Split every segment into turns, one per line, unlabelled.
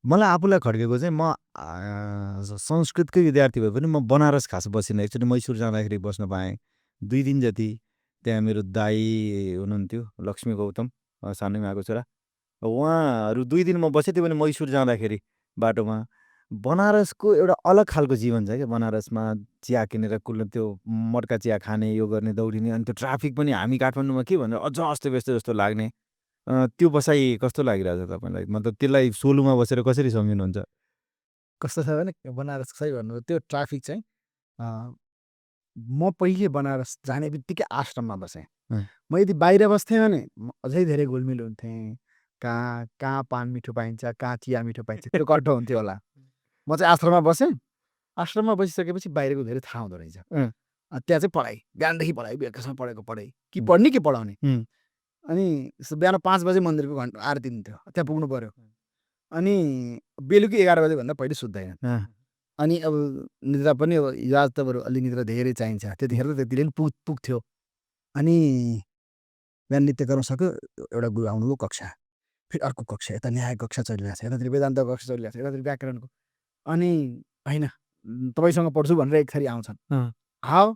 मलाई आफूलाई खड्केको चाहिँ म संस्कृतकै विद्यार्थी भए पनि म बनारस खास बसिनँ। एकचोटि मैसुर जाँदाखेरि बस्न पाएँ। 2 दिन जति त्यहाँ मेरो दाइ हुनुहुन्थ्यो, लक्ष्मी गौतम सानैमा आएको छोरा। उहाँहरू 2 दिन म बसेँ, त्यो पनि मैसुर जाँदाखेरि बाटोमा। बनारसको एउटा अलग खालको जीवन छ क्या बनारसमा। चिया किनेर कुल्न त्यो मट्का चिया खाने, यो गर्ने, दौडिने, अनि त्यो ट्राफिक पनि हामी काठमाडौँमा के भनेर अझ अस्तव्यस्त जस्तो लाग्ने। त्यो बसाइ कस्तो लागिरहेछ तपाईँलाई? मतलब त्यसलाई सोलुमा बसेर कसरी सम्झिनुहुन्छ?
कस्तो छ भने बनारस सही भन्नुभयो त्यो ट्राफिक चाहिँ म पहिले बनारस जाने बित्तिकै आश्रममा बसेँ। म यदि बाहिर बस्थेँ भने अझै धेरै घुलमिल हुन्थेँ। कहाँ पान मिठो पाइन्छ, कहाँ चिया मिठो पाइन्छ त्यो कट्ठो हुन्थ्यो होला। म चाहिँ आश्रममा बसेँ। आश्रममा बसिसकेपछि बाहिरको धेरै थाहा हुँदो रहेछ। त्यहाँ चाहिँ पढाइ, बिहानदेखि पढाइ, बेलुकासम्म पढेको पढाइ, कि पढ्ने कि पढाउने। अनि बिहान 5 बजे मन्दिरको घन्टा आरती हुन्थ्यो, त्यहाँ पुग्नु पर्यो। अनि बेलुकी 11 बजेभन्दा पहिले सुत्दैन। अनि अब निद्रा पनि अब हिजोआज त बरु अलि निद्रा धेरै चाहिन्छ, त्यतिखेर त त्यतिले पनि पुग्थ्यो। अनि बिहान नित्यकर्म सक्यो, एउटा गुरु आउनुभयो कक्षा, फेरि अर्को कक्षा, यता न्याय कक्षा चलिरहेको छ, यतातिर वेदान्त कक्षा चलिरहेको छ, यतातिर व्याकरणको। अनि होइन तपाईँसँग पढ्छु भनेर एक थरी आउँछन्। हाउ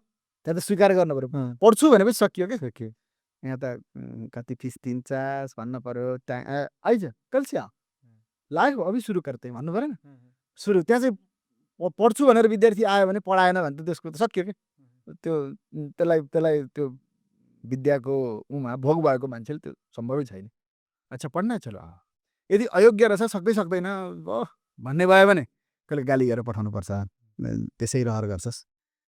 त्यहाँ त स्वीकार गर्नु पऱ्यो, पढ्छु भनेपछि सकियो क्या। यहाँ त कति फिस दिन्छ भन्न पऱ्यो, आइज कल से आओ, लाग्यो अभि सुरु करते भन्नु पऱ्यो नि। सुरु त्यहाँ चाहिँ पढ्छु भनेर विद्यार्थी आयो भने पढाएन भने त त्यसको त सक्यो क्या। त्यो त्यसलाई त्यो विद्याको उमा भोग भएको मान्छेले त्यो सम्भवै छैन। अच्छा पढ्न चलो, यदि अयोग्य रहेछ सक्दै सक्दैन भन्ने भयो भने कहिले गाली गरेर पठाउनुपर्छ, त्यसै रहर गर्छस्।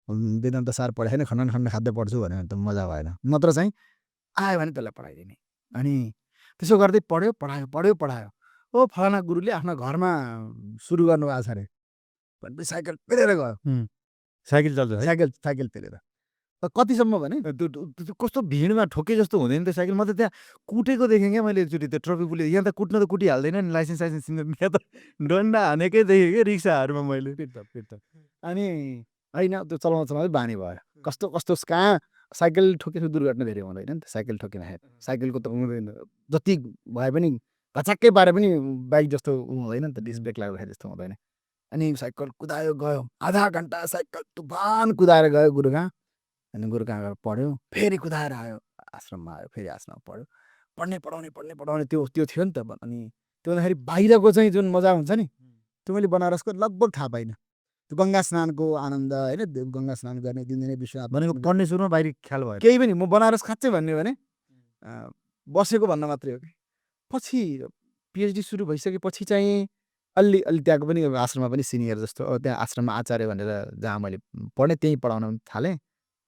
वेदान्त सार पढाएन, खण्डन खण्ड खाद्य पढ्छु भन्यो भने त मजा भएन। नत्र चाहिँ आयो भने त्यसलाई पढाइदिने। अनि त्यसो गर्दै पढ्यो। ओ फलाना गुरुले आफ्नो घरमा सुरु गर्नुभएको छ अरे भनेपछि साइकल पेलेर गयो।
साइकल चल्छ है?
साइकल पेलेर कतिसम्म भने
त्यो कस्तो भिडमा ठोके जस्तो हुँदैन त्यो साइकल? म त त्यहाँ कुटेको देखेँ क्या मैले एकचोटि। त्यो ट्राफिक पुलिस यहाँ त कुट्न त कुटिहाल्दैन नि, लाइसेन्स यहाँ त डन्डा हानेकै देखेँ क्या रिक्साहरूमा मैले।
पिट्छ। अनि होइन त्यो चलाउँदै बानी भयो। कस्तो कहाँ साइकल ठोकेको दुर्घटना धेरै हुँदैन नि त। साइकल ठोकिँदाखेरि साइकलको त हुँदैन, जति भए पनि घचाक्कै पारे पनि बाइक जस्तो हुँदैन नि त, डिस्क ब्रेक लाग्दाखेरि जस्तो हुँदैन। अनि साइकल कुदायो गयो, आधा घन्टा साइकल तुफान कुदाएर गयो गुरु कहाँ। अनि गुरु कहाँ गएर पढ्यो, फेरि कुदाएर आयो, आश्रममा आयो, फेरि आश्रममा पढ्यो। पढ्ने पढाउने त्यो थियो नि त। अनि त्यो हुँदाखेरि बाहिरको चाहिँ जुन मजा हुन्छ नि, त्यो मैले बनारसको लगभग थाहा पाइनँ। त्यो गङ्गा स्नानको आनन्द होइन, गङ्गा स्नान गर्ने दिनदिनै विश्वनाथ
भनेको पढ्ने सुरुमा बाहिर ख्याल भयो
केही पनि। म बनारस खाँच्चै भन्यो भने बसेको भन्न मात्रै हो कि। पछि पिएचडी सुरु भइसकेपछि चाहिँ अलि त्यहाँको पनि आश्रममा पनि सिनियर जस्तो, त्यहाँ आश्रममा आचार्य भनेर जहाँ मैले पढेँ त्यहीँ पढाउन थालेँ।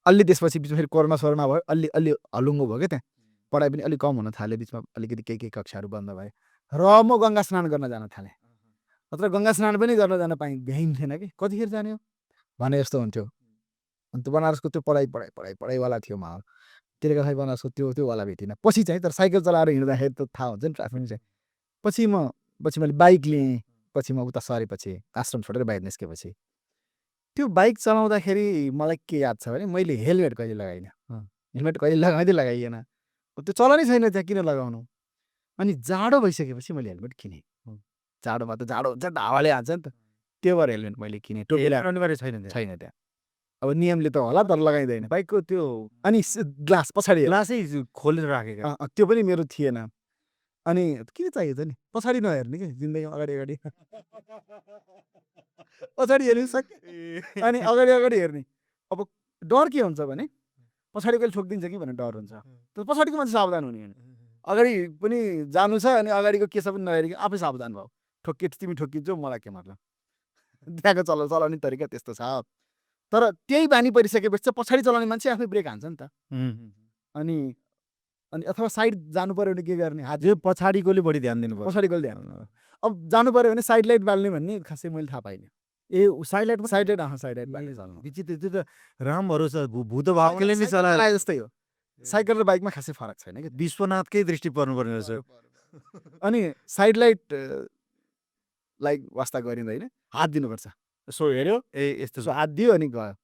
अलि त्यसपछि बिचमा फेरि कोरोना भयो, अलि हलुङ्गो भयो क्या। त्यहाँ पढाइ पनि अलिक कम हुन थाल्यो, बिचमा अलिकति केही कक्षाहरू बन्द भयो र म गङ्गा स्नान गर्न जान थालेँ। नत्र गङ्गा स्नान पनि गर्न जान भ्याइन्थेन कि, कतिखेर जाने हो भने जस्तो हुन्थ्यो। अनि त्यो बनारसको त्यो पढाइवाला थियो माहौल। त्यसले गर्दाखेरि बनारसको त्योवाला भेटिनँ। पछि चाहिँ तर साइकल चलाएर हिँड्दाखेरि त थाहा हुन्छ नि ट्राफिक चाहिँ। पछि मैले बाइक लिएँ। पछि म उता सरेपछि, आश्रम छोडेर बाहिर निस्केपछि त्यो बाइक चलाउँदाखेरि मलाई के याद छ भने मैले हेलमेट कहिले लगाइनँ। हेलमेट कहिले लगाइएन। त्यो चलनै छैन त्यहाँ, किन लगाउनु। अनि जाडो भइसकेपछि मैले हेलमेट किनेँ। जाडोमा त जाडो हुन्छ नि त, हावाले हान्छ नि त। त्यो भएर हेलमेट मैले किनेँ। टोपी
अनिवार्य छैन
त्यहाँ। अब नियमले त होला तर लगाइँदैन।
बाइकको त्यो
अनि ग्लास पछाडि
ग्लासै खोलेर राखेको
त्यो पनि मेरो थिएन। अनि किन चाहियो त नि, पछाडि नहेर्ने कि जिन्दगीमा, अगाडि पछाडि हेर्नु सक्यो। अनि अगाडि हेर्ने। अब डर के हुन्छ भने पछाडि कहिले ठोकिदिन्छ कि भन्ने डर हुन्छ। तर पछाडिको मान्छे सावधान हुने होइन। अगाडि पनि जानु छ अनि अगाडिको के छ पनि नहेरिकन आफै सावधान भयो। तिमी ठोकिन्छौ मलाई के मतलब। त्यहाँको चलाउने तरिका त्यस्तो छ। तर त्यही बानी परिसकेपछि चाहिँ पछाडि चलाउने मान्छे आफै ब्रेक हान्छ नि त। अनि अथवा साइड जानु पर्यो भने के गर्ने, हात
पछाडिकोले बढी ध्यान दिनु पर्छ।
पछाडिकोले ध्यान। अब जानु पर्यो भने साइड लाइट बाल्ने भन्ने खासै मैले थाहा पाइनँ।
साइड लाइट
बाल्ने चल्नु
विचित्र। त्यो त राम भरोसा भूत भावले नै चलाए
जस्तै हो। साइकल र बाइकमा खासै फरक छैन कि।
विश्वनाथकै दृष्टि पर्नुपर्ने रहेछ।
अनि साइड लाइट वास्ता गरिँदैन, हात दिनुपर्छ। सो हेऱ्यो, यस्तो हात दियो अनि गयो।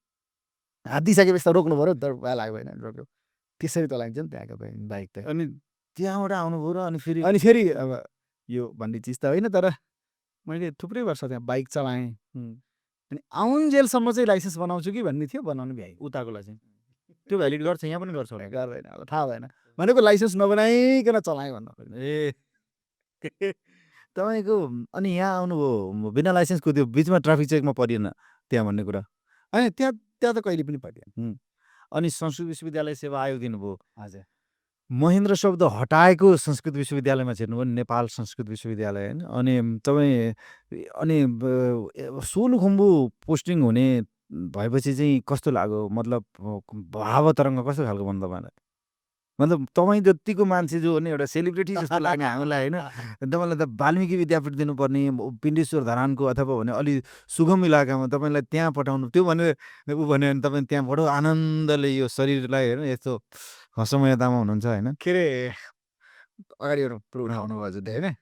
हात दिइसकेपछि त रोक्नु पऱ्यो, तर भए लाग्यो होइन रोक्यो। त्यसरी चलाइन्छ नि त्यहाँको बाइक त।
अनि त्यहाँबाट आउनुभयो र अनि फेरि
अब यो भन्ने चिज त होइन, तर मैले थुप्रै वर्ष त्यहाँ बाइक चलाएँ अनि आउन्जेलसम्म चाहिँ लाइसेन्स बनाउँछु कि भन्ने थियो, बनाउनु भ्याइ
उताकोलाई चाहिँ त्यो भ्यालिड गर्छ यहाँ पनि गर्छ होला
गर्दैन, अब थाहा भएन भनेको लाइसेन्स नबनाइकन चलाएँ भन्नु
ए तपाईँको अनि यहाँ आउनुभयो बिना लाइसेन्सको त्यो बिचमा ट्राफिक चेकमा परिएन त्यहाँ भन्ने कुरा
होइन त्यहाँ त्यहाँ त कहिले पनि परिएन।
अनि संस्कृत विश्वविद्यालय सेवा आयोग दिनुभयो
हजुर
महेन्द्र शब्द हटाएको संस्कृत विश्वविद्यालयमा छिर्नुभयो नि नेपाल संस्कृत विश्वविद्यालय होइन अनि तपाईँ अनि सोलुखुम्बु पोस्टिङ हुने भएपछि चाहिँ कस्तो लाग्यो मतलब भावतरङ्ग कस्तो खालको भन्नु तपाईँलाई मतलब तपाईँ जतिको मान्छे जो भने एउटा सेलिब्रिटी जस्तो लाग्ने हामीलाई होइन तपाईँलाई त वाल्मिकी विद्यापीठ दिनुपर्ने पिण्डेश्वर धरानको अथवा भने अलि सुगम इलाकामा तपाईँलाई त्यहाँ पठाउनु त्यो भनेर ऊ भन्यो भने तपाईँ त्यहाँ बडो आनन्दले यो शरीरलाई होइन यस्तो हसमयतामा हुनुहुन्छ होइन
के अरे अगाडि एउटा प्रोग्राम आउनुभयो हजुरले होइन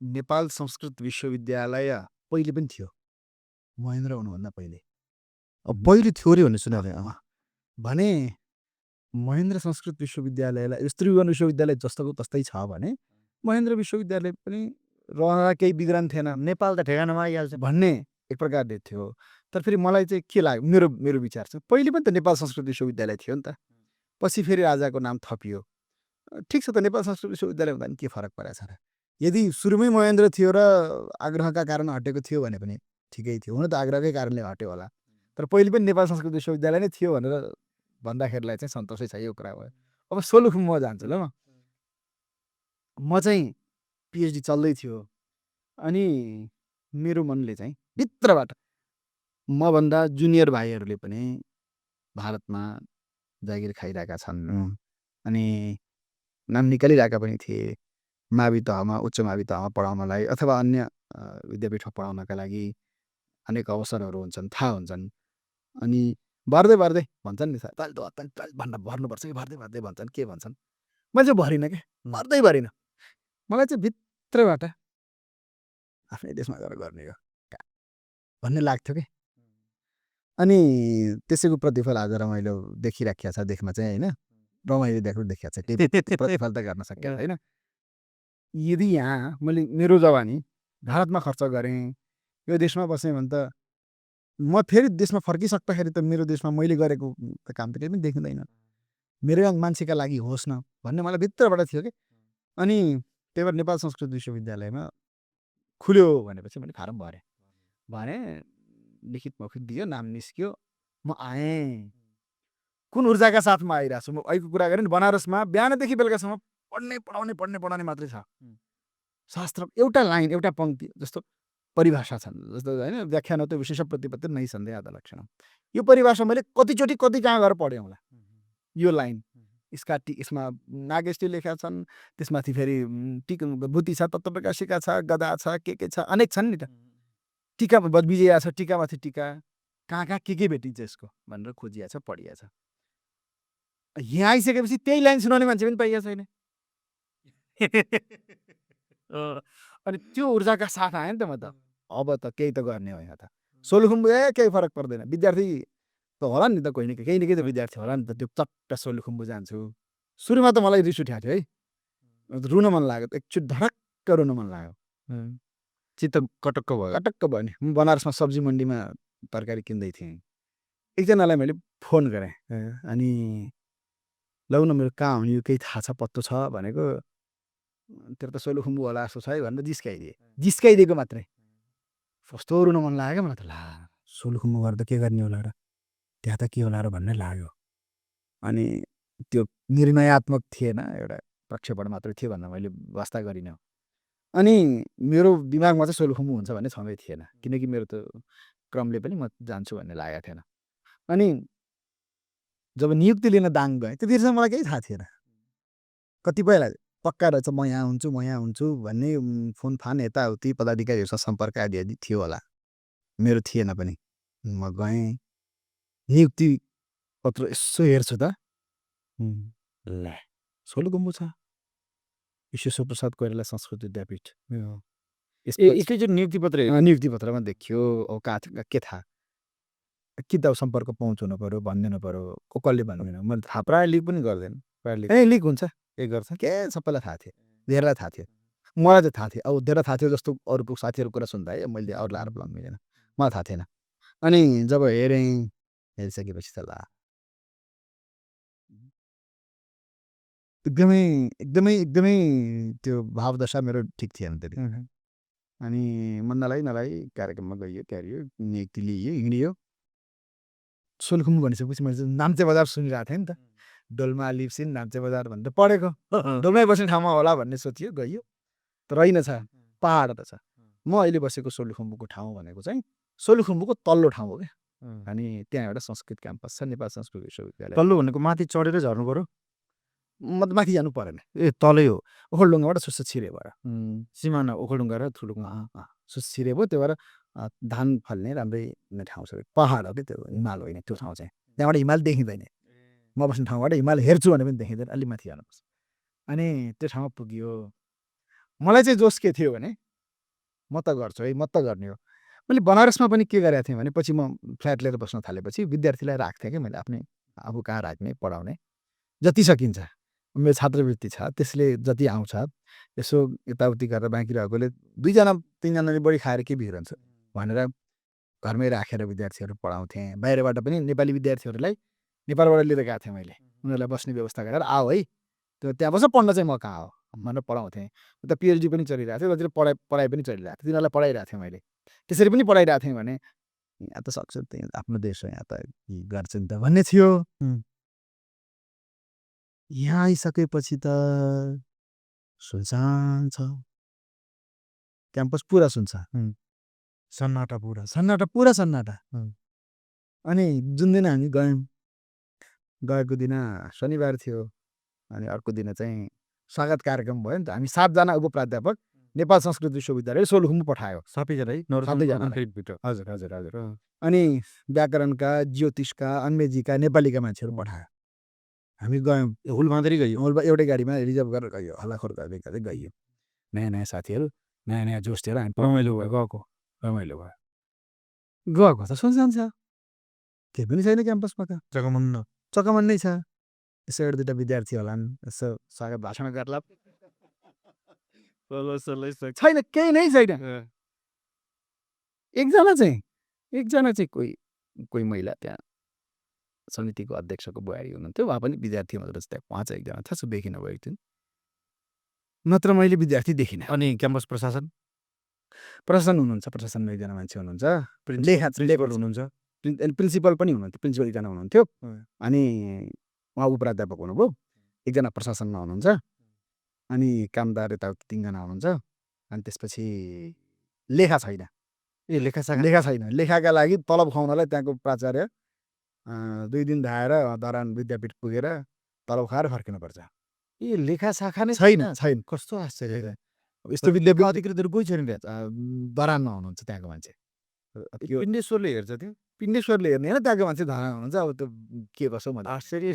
नेपाल संस्कृत विश्वविद्यालय पहिले पनि थियो महेन्द्र हुनुभन्दा पहिले
पहिले थियो अरे भन्ने सुनेको थिएँ
भने महेन्द्र संस्कृत विश्वविद्यालयलाई यस्तो त्रिभुवन विश्वविद्यालय जस्तोको तस्तै छ भने महेन्द्र विश्वविद्यालय पनि रहँदा केही बिग्रन थिएन
नेपाल त ठेगानामा आइहाल्छ
भन्ने एक प्रकारले थियो। तर फेरि मलाई चाहिँ के लाग्यो मेरो मेरो विचार छ पहिले पनि त नेपाल संस्कृत विश्वविद्यालय थियो नि त, पछि फेरि राजाको नाम थपियो। ठिक छ त नेपाल संस्कृत विश्वविद्यालय हुँदा नि के फरक परेको छ र? यदि सुरुमै महेन्द्र थियो र आग्रहका कारण हटेको थियो भने पनि ठिकै थियो, हुन त आग्रहकै कारणले हट्यो होला, तर पहिले पनि नेपाल संस्कृत विश्वविद्यालय नै थियो भनेर भन्दाखेरिलाई चाहिँ सन्तोषै छ यो कुरा भयो। अब सोलुखुम्बुमा जान्छु ल म चाहिँ पिएचडी चल्दै थियो अनि मेरो मनले चाहिँ भित्रबाट मभन्दा जुनियर भाइहरूले पनि भारतमा जागिर खाइरहेका छन् अनि नाम निकालिरहेका पनि थिए मावि तहमा उच्च मावि तहमा पढाउनलाई अथवा अन्य विद्यापीठमा पढाउनका लागि अनेक अवसरहरू हुन्छन्, थाहा हुन्छन्। अनि भर्दै भर्दै भन्छन् नि भर्नुपर्छ कि भर्दै भर्दै भन्छन् के भन्छन्, मैले चाहिँ भरिनँ क्या, भर्दै भरिनँ। मलाई चाहिँ भित्रबाट आफ्नै देशमा गएर गर्ने हो भन्ने लाग्थ्यो कि। अनि त्यसैको प्रतिफल आज रमाइलो देखिराखिया छ, देख्न चाहिँ होइन रमाइलो देखिया छ, प्रतिफल त गर्न सकिया होइन। यदि यहाँ मैले मेरो जवानी भारतमा खर्च गरेँ, यो देशमा बसेँ भने त म फेरि देशमा फर्किसक्दाखेरि त मेरो देशमा मैले गरेको काम त केही पनि देखिँदैन, मेरो मान्छेका लागि होस् न भन्ने मलाई भित्रबाट थियो कि। अनि त्यही भएर नेपाल संस्कृत विश्वविद्यालयमा खुल्यो भनेपछि मैले फारम भने लिखित मौखित दियो, नाम निस्क्यो, म आएँ। कुन ऊर्जाका साथमा आइरहेको छु म अहिलेको कुरा गरेँ नि, बनारसमा बिहानदेखि बेलुकासम्म पढ्ने मात्रै छ। शास्त्र एउटा लाइन एउटा पङ्क्ति जस्तो परिभाषा छन्, जस्तो होइन व्याख्यान त विशेष प्रतिपत्ति नै सन्देह आधा लक्षणम, यो परिभाषा मैले कतिचोटि कति कहाँ गएर पढेँ होला। यो लाइन यसमा नागेशले लेखेका छन्, त्यसमाथि फेरि बुद्धि छ, तत्त्वप्रकाशिका छ, गदा छ, के छ, अनेक छन् नि त। टिका विजया छ, टिकामाथि टिका, कहाँ कहाँ के भेटिन्छ यसको भनेर खोजिया छ, पढिया छ। यहाँ आइसकेपछि त्यही लाइन सुनाउने मान्छे पनि पाइया छैन। अनि त्यो ऊर्जाका साथ आएँ नि त म त, अब त केही त गर्ने हो यहाँ त। सोलुखुम्बु केही फरक पर्दैन, विद्यार्थी त होला नि त, कोही न केही त विद्यार्थी होला नि त, त्यो चट्ट सोलुखुम्बु जान्छु। सुरुमा त मलाई रिस उठ्याएको थियो है, रुन मन लाग्यो, एकचोटि धडक्क रुन मन लाग्यो,
चित्त कटक्क भयो
नि। म बनारसमा सब्जी मन्डीमा तरकारी किन्दै थिएँ, एकजनालाई मैले फोन गरेँ अनि लौ न मेरो कहाँ हुने, यो केही थाहा छ, पत्तो छ भनेको, तेरो त सोलुखुम्बु होला जस्तो छ है भनेर जिस्काइदिएको मात्रै। कस्तो रुन मन लाग्यो क्या मलाई त, ला सोलुखुम्बु गएर त के गर्ने होला र, त्यहाँ त के होला र भन्ने लाग्यो। अनि त्यो निर्णयात्मक थिएन, एउटा प्रक्षेपण मात्रै थियो भनेर मैले वास्ता गरिनँ। अनि मेरो दिमागमा चाहिँ सोलुखुम्बु हुन्छ भन्ने छँदै थिएन, किनकि मेरो त क्रमले पनि म जान्छु भन्ने लागेको थिएन। अनि जब नियुक्ति लिन दाङ गएँ त्यतिखेरसम्म मलाई केही थाहा थिएन, कतिपयलाई पक्का रहेछ म यहाँ हुन्छु भन्ने फोनफान यताउति पदाधिकारीहरूसँग सम्पर्क आदि थियो होला, मेरो थिएन पनि। म गएँ, नियुक्ति पत्र यसो हेर्छु त, ल सोलुखुम्बु छ, विश्वेश्वर प्रसाद कोइराला संस्कृत विद्यापीठ,
एकैचोटि नियुक्ति
पत्रमा देखियो। ओ कहाँ के थाहा, कि त सम्पर्क पहुँच हुनु पऱ्यो, भनिदिनु पऱ्यो, कसले भन्दैन, मैले थाहा
प्रायः लिक पनि गर्दैन,
लिक हुन्छ
के गर्छ
के सबैलाई थाहा थियो, धेरैलाई थाहा थियो। मलाई चाहिँ थाहा थियो। अब धेरै थाहा थियो जस्तो अरूको साथीहरूको कुरा सुन्दा है मैले अरूलाई आरोप लगाउनु मिलेन। मलाई थाहा थिएन। अनि जब हेरेँ, हेरिसकेपछि त ला एकदमै एकदमै एकदमै त्यो भावदशा मेरो ठिक थिएन त्यति। अनि मन नलागी कार्यक्रममा गइयो, क्यारियो, नियुक्ति लिइयो, हिँडियो। सोलुखुम्बु भनिसकेपछि मैले चाहिँ नाम्चे बजार सुनिरहेको थिएँ नि त। डोल्मा, लिप्सिन, नाम्चे बजार भनेर पढेको। डोल्मै बस्ने ठाउँमा होला भन्ने सोचियो, गइयो। तर रहेनछ, पहाड रहेछ। म अहिले बसेको सोलुखुम्बुको ठाउँ भनेको चाहिँ सोलुखुम्बुको तल्लो ठाउँ हो क्या। अनि त्यहाँ एउटा संस्कृत क्याम्पस छ, नेपाल संस्कृत विश्वविद्यालय।
तल्लो भनेको माथि चढेर झर्नु पर्यो?
माथि जानु परेन।
ए तलै हो।
ओखलढुङ्गाबाट सुस्स छिरे भएर।
सिमाना ओखलढुङ्गा र थुलुङमा।
सुस्स छिरे भयो, त्यही भएर धान फल्ने राम्रै ठाउँ छ। पहाड हो कि त्यो, हिमाल होइन त्यो ठाउँ चाहिँ। त्यहाँबाट हिमाल देखिँदैन। म बस्ने ठाउँबाट हिमाल हेर्छु भने पनि देखिँदैन, अलि माथि जानुपर्छ। अनि त्यो ठाउँमा पुगियो। मलाई चाहिँ जोस के थियो भने म त गर्छु है, म त गर्ने हो। मैले बनारसमा पनि के गरेको थिएँ भने पछि म फ्ल्याट लिएर बस्न थालेपछि विद्यार्थीलाई राख्थेँ क्या मैले आफ्नै आफू कहाँ राख्ने, पढाउने। जति सकिन्छ मेरो छात्रवृत्ति छ, त्यसले जति आउँछ यसो यताउति गरेर बाँकी रहेकोले 2 जना 3 जनाले बढी खाएर के बिग्रन्छ भनेर घरमै राखेर विद्यार्थीहरू पढाउँथेँ। बाहिरबाट पनि नेपाली विद्यार्थीहरूलाई नेपालबाट लिएर गएको थिएँ मैले। उनीहरूलाई बस्ने व्यवस्था गरेर आओ है, त्यो त्यहाँ बस्छ, पढ्न चाहिँ म कहाँ हो भनेर पढाउँथेँ। उता पिएचडी पनि चलिरहेको थियो, उतातिर पढाइ पनि चलिरहेको थियो। तिनीहरूलाई पढाइरहेको थिएँ मैले। त्यसरी पनि पढाइरहेको थिएँ भने यहाँ त सक्छ, त्यही आफ्नो देश हो, यहाँ त गर्छ नि त भन्ने थियो। यहाँ आइसकेपछि त सुनसान छ, क्याम्पस पुरा सुनसान।
सन्नाटा पुरा।
सन्नाटा, पुरा सन्नाटा। अनि जुन दिन हामी गयौँ, गएको दिन शनिबार थियो। अनि अर्को दिन चाहिँ स्वागत कार्यक्रम भयो नि त। हामी 7 जना उपप्राध्यापक नेपाल संस्कृत विश्वविद्यालय सोलुखुम्बु पठायो।
सबैजना है?
हजुर हजुर हजुर। अनि व्याकरणका, ज्योतिषका, अन्मेजीका, नेपालीका मान्छेहरू पठायो। हामी गयौँ,
हुलमादरी गयो।
एउटै गाडीमा रिजर्भ गरेर गयो, हल्लाखोर गर्दै गर्दै गइयो। नयाँ नयाँ साथीहरू, नयाँ नयाँ जोस लिएर हामी
रमाइलो भयो।
गएको, रमाइलो भयो। गएको त सुनसान छ, केही पनि छैन क्याम्पसमा त, चकमन्नै छ। यसो 1-2टा विद्यार्थी होलान्, यसो स्वागत भाषण गर्ला, छैन, केही नै छैन। एकजना चाहिँ कोही महिला त्यहाँ समितिको अध्यक्षको बुहारी हुनुहुन्थ्यो, उहाँ पनि विद्यार्थी मात्र त्यहाँ, उहाँ चाहिँ एकजना छ, सो देखिन भएको थियो। नत्र मैले विद्यार्थी देखिनँ।
अनि क्याम्पस प्रशासन
हुनुहुन्छ, प्रशासनमा एकजना मान्छे हुनुहुन्छ,
प्रिन्सिपल हुनुहुन्छ,
प्रिन्सिपल पनि हुनुहुन्थ्यो, प्रिन्सिपल एकजना हुनुहुन्थ्यो। अनि उहाँ उपप्राध्यापक हुनुभयो, एकजना प्रशासनमा हुनुहुन्छ, अनि कामदार यताउति 3 जना हुनुहुन्छ। अनि त्यसपछि लेखा छैन।
ए लेखा
छैन। लेखाका लागि तलब खुवाउनलाई त्यहाँको प्राचार्य 2 दिन धाएर धरान विद्यापीठ पुगेर तलब खाएर फर्किनुपर्छ।
ए लेखा शाखा नै
छैन।
कस्तो आश्चर्य।
यस्तो विद्यापीठ
अधिकृतहरू कोही छैन त्यहाँ?
धरानमा हुनुहुन्छ त्यहाँको मान्छे।
पिण्डेश्वरले हेर्छ त्यो?
पिण्डेश्वरले हेर्ने होइन, त्यहाँको मान्छे धरानमा हुनुहुन्छ। अब त्यो के कसो भन्नु,
आश्चर्य।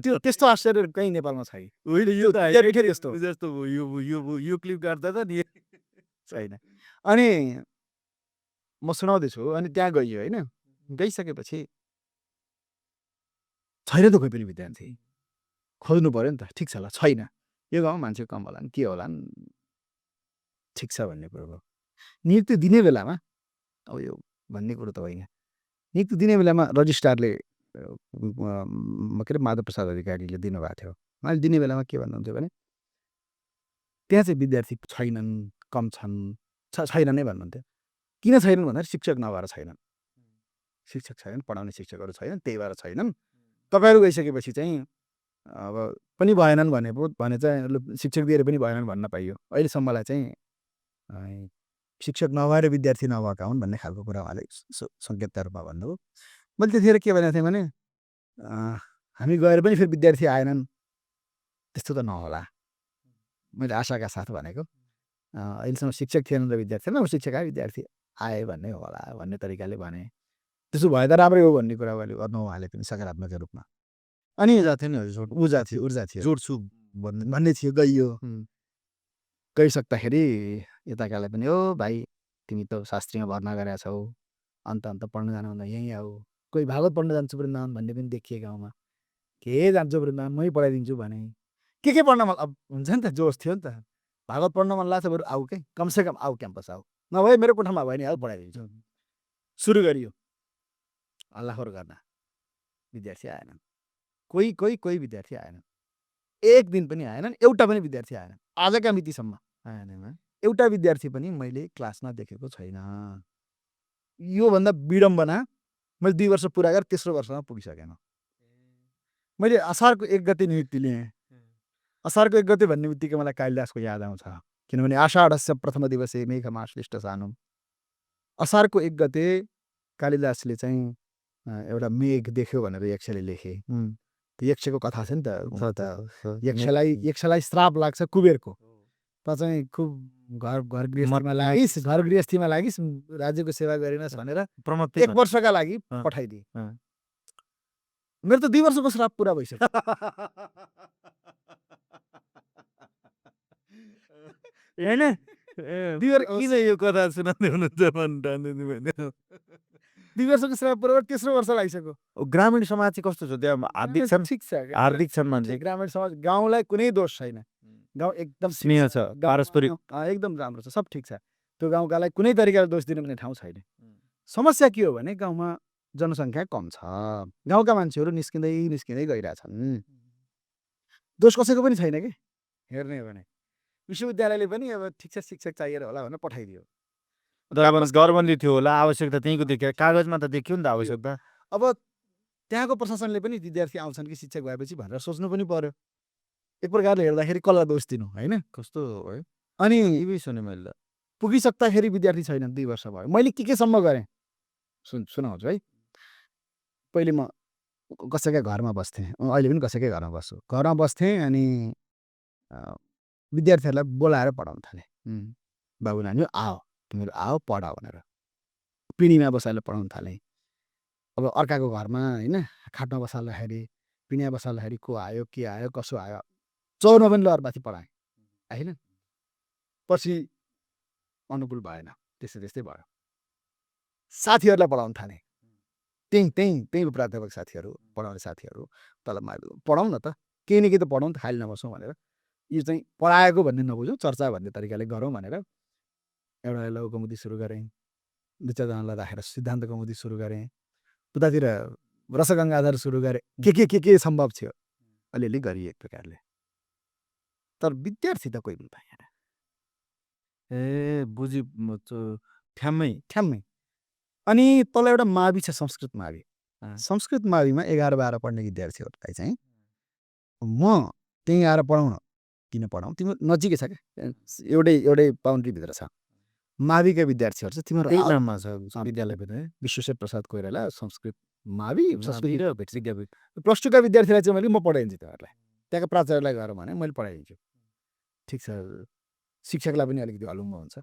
त्यो त्यस्तो आश्चर्य कहीँ नेपालमा छैन।
होइन, यो त
यस्तो
जस्तो यो क्लिप काट्दा त नि
छैन। अनि म सुनाउँदैछु, अनि त्यहाँ गइयो होइन, गइसकेपछि छैन त कोही पनि विद्यार्थी। खोज्नु पर्यो नि त, ठिक छ ल, छैन, यो गाउँमा मान्छे कम होला नि, के होला नि, ठिक छ भन्ने कुरो भयो। नियुक्ति दिने बेलामा, अब यो भन्ने कुरो त होइन, नियुक्ति दिने बेलामा रजिस्ट्रारले के अरे माधव प्रसाद अधिकारीले दिनुभएको थियो। उहाँले दिने बेलामा के भन्नुहुन्थ्यो भने त्यहाँ चाहिँ विद्यार्थी छैनन्, कम छन्, छैन नै भन्नुहुन्थ्यो। किन छैनन् भन्दाखेरि शिक्षक नभएर छैनन्, शिक्षक छैनन्, पढाउने शिक्षकहरू छैनन्, त्यही भएर छैनन्। तपाईँहरू गइसकेपछि चाहिँ अब पनि भएनन् भने चाहिँ शिक्षक दिएर पनि भएनन् भन्न पाइयो। अहिलेसम्मलाई चाहिँ शिक्षक नभएर विद्यार्थी नभएका हुन् भन्ने खालको कुरा उहाँले सङ्केतका रूपमा भन्नुभयो। मैले त्यतिखेर के भनेको थिएँ भने हामी गएर पनि फेरि विद्यार्थी आएनन्, त्यस्तो त नहोला, मैले आशाका साथ भनेको। अहिलेसम्म शिक्षक थिएनन् र विद्यार्थी थिएन, शिक्षक आए विद्यार्थी आए भन्ने होला भन्ने तरिकाले भने। त्यसो भए त राम्रै हो भन्ने कुरा गर्नु उहाँले पनि सकारात्मक रूपमा। अनि ऊर्जा थियो
जोड्छु
भन्ने थियो। गइसक्दाखेरि यताकाले पनि ओ भाइ तिमी त शास्त्रीमा भर्ना गरेका छौ, अन्त पढ्न जानु भन्दा यहीँ आऊ, कोही भागवत पढ्न जान्छु वृन्दावन भन्ने पनि देखिए गाउँमा। के जान्छु वृन्दावन, मै पढाइदिन्छु भने के पढ्न अब हुन्छ नि त, जोस थियो नि त। भागवत पढ्न मन लाग्छ बरु आऊ के कमसेकम आऊ क्याम्पस आऊ नभए मेरो कोठामा भयो नि आऊ पढाइदिन्छु सुरु गरियो हल्लाखोर गर्न विद्यार्थी आएनन् कोही विद्यार्थी आएनन् एक दिन पनि आएनन् एउटा पनि विद्यार्थी आएनन् आजका मितिसम्म
आएन
एउटा विद्यार्थी पनि मैले क्लासमा देखेको छैन योभन्दा विडम्बना मैले 2 वर्ष पुरा गरेर तेस्रो वर्षमा पुगिसकेन मैले असारको 1 गते नियुक्ति लिएँ असारको 1 गते भन्ने बित्तिकै मलाई कालिदासको याद आउँछ किनभने आषाढस्य प्रथम दिवसे मेघमाश्लिष्ट सानुम असारको 1 गते कालिदासले चाहिँ एउटा मेघ देख्यो भनेर यक्षले लेखे त्यो यक्षको कथा छ नि त यक्षलाई श्राप लाग्छ कुबेरको त चाहिँ खुब घर गृहस्थीमा लागिस् राज्यको सेवा गरिनस् भनेर 1 वर्षका लागि पठाइदिए मेरो त 2 वर्षको श्राप पुरा भइसक्यो
हैन किन यो कथा सुनाउँदै हुनुहुन्छ
2 वर्षको श्राप पुरा भएर तेस्रो वर्ष लागिसक्यो
ग्रामीण समाज चाहिँ कस्तो छ त्यहाँ
ठिक छ
हार्दिक छन् मान्छे
ग्रामीण समाज गाउँलाई कुनै दोष छैन गाउँ एकदम
स्नेह छ पारस्परिक
एकदम राम्रो छ सब ठिक छ त्यो गाउँकालाई कुनै तरिकाले दोष दिने कुनै ठाउँ छैन समस्या के हो भने गाउँमा जनसङ्ख्या कम छ गाउँका मान्छेहरू निस्किँदै गइरहेछन् दोष कसैको पनि छैन कि हेर्ने हो भने विश्वविद्यालयले पनि अब ठिक छ शिक्षक चाहिएर होला भनेर पठाइदियो
गभर्मेन्टले थियो होला आवश्यकता त्यहीँको देखियो कागजमा त देखियो नि त आवश्यकता
अब त्यहाँको प्रशासनले पनि विद्यार्थी आउँछन् कि शिक्षक भएपछि भनेर सोच्नु पनि पर्यो एक प्रकारले हेर्दाखेरि कसलाई दोष दिनु होइन
कस्तो है
अनि
यही सुने मैले
पुगिसक्दाखेरि विद्यार्थी छैनन् 2 वर्ष भयो मैले के सम्म गरेँ सुनाउँछु है पहिले म कसैकै घरमा बस्थेँ अहिले पनि कसैकै घरमा बस्छु घरमा बस्थेँ अनि विद्यार्थीहरूलाई बोलाएर पढाउन थालेँ बाबु नानी आओ तिमीहरू आओ पढ भनेर पिँढीमा बसालेर पढाउन थालेँ अब अर्काको घरमा होइन खाटमा बसाल्दाखेरि पिँढीमा बसाल्दाखेरि को आयो के आयो कसो आयो चौरमा पनि लहरमाथि पढाएँ होइन पछि अनुकूल भएन त्यस्तै भयो साथीहरूलाई पढाउन थालेँ त्यहीँ प्राध्यापक साथीहरू पढाउने साथीहरू तलबमा पढाउँ न त केही न केही त पढाउँ त खाली नबसौँ भनेर यो चाहिँ पढाएको भन्ने नबुझौँ चर्चा भन्ने तरिकाले गरौँ भनेर एउटा लघु कौमुदी सुरु गरेँ 2-4जनालाई राखेर सिद्धान्त कौमुदी सुरु गरेँ उतातिर रसगङ्गाधर सुरु गरेँ के सम्भव थियो अलिअलि गरिए एक प्रकारले तर विद्यार्थी त कोही पनि पाएन
ए बुझी ठ्याम्मै
अनि तल एउटा मावि छ संस्कृत मावि संस्कृत माविमा 11-12 पढ्ने विद्यार्थीहरूलाई चाहिँ म त्यहीँ आएर पढाउन किन पढाउँ तिम्रो नजिकै छ क्या एउटै बााउन्ड्रीभित्र छ माविका विद्यार्थीहरू चाहिँ तिमीहरू
छ विद्यालय पनि
विश्वेश्वर प्रसाद कोइराला संस्कृत मावि विद्यापीठ प्लस 2 का विद्यार्थीलाई चाहिँ मैले म पढाइदिन्छु तिमीहरूलाई त्यहाँको प्राचार्यलाई गएर भने मैले पढाइदिन्छु ठिक छ शिक्षकलाई पनि अलिकति अलुङ्गो हुन्छ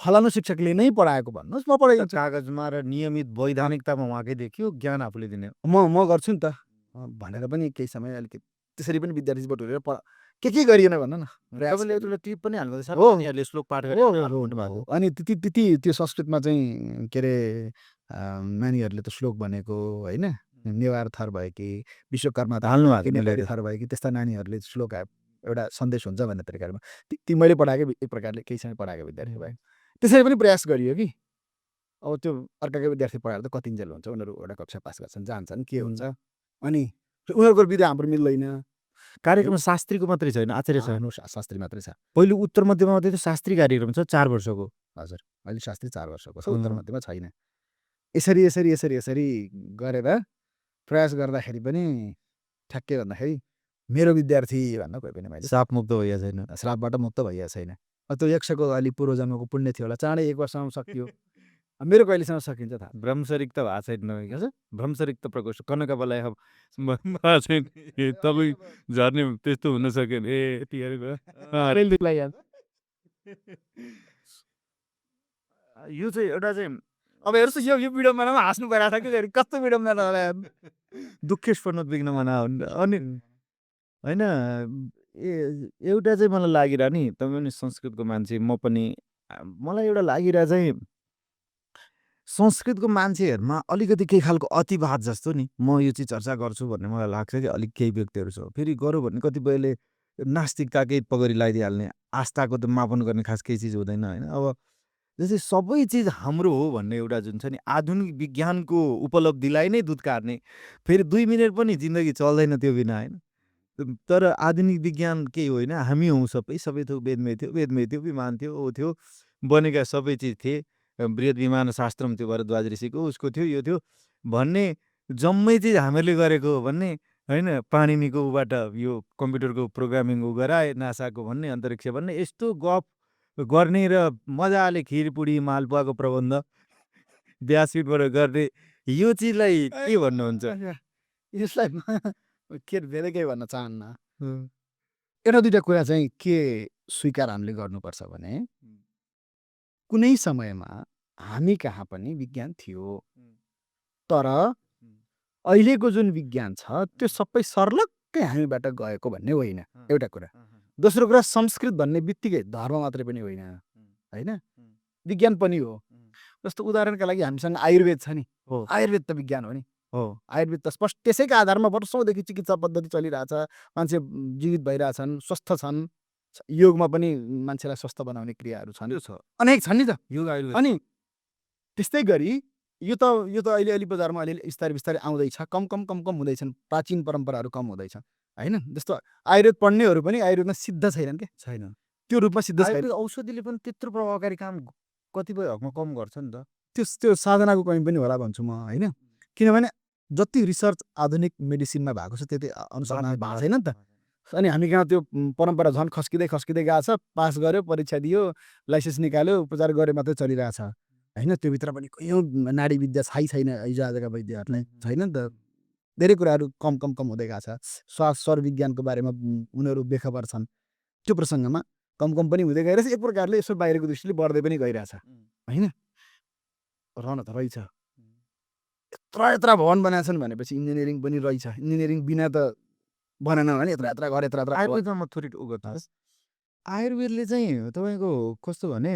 फलानु शिक्षकले नै पढाएको भन्नुहोस् म पढाइदिन्छु
कागजमा र नियमित वैधानिकतामा उहाँकै देखियो ज्ञान आफूले दिने
म गर्छु नि त भनेर पनि केही समय अलिकति त्यसरी पनि विद्यार्थी बटुलेर के गरिएन भन्न न
तपाईँले टिप पनि हाल्नु श्लोक पाठ गरेर
अनि त्यति त्यो संस्कृतमा चाहिँ के अरे नानीहरूले त श्लोक भनेको होइन नेवार थर भयो कि विश्वकर्मा
हाल्नु
नेपाली थर भयो कि त्यस्ता नानीहरूले श्लोक एउटा सन्देश हुन्छ भन्ने तरिकामा ती मैले पढाएको एक प्रकारले केही समय पढाएको विद्यार्थी भयो त्यसरी पनि प्रयास गरियो कि अब त्यो अर्काको विद्यार्थी पढाएर त कतिन्जेल हुन्छ उनीहरू एउटा कक्षा पास गर्छन् जान्छन् के हुन्छ अनि उनीहरूको विधा हाम्रो मिल्दैन
कार्यक्रम शास्त्रीको मात्रै छैन आचार्य
शास्त्री मात्रै छ
पहिलो उत्तर मध्यमा मात्रै त शास्त्री कार्यक्रम छ 4 वर्षको
हजुर अहिले शास्त्री 4 वर्षको छ उत्तर मध्यमा छैन यसरी गरेर प्रयास गर्दाखेरि पनि ठ्याक्कै भन्दाखेरि मेरो विद्यार्थी भन्न कोही पनि मैले
श्राप मुक्त भइया छैन
श्रापबाट मुक्त भइया छैन त्यो यक्षको अलि पूर्व जन्मको पुण्य थियो होला चाँडै 1 वर्षमा सकियो मेरो कहिलेसम्म सकिन्छ थाहा
भ्रमशरिक त भएको छैन भ्रमशरिक त प्रकोष्ठ कनका बलाय तपाईँ झर्ने त्यस्तो हुन सक्यो यो चाहिँ एउटा चाहिँ
अब हेर्नुहोस् यो विडम्बनामा हाँस्नु परिरहेको थियो कि कस्तो विडम्बना होला
दुःखेस्पद विघ्न मना अनि होइन एउटा चाहिँ मलाई लागिरह नि तपाईँ पनि संस्कृतको मान्छे म पनि मलाई एउटा लागिरह चाहिँ संस्कृतको मान्छेहरूमा अलिकति केही खालको अतिवाद जस्तो नि म यो चाहिँ चर्चा गर्छु भन्ने मलाई लाग्छ कि अलिक केही व्यक्तिहरू छ फेरि गरौँ भने कतिपयले नास्तिकताकै पगडी लगाइदिइहाल्ने, आस्थाको त मापन गर्ने खास केही चिज हुँदैन होइन। अब जस्तै सबै चिज हाम्रो हो भन्ने एउटा जुन छ नि आधुनिक विज्ञानको उपलब्धिलाई नै दुत्कार्ने, फेरि 2 मिनेट पनि जिन्दगी चल्दैन त्यो बिना होइन। तर आधुनिक विज्ञान केही होइन, हामी हौँ सबै, सबै थोक वेदमै थियो, विमान थियो, ओ थियो, बनेका सबै चिज थिए। बृहत विमान शास्त्रम थियो भरद्वाज ऋषिको, उसको थियो, यो थियो भन्ने जम्मै चिज हामीहरूले गरेको हो भन्ने होइन। पाणिनीको ऊबाट यो कम्प्युटरको प्रोग्रामिङ ऊ गराए, नासाको भन्ने, अन्तरिक्ष भन्ने, यस्तो गफ गर्ने र मजाले खिरपुडी मालपुवाको प्रबन्ध व्यासपीठबाट गर्ने, यो चिजलाई के भन्नुहुन्छ?
यसलाई के धेरै केही भन्न चाहन्न। एउटा दुइटा कुरा चाहिँ के स्वीकार हामीले गर्नुपर्छ भने कुनै समयमा हामी कहाँ पनि विज्ञान थियो, तर अहिलेको जुन विज्ञान छ त्यो सबै सर्लक्कै हामीबाट गएको भन्ने होइन, एउटा कुरा। दोस्रो कुरा, संस्कृत भन्ने बित्तिकै धर्म मात्रै पनि होइन होइन, विज्ञान पनि हो। जस्तो उदाहरणका लागि हामीसँग आयुर्वेद छ नि,
हो
आयुर्वेद त विज्ञान हो नि।
हो
आयुर्वेद त स्पष्ट त्यसैका आधारमा वर्षौँदेखि चिकित्सा पद्धति चलिरहेछ, मान्छे जीवित भइरहेछन्, स्वस्थ छन्। योगमा पनि मान्छेलाई स्वस्थ बनाउने क्रियाहरू छन्,
त्यो छ
अनेक छन् नि त।
योग आयुर्वेद।
अनि त्यस्तै गरी यो त अलि बजारमा अलिअलि बिस्तारै आउँदैछ, कम हुँदैछन्, प्राचीन परम्पराहरू कम हुँदैछ होइन। जस्तो आयुर्वेद पढ्नेहरू पनि आयुर्वेदमा सिद्ध छैनन् क्या,
छैन।
त्यो रूपमा सिद्ध छैन।
आयुर्वेद औषधिले पनि त्यत्रो प्रभावकारी काम कतिपय हकमा कम गर्छ नि त।
त्यो साधनाको कमी पनि होला भन्छु म होइन। किनभने जति रिसर्च आधुनिक मेडिसिनमा भएको छ त्यति अनुसन्धान भएको छैन नि त। अनि हामी कहाँ त्यो परम्परा झन् खस्किँदै गएको छ, पास गर्यो, परीक्षा दियो, लाइसेन्स निकाल्यो, उपचार गरे मात्रै चलिरहेछ होइन। त्योभित्र पनि कयौँ नाडी विद्या छैन हिजो आजका वैद्यहरूलाई, छैन नि त। धेरै कुराहरू कम हुँदै गएको छ। श्वास स्वर विज्ञानको बारेमा उनीहरू बेखबर छन्, त्यो प्रसङ्गमा कम पनि हुँदै गइरहेछ। एक प्रकारले यसो बाहिरको दृष्टिले बढ्दै पनि गइरहेछ होइन। रहन त रहेछ, यत्रा भवन बनाएका छन् भनेपछि इन्जिनियरिङ पनि रहेछ। इन्जिनियरिङ बिना त बनेन भने यत्रा घर
आयुर्वेदमा म थोरै उ गर्छु। आयुर्वेदले चाहिँ तपाईँको कस्तो भने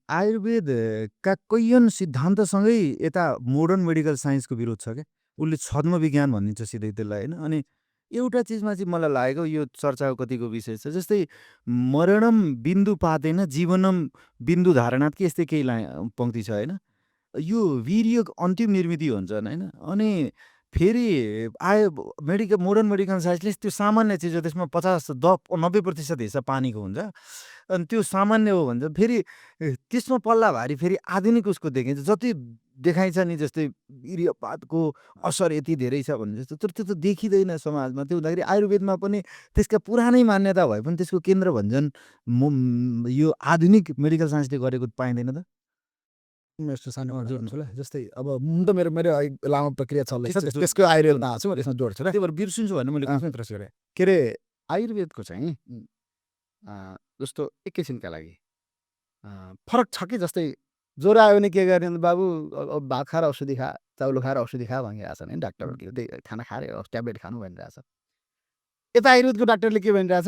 आयुर्वेदका कैयन सिद्धान्तसँगै यता मोडर्न मेडिकल साइन्सको विरोध छ क्या। उसले छद्म विज्ञान भनिन्छ सिधै त्यसलाई होइन। अनि एउटा चिजमा चाहिँ मलाई लागेको यो चर्चाको कतिको विषय छ, जस्तै मरणम बिन्दु पातेन जीवनम बिन्दु धारणात् के यस्तै केही पङ्क्ति छ होइन। यो वीर्य अन्तिम निर्मिति हुन्छन् होइन। अनि फेरि मोडर्न मेडिकल साइन्सले त्यो सामान्य चिज हो, त्यसमा 90% हिस्सा पानीको हुन्छ, अनि त्यो सामान्य हो भन्छ। फेरि त्यसमा पल्ला भारी फेरि आधुनिक उसको देखिन्छ, जति देखाइन्छ नि जस्तै वीर्यपातको असर यति धेरै छ भन्ने जस्तो, तर त्यो त देखिँदैन समाजमा। त्यो हुँदाखेरि आयुर्वेदमा पनि त्यसका पुरानै मान्यता भए पनि त्यसको केन्द्र भञ्जन यो आधुनिक मेडिकल साइन्सले गरेको पाइँदैन त।
यस्तो सानो जोड्छु ल, जस्तै अब त मेरो लामो प्रक्रिया चल्दैछ, त्यसको आयुर्वेदमा आएको छु म, त्यसमा जोड्छु ल।
त्यही भएर बिर्सिन्छु भने मैले प्रश्न गरेँ
के अरे आयुर्वेदको चाहिँ जस्तो एकैछिनका लागि फरक छ कि। जस्तै ज्वरो आयो भने के गर्ने बाबु, भात खाएर औषधि खा, चाउलो खाएर औषधि खा भनिरहेको छ नि डाक्टरहरूले, त्यही खाना खाएर ट्याब्लेट खानु भनिरहेछ। यता आयुर्वेदको डाक्टरले के भनिरहेछ,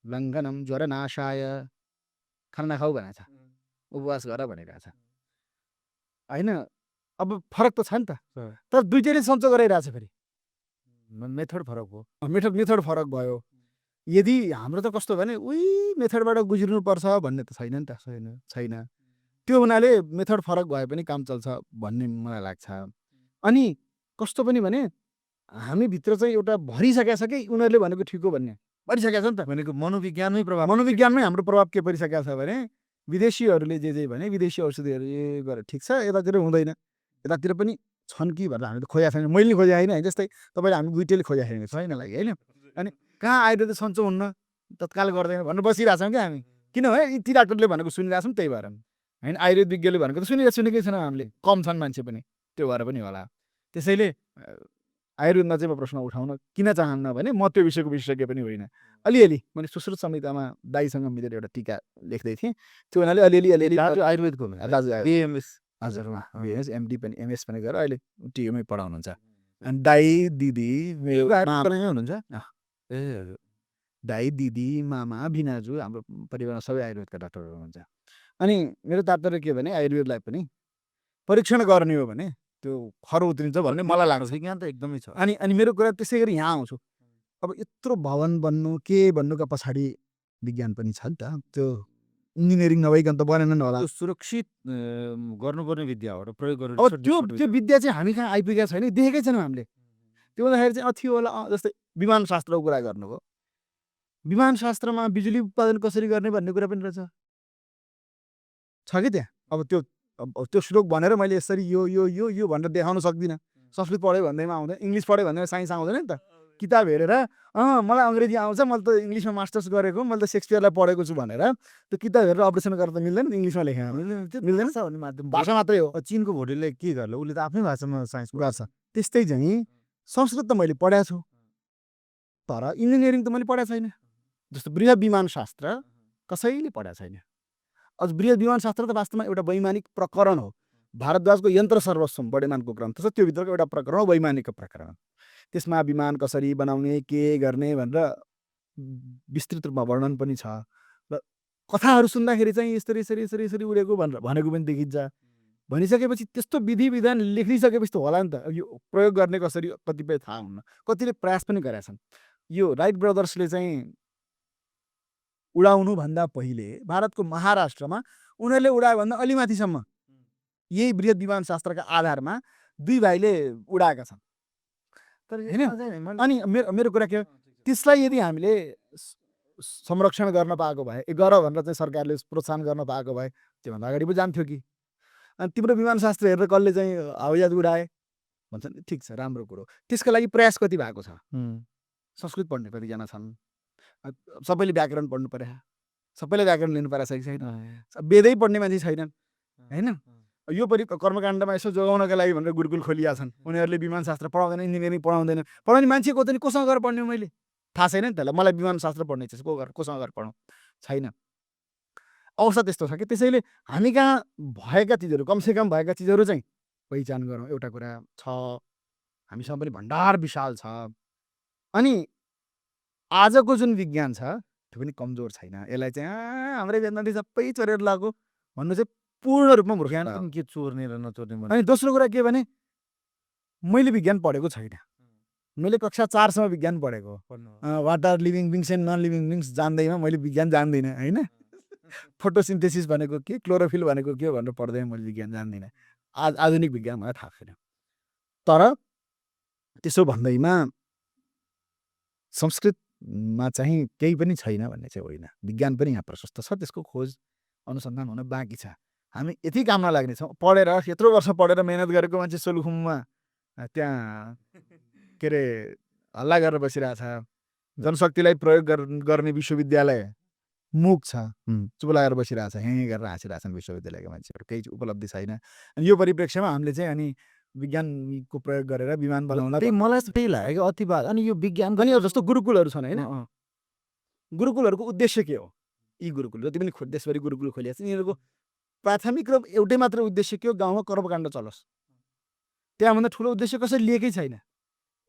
लङ्घनम ज्वरो नाशाय, खाना नखाऊ भनेको छ, उपवास गर भनिरहेछ होइन। अब फरक त छ नि त, तर दुइटैले सन्चो गराइरहेछ। फेरि
मेथड फरक हो,
मेथड फरक भयो। यदि हाम्रो त कस्तो भने उही मेथडबाट गुज्रिनुपर्छ भन्ने त छैन नि त, छैन। त्यो हुनाले मेथड फरक भए पनि काम चल्छ भन्ने मलाई लाग्छ। अनि कस्तो पनि भने हामीभित्र चाहिँ एउटा भरिसकेको छ कि उनीहरूले भनेको ठिक हो भन्ने भरिसकेको छ नि त।
भनेको मनोविज्ञानमै प्रभाव,
मनोविज्ञानमै हाम्रो प्रभाव के परिसकेको छ भने विदेशीहरूले जे भने विदेशी औषधिहरू गरे ठिक छ, यतातिर हुँदैन। यतातिर पनि छन् कि भनेर हामीले खोजेको छैन, मैले नि खोजेको होइन। जस्तै तपाईँले हामी दुइटैले खोजेको छैन लागि होइन। अनि कहाँ आयुर्वेद सन्चो हुन्न, तत्काल गर्दैन भनेर बसिरहेछौँ क्या हामी। किनभने ती डाक्टरले भनेको सुनिरहेछौँ, त्यही भएर होइन। आयुर्वेद विज्ञले भनेको त सुनेकै छैन हामीले, कम छन् मान्छे पनि, त्यो भएर पनि होला। त्यसैले आयुर्वेदमा चाहिँ म प्रश्न उठाउन किन चाहन्न भने म त्यो विषयको विशेषज्ञ पनि होइन। अलिअलि मैले सुश्रुत संहितामा दाइसँग मिलेर एउटा टिका लेख्दै थिएँ, त्यो हुनाले अलिअलि
आयुर्वेदको
बिएमएस हजुर बिएमएस एमडी पनि एमएस पनि गरेर अहिले टियुमै पढाउनुहुन्छ। अनि दाइ दिदी
हुनुहुन्छ
ए हजुर, दाइ दिदी मामा भिनाजु हाम्रो परिवारमा सबै आयुर्वेदका डाक्टरहरू हुनुहुन्छ। अनि मेरो तात्पर्य के भने आयुर्वेदलाई पनि परीक्षण गर्ने हो भने त्यो खरो उत्रिन्छ भन्ने मलाई लाग्छ।
विज्ञान त एकदमै छ।
अनि मेरो कुरा त्यसै गरी यहाँ आउँछु। अब यत्रो भवन बन्नु के भन्नुका पछाडि विज्ञान पनि छ नि त। त्यो इन्जिनियरिङ नभइकन त बनेन होला।
त्यो सुरक्षित गर्नुपर्ने विद्या हो र प्रयोग गर्नु
अब त्यो विद्या चाहिँ हामी कहाँ आइपुगेको छैन, देखेकै छैनौँ हामीले। त्यो हुँदाखेरि चाहिँ थियो होला जस्तै विमानशास्त्रको कुरा गर्नुभयो। विमानशास्त्रमा बिजुली उत्पादन कसरी गर्ने भन्ने कुरा पनि रहेछ। छ कि त्यहाँ। अब त्यो श्लोक भनेर मैले यसरी यो भनेर देखाउन सक्दिनँ। संस्कृत पढ्यो भन्दैमा आउँदैन, इङ्ग्लिस पढ्यो भन्दैमा साइन्स आउँदैन नि त। किताब हेरेर मलाई अङ्ग्रेजी आउँछ, मैले त इङ्ग्लिसमा मास्टर्स गरेको, मैले त सेक्सपियरलाई पढेको छु भनेर त्यो किताब हेरेर अपरेसन गरेर त मिल्दैन नि, इङ्ग्लिसमा लेखेर मिल्दैन। भाषा मात्रै हो।
चीनको भोटेले के गर्ला, उसले त आफ्नै भाषामा साइन्स
गर्छ। त्यस्तै चाहिँ संस्कृत त मैले पढाएको छु, तर इन्जिनियरिङ त मैले पढाएको छैन। जस्तो बृहत् विमानशास्त्र कसैले पढाएको छैन। अझ बृहत् विमानशास्त्र त वास्तवमा एउटा वैमानिक प्रकरण हो। भारद्वाजको यन्त्र सर्वस्वम बडेमानको ग्रन्थ छ, त्यो भित्रको एउटा प्रकरण हो, वैमानिक प्रकरण। त्यसमा विमान कसरी बनाउने, के गर्ने भनेर विस्तृत रूपमा वर्णन पनि छ। र कथाहरू सुन्दाखेरि चाहिँ यसरी यसरी यसरी यसरी उडेको भनेर भनेको पनि देखिन्छ। भनिसकेपछि त्यस्तो विधि विधान लेखिसकेपछि त होला नि त। यो प्रयोग गर्ने कसरी कतिपय थाहा हुन्न, कतिले प्रयास पनि गरेका छन्। यो राइट ब्रदर्सले चाहिँ उडाउनुभन्दा पहिले भारतको महाराष्ट्रमा उनीहरूले उडायो भन्दा अलि माथिसम्म यही बृहत् विमानशास्त्रका आधारमा दुई भाइले उडाएका छन्। तर होइन, अनि मेरो कुरा के हो, त्यसलाई यदि हामीले संरक्षण गर्न पाएको भए, गर भनेर चाहिँ सरकारले प्रोत्साहन गर्न पाएको भए त्योभन्दा अगाडि पो जान्थ्यो कि। अनि तिम्रो विमानशास्त्र हेरेर कसले चाहिँ हवाईजहाज उडाए भन्छ नि, ठिक छ, राम्रो कुरो। त्यसको लागि प्रयास कति भएको छ? संस्कृत पढ्ने कतिजना छन्? सबैले व्याकरण पढ्नु पर्यो, सबैले व्याकरण लिनु परेको छ कि छैन? वेदै पढ्ने मान्छे छैनन् होइन। यो कर्मकाण्डमा यसो जोगाउनका लागि भनेर गुरुकुल खोलिया छन्। उनीहरूले विमानशास्त्र पढाउँदैन, इन्जिनियरिङ पढाउँदैन। पढाउने मान्छे को त नि, कोसँग गएर पढ्ने हो? मैले थाहा छैन नि त। मलाई विमानशास्त्र पढ्ने इच्छा छ, कोसँग गएर पढौँ? छैन। अवस्था त्यस्तो छ कि त्यसैले हामी कहाँ भएका चिजहरू, कमसेकम भएका चिजहरू चाहिँ पहिचान गरौँ। एउटा कुरा छ, हामीसँग पनि भण्डार विशाल छ। अनि आजको जुन विज्ञान छ त्यो पनि कमजोर छैन। यसलाई चाहिँ हाम्रै वेदनाले सबै चोरेर लगाएको भन्नु चाहिँ पूर्ण रूपमा मूर्खता हो।
के चोर्ने र नचोर्ने।
अनि दोस्रो कुरा के भने, मैले विज्ञान पढेको छैन। मैले कक्षा 4 सम्म विज्ञान पढेको। What are living beings and non living beings जान्दैमा मैले विज्ञान जान्दिनँ होइन। फोटोसिन्थेसिस भनेको के, क्लोरोफिल भनेको के भनेर पढ्दैमा मैले विज्ञान जान्दिनँ। आधुनिक विज्ञान मलाई थाहा छैन। तर त्यसो भन्दैमा संस्कृतमा चाहिँ केही पनि छैन भन्ने चाहिँ होइन। विज्ञान पनि यहाँ प्रशस्त छ, त्यसको खोज अनुसन्धान हुन बाँकी छ। हामी यति काम नलाग्नेछौँ। पढेर यत्रो वर्ष पढेर मेहनत गरेको मान्छे सोलुखुममा त्यहाँ के अरे हल्ला गरेर बसिरहेछ। जनशक्तिलाई प्रयोग गर्ने विश्वविद्यालय मुख छ, चुप लागेर बसिरहेछ, हेँ गरेर हाँसिरहेछन् विश्वविद्यालयका मान्छेहरू, केही उपलब्धि छैन। अनि यो परिप्रेक्ष्यमा हामीले चाहिँ अनि विज्ञानको प्रयोग गरेर विमान बनाउन,
मलाई त्यही लाग्यो कि अतिवाद। अनि यो विज्ञान
अनि जस्तो गुरुकुलहरू छन् होइन, गुरुकुलहरूको उद्देश्य के हो? यी गुरुकुल जति पनि देशभरि गुरुकुल खोलिया छन्, यिनीहरूको प्राथमिक र एउटै मात्र उद्देश्य के हो? गाउँमा कर्मकाण्ड चलोस्। त्यहाँभन्दा ठुलो उद्देश्य कसैले लिएकै छैन।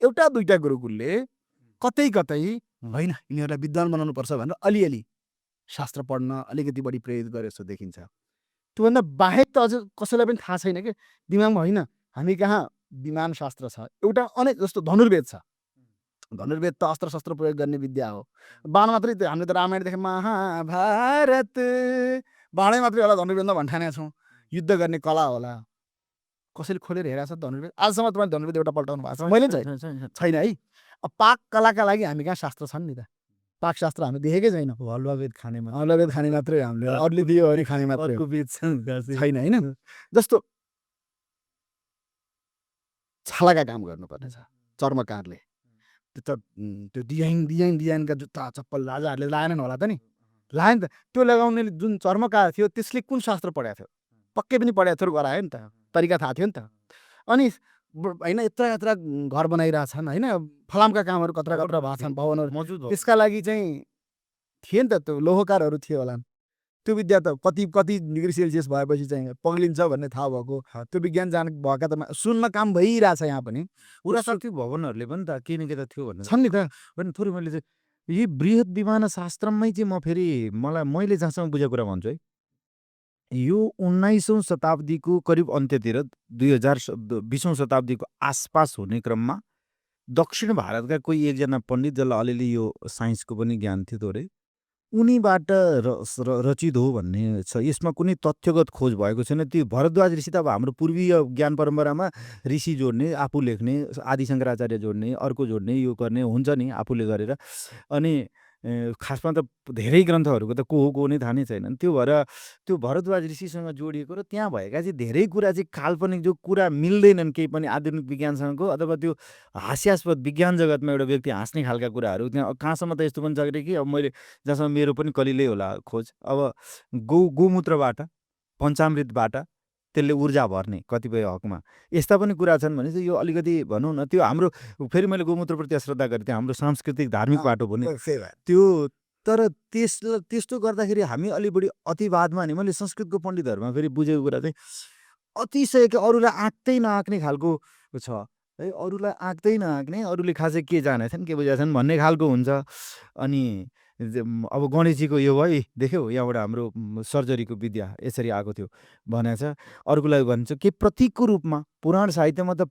एउटा दुईटा गुरुकुलले कतै कतै होइन यिनीहरूलाई विद्वान बनाउनुपर्छ भनेर अलिअलि शास्त्र पढ्न अलिकति बढी प्रेरित गरे जस्तो देखिन्छ। त्योभन्दा बाहेक त अझ कसैलाई पनि थाहा छैन कि दिमागमा। होइन, हामी कहाँ विमानशास्त्र छ, एउटा अनेक जस्तो धनुर्वेद छ। धनुर्वेद त अस्त्र शस्त्र प्रयोग गर्ने विद्या हो। बाण मात्रै, हामीले त रामायण देखे, महाभारत बाणै मात्रै होला धनुर्वेदमा भन्ठानेका छौँ। युद्ध गर्ने कला होला। कसैले खोलेर हेरेको छ धनुर्वेद? आजसम्म तपाईँ धनुर्वेद एउटा पल्टाउनु भएको छ? मैले छैन है। अब पाक कलाका लागि हामी कहाँ शास्त्र छन् नि त? पाक शास्त्र हामीले देखेकै छैन।
हलुवावेद खाने
मात्रै हामीले, अरूले दियो भने खाने मात्रै छैन होइन। जस्तो छालाका काम गर्नुपर्ने छ चर्मकारले, त्यो डिजाइनका जुत्ता चप्पल राजाहरूले लाएनन् होला त नि? लाए नि त। त्यो लगाउने जुन चर्मकार थियो त्यसले कुन शास्त्र पढाएको थियो? पक्कै पनि पढाएको थियो, गरायो नि त, तरिका थाहा थियो नि त। अनि होइन यत्रा यत्रा घर बनाइरहेछन् होइन, फलामका कामहरू कत्रा कत्रा भएको छन्, भवनहरू मौजुद, त्यसका लागि चाहिँ थिए नि त, त्यो लोहकारहरू थिए होला। त्यो विद्या त कति डिग्री सेल्सियस भएपछि चाहिँ पग्लिन्छ भन्ने थाहा भएको, त्यो विज्ञान जान भएका त सुन्न काम भइरहेछ। यहाँ पनि
पुरातात्विक भवनहरूले पनि त के न के त थियो भन्ने
छन् नि त।
होइन, थोरै मैले चाहिँ यही बृहत् विमानशास्त्रमै चाहिँ मैले जहाँसम्म बुझेको कुरा भन्छु है, यो 19औं शताब्दीको करिब अन्त्यतिर 2020औं शताब्दीको आसपास हुने क्रममा दक्षिण भारतका कोही एकजना पण्डित जसलाई अलिअलि यो साइन्सको पनि ज्ञान थियो थोरै, उनीबाट रचित हो भन्ने छ। यसमा कुनै तथ्यगत खोज भएको छैन। त्यो भरद्वाज ऋषि त अब हाम्रो पूर्वीय ज्ञान परम्परामा ऋषि जोड्ने, आफू लेख्ने, आदि शङ्कराचार्य जोड्ने, अर्को जोड्ने, यो गर्ने हुन्छ नि आफूले गरेर। अनि खासमा त धेरै ग्रन्थहरूको त को नै थाहा नै छैनन्। त्यो भएर त्यो भरद्वाज ऋषिसँग जोडिएको र त्यहाँ भएका चाहिँ धेरै कुरा चाहिँ काल्पनिक, जो कुरा मिल्दैनन् केही पनि आधुनिक विज्ञानसँगको, अथवा त्यो हास्यास्पद विज्ञान जगतमा एउटा व्यक्ति हाँस्ने खालका कुराहरू त्यहाँ कहाँसम्म त यस्तो पनि छ कि अब मैले जहाँसम्म मेरो पनि कलिलै होला खोज, अब गोमूत्रबाट, पञ्चामृतबाट त्यसले ऊर्जा भर्ने कतिपय हकमा यस्ता पनि कुरा छन् भने चाहिँ यो अलिकति भनौँ न, त्यो हाम्रो फेरि मैले गोमूत्रप्रति श्रद्धा गरेँ, त्यो हाम्रो सांस्कृतिक धार्मिक बाटो पनि त्यो। तर त्यस्तो गर्दाखेरि हामी अलि बढी अतिवादमा नि, मैले संस्कृतको पण्डितहरूमा फेरि बुझेको कुरा चाहिँ अतिशय के अरूलाई आँक्दै नआँक्ने खालको छ है, अरूलाई आँक्दै नआँक्ने, अरूले खासै के जानेछन् के बुझेछन् भन्ने खालको हुन्छ। अनि अब गणेशजीको यो है देख्यौ, यहाँबाट हाम्रो सर्जरीको विद्या यसरी आएको थियो भनेको छ। अर्कोलाई भन्छ के प्रतीकको रूपमा, पुराण साहित्यमा त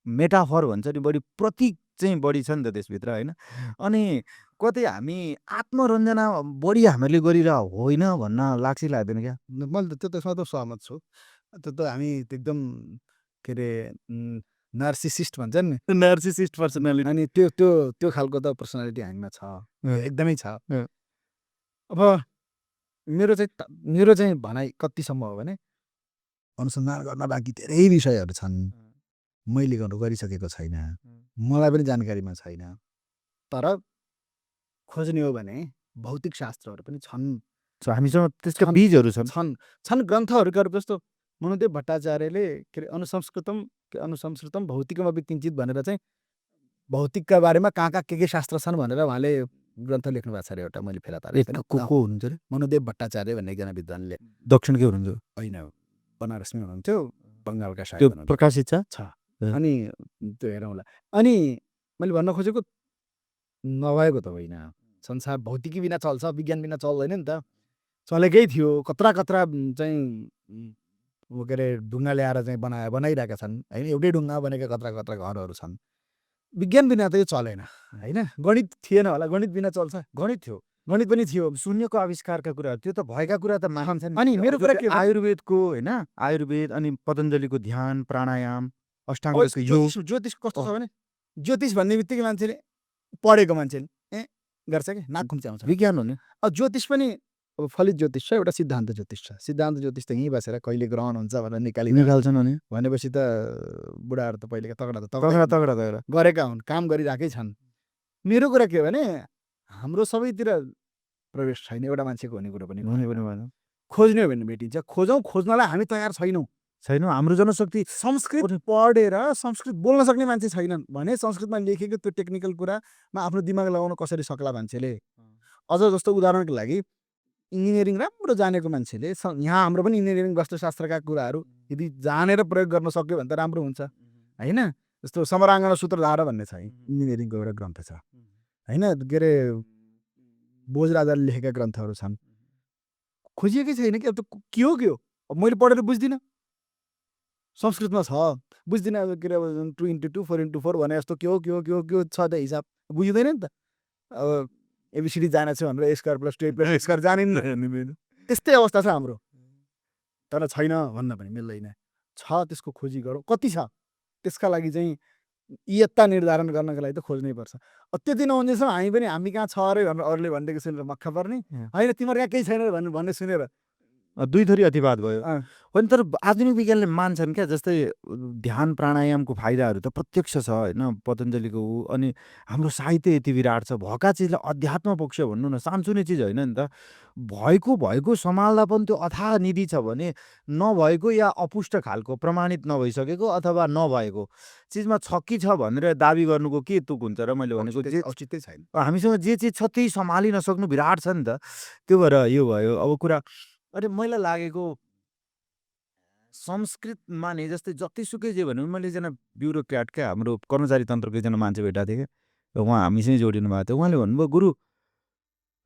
मेटाफर भन्छ नि, बढी प्रतीक चाहिँ बढी छ नि त त्यसभित्र होइन। अनि कतै हामी आत्मरञ्जना बढी हामीले गरिरह होइन भन्न लाग्छ लाग्दैन क्या?
मैले त त्यसमा त सहमत छु। त्यो त हामी एकदम के अरे नार्सिसिस्ट भन्छन् नि,
नार्सिसिस्ट पर्सनालिटी।
अनि त्यो त्यो त्यो खालको त पर्सनालिटी हामीमा छ, एकदमै छ। अब मेरो चाहिँ भनाइ कतिसम्म हो भने, अनुसन्धान गर्न बाँकी धेरै विषयहरू छन्, मैले गरिसकेको छैन, मलाई पनि जानकारीमा छैन। तर खोज्ने हो भने भौतिक शास्त्रहरू पनि छन्,
हामीसँग त्यसका बीजहरू
छन् ग्रन्थहरू जस्तो मनुदेव भट्टाचार्यले के अरे अनुसंस्कृतम भौतिकमपि किञ्चित भनेर चाहिँ भौतिकका बारेमा कहाँ के शास्त्र छन् भनेर उहाँले ग्रन्थ लेख्नु भएको छ अरे एउटा, मैले फेला पारेँ।
को हुनुहुन्छ अरे?
मनुदेव भट्टाचार्य भन्ने एकजना विद्वानले।
दक्षिणकै हुनुहुन्छ?
होइन, बनारसमै हुनुहुन्थ्यो, बङ्गालका सायद।
त्यो प्रकाशित छ।
अनि त्यो हेरौँला। अनि मैले भन्न खोजेको नभएको त होइन, संसार भौतिकी बिना चल्छ, विज्ञान बिना चल्दैन नि त। चलेकै थियो, कत्रा चाहिँ के अरे ढुङ्गा ल्याएर चाहिँ बनाइरहेका छन् होइन, एउटै ढुङ्गा बनेका कत्रा घरहरू छन्। विज्ञान बिना त यो चलेन होइन। गणित थिएन होला, गणित बिना चल्छ? गणित थियो, गणित पनि थियो,
शून्यको आविष्कारका कुराहरू त्यो त भएका कुरा त मान्छन्।
अनि मेरो कुरा के,
आयुर्वेदको होइन, आयुर्वेद अनि पतञ्जलिको ध्यान प्राणायाम अष्टाङ्ग योग।
ज्योतिष कस्तो छ भने, ज्योतिष भन्ने बित्तिकै मान्छेले पढेको मान्छेले गर्छ कि नाक खुम्च्याउँछ,
विज्ञान हो नि।
अब ज्योतिष पनि अब फलित ज्योतिष छ, एउटा सिद्धान्त ज्योतिष छ। सिद्धान्त ज्योतिष त यहीँ बसेर कहिले ग्रहण हुन्छ भनेर
निकाल्छन् अनि
भनेपछि त बुढाहरू त पहिलेका
तगडा
गरेका हुन्, काम गरिरहेकै छन्। मेरो कुरा के हो भने, हाम्रो सबैतिर प्रवेश छैन, एउटा मान्छेको हुने कुरो पनि
भएन।
खोज्ने हो भने भेटिन्छ, खोज्नलाई हामी तयार छैनौँ।
हाम्रो जनशक्ति
संस्कृत पढेर संस्कृत बोल्न सक्ने मान्छे छैनन् भने संस्कृतमा लेखेको त्यो टेक्निकल कुरामा आफ्नो दिमाग लगाउन कसरी सक्ला मान्छेले? अझ जस्तो उदाहरणको लागि इन्जिनियरिङ राम्रो जानेको मान्छेले, यहाँ हाम्रो पनि इन्जिनियरिङ वास्तुशास्त्रका कुराहरू यदि जानेर प्रयोग गर्न सक्यो भने त राम्रो हुन्छ होइन। जस्तो समराङ्गना सूत्रधार भन्ने छ, इन्जिनियरिङको एउटा ग्रन्थ छ होइन, के अरे भोजराजाले लेखेका ग्रन्थहरू छन्, खोजिएकै छैन कि। अब त के हो अब मैले पढेर बुझ्दिनँ, संस्कृतमा छ बुझ्दिनँ, के अरे 2 × 2 4 × 4 भने जस्तो के हो छ त हिसाब बुझिँदैन नि त। अब एबिसिडी जानेछु भनेर स्क्वायर प्लस 2 प्लस स्क्वायर जानिन्न, त्यस्तै अवस्था छ हाम्रो। तर छैन भन्न पनि मिल्दैन, छ, त्यसको खोजी गरौँ। कति छ त्यसका लागि चाहिँ इयत्ता निर्धारण गर्नको लागि त खोज्नै पर्छ। त्यति नहुन्जेलसम्म हामी कहाँ छ अरे भनेर अरूले भनेको सुनेर मक्ख पर्ने होइन, तिम्रो यहाँ केही छैन भन्ने सुनेर
दुई थरी अतिवाद भयो होइन। तर आधुनिक विज्ञानले मान्छन् क्या, जस्तै ध्यान प्राणायामको फाइदाहरू त प्रत्यक्ष छ होइन, पतञ्जलिको ऊ। अनि हाम्रो साहित्य यति विराट छ, भएका चिजलाई अध्यात्म पक्ष भन्नु न, सानसुने चिज होइन नि त। भएको सम्हाल्दा पनि त्यो अथाह निधि छ भने, नभएको या अपुष्ट खालको प्रमाणित नभइसकेको अथवा नभएको चिजमा छ कि छ भनेर दाबी गर्नुको के तुक हुन्छ र? मैले भनेको
औचित्य छैन।
हामीसँग जे चिज छ त्यही सम्हाली नसक्नु विराट छ नि त। त्यो भएर यो भयो। अब कुरा अरे मलाई लागेको संस्कृतमा नि जस्तै जतिसुकै जे भन्यो, मैले एकजना ब्युरोक्र्याट क्या, हाम्रो कर्मचारी तन्त्रको एकजना मान्छे भेटाएको थिएँ क्या, उहाँ हामीसँग जोडिनु भएको थियो। उहाँले भन्नुभयो, गुरु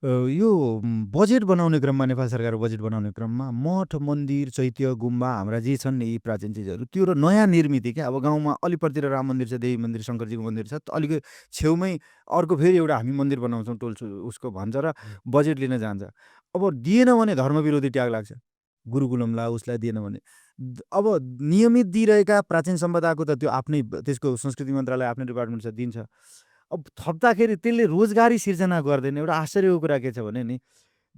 यो बजेट बनाउने क्रममा नेपाल सरकार बजेट बनाउने क्रममा मठ, मन्दिर, चैत्य, गुम्बा हाम्रा जे छन् नि यी प्राचीन चिजहरू त्यो र नयाँ निर्मिति क्या। अब गाउँमा अलिपुरतिर राम मन्दिर छ, देवी मन्दिर, शङ्करजीको मन्दिर छ, अलिक छेउमै अर्को फेरि एउटा हामी मन्दिर बनाउँछौँ टोल उसको भन्छ र बजेट लिन जान्छ। अब दिएन भने धर्मविरोधी ट्याग लाग्छ, गुरुकुलमलाई उसलाई दिएन भने। अब नियमित दिइरहेका प्राचीन सम्पदाको त त्यो आफ्नै त्यसको संस्कृति मन्त्रालय आफ्नै डिपार्टमेन्ट छ, दिन्छ। अब थप्दाखेरि त्यसले रोजगारी सिर्जना गर्दैन। एउटा आश्चर्यको कुरा के छ भने नि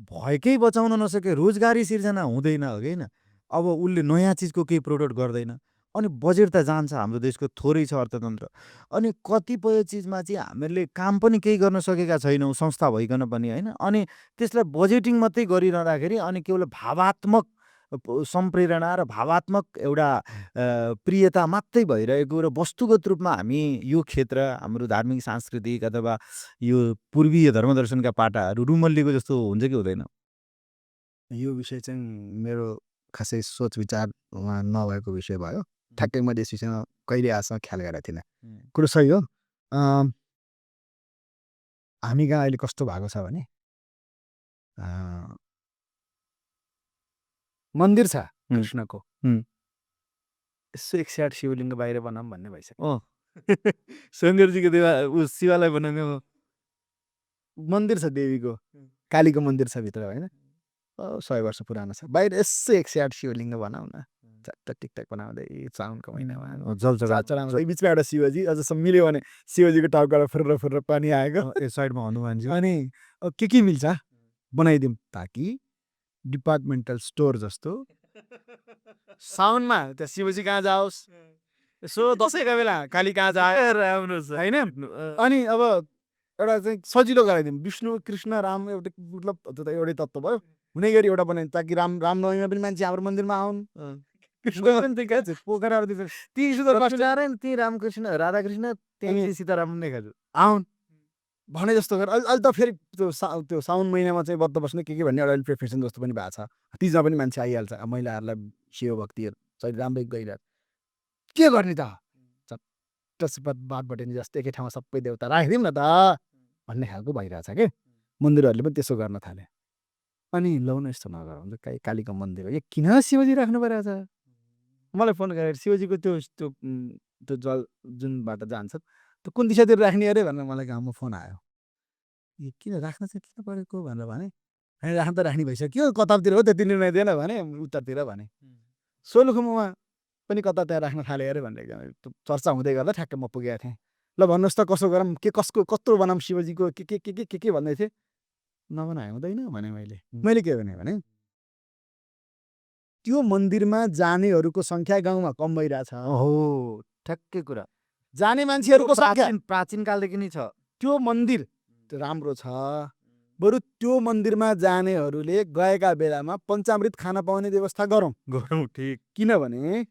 भएकै बचाउन नसके रोजगारी सिर्जना हुँदैन हो कि होइन। अब उसले नयाँ चिजको केही प्रोडक्ट गर्दैन अनि बजेट त जान्छ। हाम्रो देशको थोरै छ अर्थतन्त्र अनि कतिपय चिजमा चाहिँ हामीहरूले काम पनि केही गर्न सकेका छैनौँ संस्था भइकन पनि होइन। अनि त्यसलाई बजेटिङ मात्रै गरिरहँदाखेरि अनि केवल भावात्मक सम्प्रेरणा र भावात्मक एउटा प्रियता मात्रै भइरहेको र वस्तुगत रूपमा हामी यो क्षेत्र हाम्रो धार्मिक सांस्कृतिक अथवा यो पूर्वीय धर्मदर्शनका पाटाहरू रुमल्लीको जस्तो हुन्छ कि हुँदैन?
यो विषय चाहिँ मेरो खासै सोच विचारमा नभएको विषय भयो। ठ्याक्कै मैले यस विषयमा कहिले आजसम्म ख्याल गरेको थिइनँ। कुरो सही हो। हामी कहाँ अहिले कस्तो भएको छ भने मन्दिर छ कृष्णको, यसो 108 शिवलिङ्ग बाहिर बनाऊँ भन्ने भइसक्यो।
शङ्करजीको देवा शिवालय बनाउने
मन्दिर छ देवीको, कालीको मन्दिर छ भित्र होइन, 100 वर्ष पुरानो छ। बाहिर यसो 108 शिवलिङ्ग बनाऊ न, चट्ट टिकटक बनाउँदै साउनको महिनामा
जल
चढाउँदै बिचमा एउटा शिवजी, अझ मिल्यो भने शिवजीको टाउकाबाट फुर्र फुर्र पानी आएको,
साइडमा हनुमानजी
अनि के मिल्छ बनाइदिउँ ताकि डिपार्टमेन्टल स्टोर जस्तो साउनमा त्यहाँ शिवजी कहाँ जाओस्, यसो दसैँका बेला काली कहाँ जाए राम्रो छ होइन। अनि अब एउटा चाहिँ सजिलो गराइदिउँ, विष्णु कृष्ण राम एउटा मतलब त्यो त एउटै तत्त्व भयो, हुने गरी एउटा बनाइदिउँ ताकि रामनवमीमा पनि मान्छे हाम्रो मन्दिरमा आउन्। पोखराहरू
ती रामकृष्ण राधाकृष्ण त्यही सीताराम नै खाजु
आउन् भने जस्तो गरेर अहिले त फेरि त्यो साउन महिनामा चाहिँ व्रत बस्ने के भन्ने एउटा प्रिफरेसन जस्तो पनि भएको छ। तिजमा पनि मान्छे आइहाल्छ, महिलाहरूलाई शिव भक्तिहरू चाहिँ राम्रै गइरहेको के गर्ने त, चट्टसिपट बाटबाट नि जस्तो एकै ठाउँमा सबै देवता राखिदिउँ न त भन्ने खालको भइरहेछ कि मन्दिरहरूले पनि त्यसो गर्न थाले। अनि लौ न यस्तो नगरौँ, कालीको मन्दिर हो, किन शिवजी राख्नु परिरहेछ? मलाई फोन गरेर शिवजीको त्यो त्यो त्यो जल जुनबाट जान्छ त्यो कुन दिशातिर राख्ने अरे भनेर मलाई गाउँमा फोन आयो। यो किन राख्न चाहिँ किन परेको भनेर भने, राख्न त राख्ने भइसक्यो, कतातिर हो त्यति निर्णय दिएन भने उत्तरतिर भने सोलुखुम्बुमा पनि कता त्यहाँ राख्न थाले अरे भनेर चर्चा हुँदै गर्दा ठ्याक्कै म पुगेको थिएँ। ल भन्नुहोस् त कसो गरौँ, के कसको कत्रो बनाऊँ शिवजीको के भन्दै थिएँ। नबनाए हुँदैन भने मैले के भने त्यो मन्दिरमा जानेहरूको सङ्ख्या गाउँमा कम भइरहेछ।
हो ठ्याक्कै कुरा,
जाने मान्छेहरूको सङ्ख्या
प्राचीन कालदेखि नै छ।
त्यो मन्दिर त्यो राम्रो छ, बरु त्यो मन्दिरमा जानेहरूले गएका बेलामा पञ्चामृत खान पाउने व्यवस्था गरौँ।
ठिक,
किनभने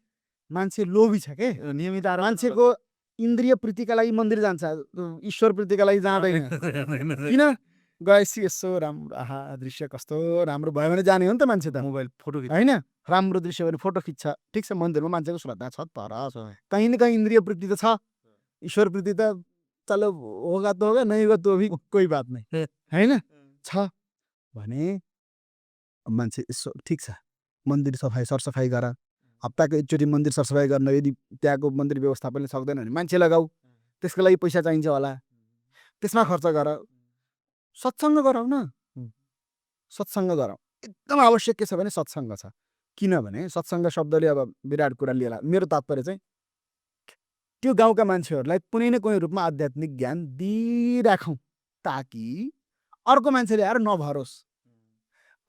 मान्छे लोभी छ के,
नियमित
मान्छेको इन्द्रिय प्रीतिका लागि मन्दिर जान्छ, ईश्वर प्रीतिका लागि जाँदैन। किन गएपछि यसो राम्रो आहा दृश्य कस्तो राम्रो भयो भने जाने हो नि त मान्छे त,
मोबाइल फोटो
होइन राम्रो दृश्य भने फोटो खिच्छ, ठिक छ मन्दिरमा मान्छेको श्रद्धा छ, तर कहीँ न कहीँ इन्द्रिय प्रीति त छ, ईश्वर प्रीति त चलो होगा तो होगा, नहीं होगा तो भी कोही बात नहीं होइन छ भने मान्छे यसो ठिक छ मन्दिर सरसफाइ गर, हप्ताको एकचोटि मन्दिर सरसफाइ गर्न, यदि त्यहाँको मन्दिर व्यवस्थापनले सक्दैन भने मान्छे लगाऊ, त्यसको लागि पैसा चाहिन्छ होला, त्यसमा खर्च गर, सत्सङ्ग गरौँ न, सत्सङ्ग गरौँ। एकदम आवश्यक के छ भने सत्सङ्ग छ, किनभने सत्सङ्ग शब्दले अब विराट कुरा लिएला। मेरो तात्पर्य चाहिँ त्यो गाउँका मान्छेहरूलाई कुनै न कुनै रूपमा आध्यात्मिक ज्ञान दिइराखौँ ताकि अर्को मान्छेले आएर नभरोस्।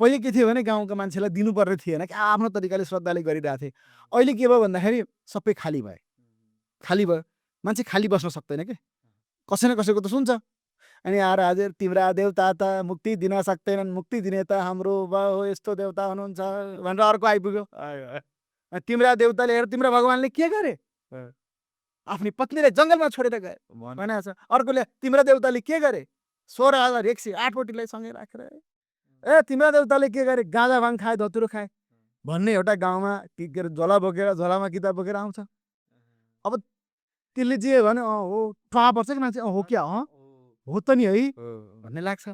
पहिले के थियो भने गाउँका मान्छेलाई दिनुपर्ने थिएन कि आफ्नो तरिकाले श्रद्धाले गरिरहेको थिए। अहिले के भयो भन्दाखेरि सबै खाली भयो, मान्छे खाली बस्न सक्दैन के, कसै न कसैको त सुन्छ। अनि आएर हजुर तिम्रा देवता त मुक्ति दिन सक्दैनन्, मुक्ति दिने त हाम्रो हो यस्तो देवता हुनुहुन्छ भनेर अर्को आइपुग्यो। तिम्रा देवताले हेर तिम्रा भगवान्ले के गरे, आफ्नी पत्नीलाई जङ्गलमा छोडेर गए भनेको छ। अर्कोले तिम्रा देवताले के गरे, 16,108 वटीलाई सँगै राखेर, तिम्रा देवताले के गरे, गाँजा भाङ खाए धतुरो खाए भन्ने एउटा गाउँमा के अरे झोला बोकेर, झोलामा किताब बोकेर आउँछ। अब त्यसले जे भने हो ठुवा पर्छ कि मान्छे, हो क्या हो त नि है भन्ने लाग्छ।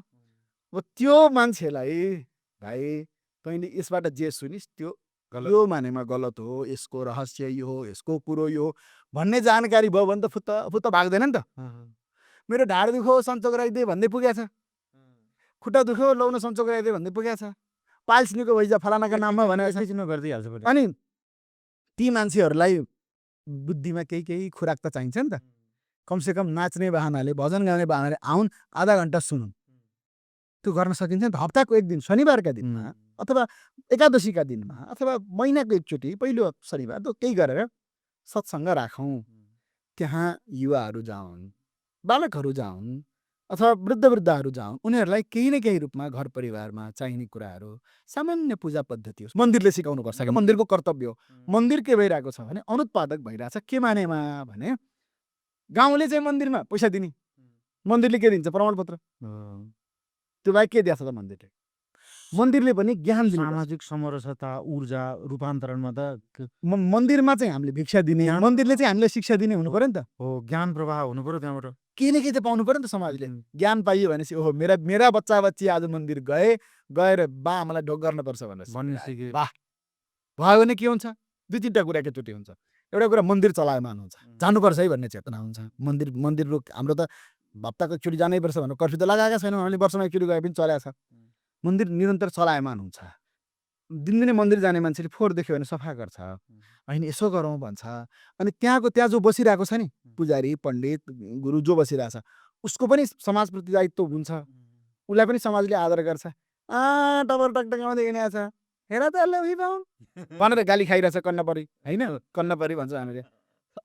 अब त्यो मान्छेलाई भाइ तैँले यसबाट जे सुनिस् त्यो यो मानेमा गलत हो, यसको रहस्य यो हो, यसको कुरो यो हो भन्ने जानकारी भयो भने त फुत्त फुत्त भाग्दैन नि त। मेरो ढाड दुख्यो सन्चो गराइदिए भन्दै पुगेछ, खुट्टा दुख्यो लौन सन्चो गराइदिए भन्दै पुगेछ, पाइल्स निको भइजा फलानाको नाममा भनेर
गरिदिइहाल्छ फेरि।
अनि ती मान्छेहरूलाई बुद्धिमा केही केही खुराक त चाहिन्छ नि त। कमसेकम नाच्ने बहानाले भजन गाउने बहानाले आउन्, आधा घन्टा सुनुन्, त्यो गर्न सकिन्छ नि त। हप्ताको एक दिन शनिबारका दिनमा अथवा एकादशीका दिनमा अथवा महिनाको एकचोटि पहिलो शनिबार त केही गरेर सत्सङ्ग राखौँ। त्यहाँ युवाहरू जाउन्, बालकहरू जाउन् अथवा वृद्धहरू जाउन्, उनीहरूलाई केही न केही रूपमा घर परिवारमा चाहिने कुराहरू सामान्य पूजा पद्धति होस्, मन्दिरले सिकाउनुपर्छ क्या, मन्दिरको कर्तव्य हो। मन्दिर के भइरहेको छ भने अनुत्पादक भइरहेछ। के मानेमा भने गाउँले चाहिँ मन्दिरमा पैसा दिने, मन्दिरले के दिन्छ? प्रमाणपत्र। त्यो बाहेक के दिएछ त मन्दिरले? मन्दिरले पनि ज्ञान दिनु,
सामाजिक समरसता, ऊर्जा रूपान्तरणमा त
मन्दिरमा चाहिँ हामीले भिक्षा दिने, मन्दिरले चाहिँ हामीलाई शिक्षा दिने हुनु पर्यो नि त।
हो, ज्ञान प्रवाह हुनु पर्यो त्यहाँबाट।
केही न केही त पाउनु पर्यो नि त समाजले। ज्ञान पाइयो भनेपछि ओहो मेरा बच्चा बच्ची आज मन्दिर गएर बा आमालाई ढोक गर्नुपर्छ भनेर वाह भयो भने के हुन्छ? दुई तिनवटा कुरा एकैचोटि हुन्छ। एउटा कुरा मन्दिर चलायमान हुन्छ, जानुपर्छ है भन्ने चेतना हुन्छ। मन्दिर हाम्रो त हप्ताको एकचोटि जानैपर्छ भनेर कर्फ्यू त लगाएका छैनौँ हामीले, वर्षमा एकचोटि गए पनि चलाएको छ। मन्दिर निरन्तर चलायमान हुन्छ। दिनदिनै मन्दिर जाने मान्छेले फोहोर देख्यो भने सफा गर्छ, होइन यसो गरौँ भन्छ। अनि त्यहाँ जो बसिरहेको छ नि, पुजारी पण्डित गुरु जो बसिरहेछ उसको पनि समाजप्रति दायित्व हुन्छ, उसलाई पनि समाजले आदर गर्छ। टपर टकटक आउँदै हिँडेको छ, हेर त यसले उही पाउन् भनेर गाली खाइरहेछ कन्यापरी, होइन कन्यापरी भन्छ हामीले।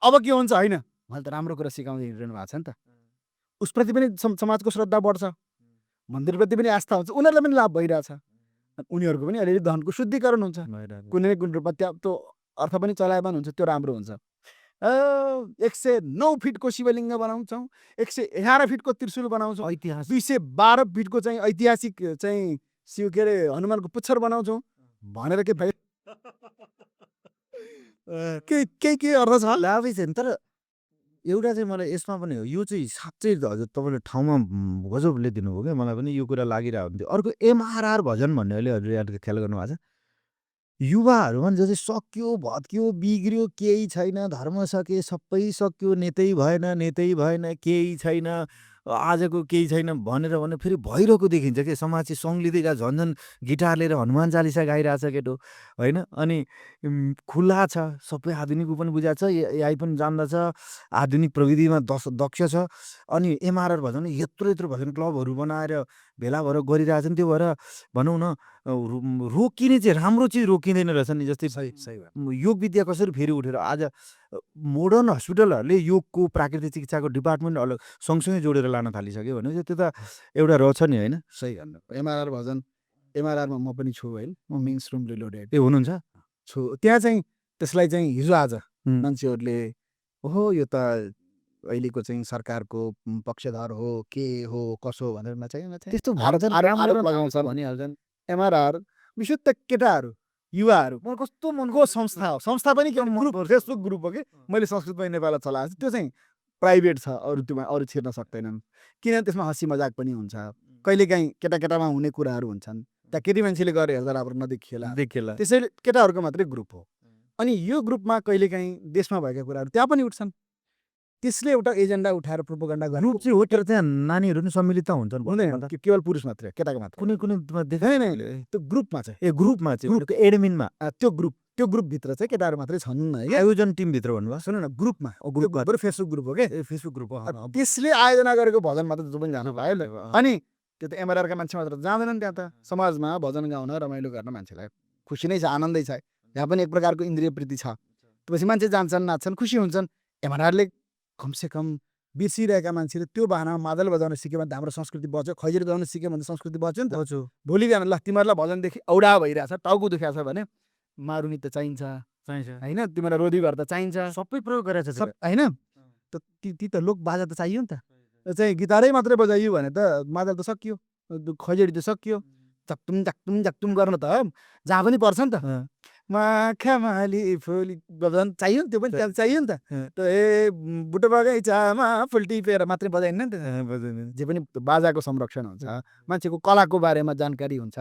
अब के हुन्छ? होइन मैले त राम्रो कुरा सिकाउँदै हिँडिरहनु भएको छ नि त। उसप्रति पनि समाजको श्रद्धा बढ्छ, मन्दिरप्रति पनि आस्था हुन्छ, उनीहरूलाई पनि लाभ भइरहेछ। उनीहरूको पनि अलिअलि धनको शुद्धिकरण हुन्छ, कुनै न कुनै रूपमा त्यो अर्थ पनि चलायमान हुन्छ, त्यो राम्रो हुन्छ। 109 फिटको शिवलिङ्ग बनाउँछौँ, 111 फिटको त्रिशूल बनाउँछौँ,
ऐतिहासिक
212 फिटको चाहिँ ऐतिहासिक चाहिँ शिव के अरे हनुमानको पुच्छर बनाउँछौँ भनेर के भाइ के अर्थ छ?
लाभै छैन। तर एउटा चाहिँ मलाई यसमा पनि हो, यो चाहिँ साँच्चै हजुर तपाईँले ठाउँमा गजबले दिनुभयो क्या, मलाई पनि यो कुरा लागिरहेको हुन्थ्यो। अर्को MRR भजन भन्ने अहिले हजुर यहाँ ख्याल गर्नुभएको छ? युवाहरूमा जो चाहिँ सक्यो भत्क्यो बिग्रियो केही छैन, धर्म सके सबै सक्यो, नेतै भएन केही छैन, आजको केही छैन भनेर भने फेरि भइरहेको देखिन्छ के, समाज चाहिँ सङ्लिँदै गएको, झन् गिटार लिएर हनुमान चालिसा गाइरहेछ केटो, होइन? अनि खुल्ला छ, सबै आधुनिक पनि बुझाएको छ, AI पनि जान्दछ, आधुनिक प्रविधिमा दक्ष छ। अनि MRR भजन यत्रो भजन क्लबहरू बनाएर भेला भएर गरिरहेछन्। त्यो भएर भनौँ न रोकिने चाहिँ राम्रो चिज रोकिँदैन रहेछ नि। जस्तै योग विद्या कसरी फेरि उठेर आज मोडर्न हस्पिटलहरूले योगको प्राकृतिक चिकित्साको डिपार्टमेन्ट अलग सँगसँगै जोडेर लान थालिसक्यो भने त्यो त एउटा रहेछ नि, होइन?
सही भन्नु। MRR भजन, MRRमा म पनि छु, होइन? म मिन्स रुम रिलोडेड
ए हुनुहुन्छ?
छु। त्यहाँ चाहिँ त्यसलाई चाहिँ हिजो आज मान्छेहरूले ओहो यो त अहिलेको चाहिँ सरकारको पक्षधर हो, के हो कसो भनेर
त्यस्तो
आरोप लगाउँछ भनिहाल्छन्। MRR विशुद्ध केटाहरू युवाहरू कस्तो मनको संस्था हो। संस्था पनि के ग्रुप, फेसबुक ग्रुप हो कि मैले संस्कृतमा नेपालमा चलाएको छु। त्यो चाहिँ प्राइभेट छ, अरू छिर्न सक्दैनन्, किनभने त्यसमा हँसी मजाक पनि हुन्छ, कहिलेकाहीँ केटामा हुने कुराहरू हुन्छन्, त्यहाँ केटी मान्छेले गरेर हेर्दा राम्रो नदेखिएला, त्यसैले केटाहरूको मात्रै ग्रुप हो। अनि यो ग्रुपमा कहिलेकाहीँ देशमा भएका कुराहरू त्यहाँ पनि उठ्छन्, त्यसले एउटा एजेन्डा उठाएर प्रोपोगन्डा गर्ने
ग्रुप चाहिँ हो। तर त्यहाँ नानीहरू पनि सम्मिलित हुन्छन्,
हुँदैन, केवल पुरुष मात्रै, केटाको मात्र
कुनै
देखेन। त्यो ग्रुपमा चाहिँ
ग्रुपमा चाहिँ एडमिनमा
त्यो ग्रुपभित्र चाहिँ केटाहरू मात्रै छन्,
आयोजन टिमभित्र भन्नुभयो।
सुन न, ग्रुपमा बरु फेसबुक ग्रुप हो के,
फेसबुक ग्रुप हो।
त्यसले आयोजना गरेको भजन मात्र जो पनि जानु पायो। अनि त्यो त MRRका मान्छे मात्र जाँदैनन्। त्यहाँ त समाजमा भजन गाउन रमाइलो गर्न मान्छेलाई खुसी नै छ, आनन्दै छ, यहाँ पनि एक प्रकारको इन्द्रिय प्रीति छ। त्यसपछि मान्छे जान्छन्, नाच्छन्, खुसी हुन्छन्। MRRले कमसेकम बिर्सिरहेका मान्छेले त्यो बहानामा मादल बजाउन सिक्यो भने हाम्रो संस्कृति बच्यो, खैजरी बजाउन सिक्यो भने संस्कृति बच्यो नि त। भोलि बिहान ल तिमीहरूलाई भजनदेखि औडा भइरहेछ, टाउको दुखेको छ भने मारुनी त चाहिन्छ, होइन? तिमीलाई रोधी घर त चाहिन्छ,
सबै प्रयोग गरेछ,
होइन? ती त लोक बाजा त चाहियो नि त। चाहिँ गिटारै मात्रै बजाइयो भने त मादल त सकियो, खैजडी त सकियो, झक्टुम झक्टुम झक्टुम गर्न त जहाँ पनि पर्छ नि त। माखामाली फुली बजाउन चाहियो नि त्यो पनि त्यहाँ चाहियो नि त त्यो बुटो बगैँचामा फुल टिपेर मात्रै बजाइन्न नि त जे पनि बाजाको संरक्षण हुन्छ मान्छेको कलाको बारेमा जानकारी हुन्छ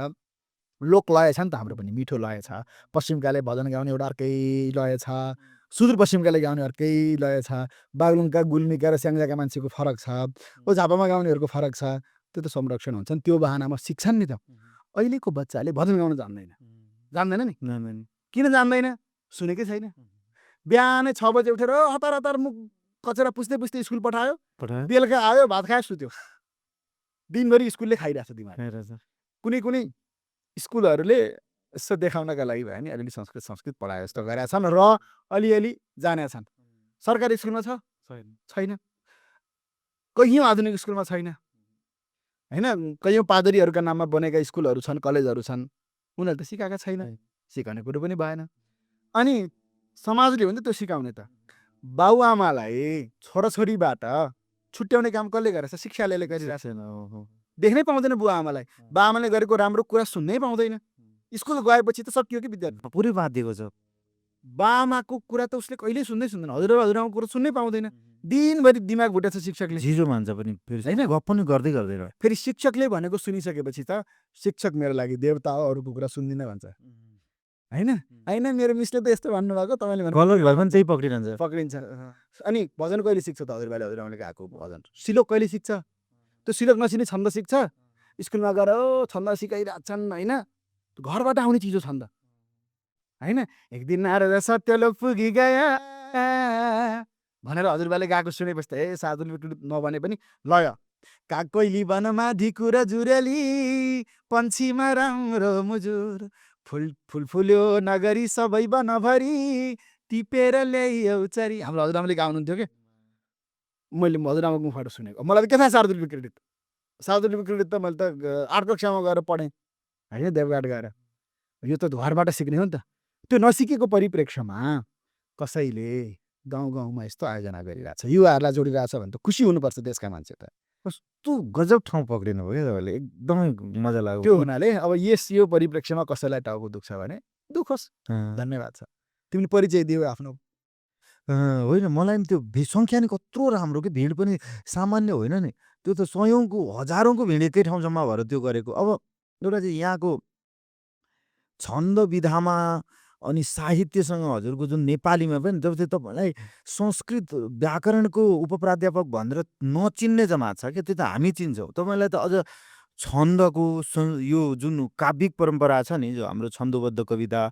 लोक लय छ नि त हाम्रो पनि मिठो लय छ पश्चिमकाले भजन गाउने एउटा अर्कै लय छ सुदूरपश्चिमकाले गाउने अर्कै लय छ बागलुङका गुल्मीका र स्याङ्जाका मान्छेको फरक छ ओ झापामा गाउनेहरूको फरक छ त्यो त संरक्षण हुन्छ नि त्यो बहानामा सिक्छन् नि त अहिलेको बच्चाले भजन गाउन जान्दैन नि किन जान्दैन सुनेकै छैन बिहानै 6 बजे उठेर हतार हतार मुख कचरा पुस्दै पुस्दै स्कुल पठायो बेलुका आयो भात खायो सुत्यो दिनभरि स्कुलले खाइरहेछ दिमाग कुनै कुनै स्कुलहरूले यसो देखाउनका लागि भयो नि अलिअलि संस्कृत पढायो जस्तो गरेका छन् र अलिअलि जानेका छन् सरकारी स्कुलमा छैन कैयौँ आधुनिक स्कुलमा छैन होइन कैयौँ पादरीहरूका नाममा बनेका स्कुलहरू छन् कलेजहरू छन् उनीहरूले त सिकाएका छैन सिकाउने कुरो पनि भएन अनि समाजले हो नि त्यो सिकाउने त बाबुआमालाई छोराछोरीबाट छुट्याउने काम कसले गरेछ शिक्षाले गरिरहेको छैन देख्नै पाउँदैन बुवा आमालाई बाआमाले गरेको राम्रो कुरा सुन्नै पाउँदैन स्कुल गएपछि त सकियो कि विद्यार्थी
पुरै बाँधिएको छ
बाआमाको कुरा त उसले कहिल्यै सुन्दैन हजुरआमाको कुरा सुन्नै पाउँदैन दिनभरि दिमाग भुटेछ शिक्षकले
झिजो मान्छ पनि होइन गफ पनि गर्दै गर्दैन
फेरि शिक्षकले भनेको सुनिसकेपछि त शिक्षक मेरो लागि देवता हो अरूको कुरा सुन्दिनँ भन्छ होइन मेरो मिसले त यस्तो भन्नुभएको तपाईँले
गलत भयो भने त्यही
पक्रिन्छ अनि भजन कहिले सिक्छ त हजुरआमाले गएको भजन श्लोक कहिले सिक्छ त्यो श्लोक नसिक्ने छन्द सिक्छ स्कुलमा गएर छन्द सिकाइरहेछन् होइन घरबाट आउने चिज हो छन्द होइन एक दिन नारद सत्यलोक पुगी गया भनेर हजुरबाले गाएको सुनेपछि त साधुले नभने पनि लय काकोइली वनमा ढिकुर जुरेली पन्छीमा राम्रो मुजुर फुल फुल फुल्यो नगरी सबै वनभरि टिपेर ल्याइयो चरी हाम्रो हजुरआमाले गाउनुहुन्थ्यो के मैले हजुरआमाको मुखबाट सुनेको मलाई त के थाहा शार्दुलिपी क्रेडिट त मैले त 8 कक्षामा गएर पढेँ होइन देवघाट गएर यो त घरबाट सिक्ने हो नि त त्यो नसिकेको परिप्रेक्ष्यमा कसैले गाउँ गाउँमा यस्तो आयोजना गरिरहेछ युवाहरूलाई जोडिरहेछ भने त खुसी हुनुपर्छ देशका मान्छे त
कस्तो गजब ठाउँ पक्रिनु भयो क्या तपाईँले एकदमै मजा लाग्यो
त्यो हुनाले अब यो परिप्रेक्ष्यमा कसैलाई टाउको दुख्छ भने दुखोस् धन्यवाद छ तिमीले परिचय दियो आफ्नो
होइन मलाई नि त्यो सङ्ख्या नि कत्रो राम्रो कि भिड पनि सामान्य होइन नि त्यो त सयौँको हजारौँको भिड एकै ठाउँ जम्मा भएर त्यो गरेको अब एउटा चाहिँ यहाँको छन्द विधामा अनि साहित्यसँग हजुरको जुन नेपालीमा पनि जब चाहिँ तपाईँलाई संस्कृत व्याकरणको उपप्राध्यापक भनेर नचिन्ने जमात छ क्या त्यो त हामी चिन्छौँ तपाईँलाई त अझ छन्दको यो जुन काव्यिक परम्परा छ नि जो हाम्रो छन्दोबद्ध कविता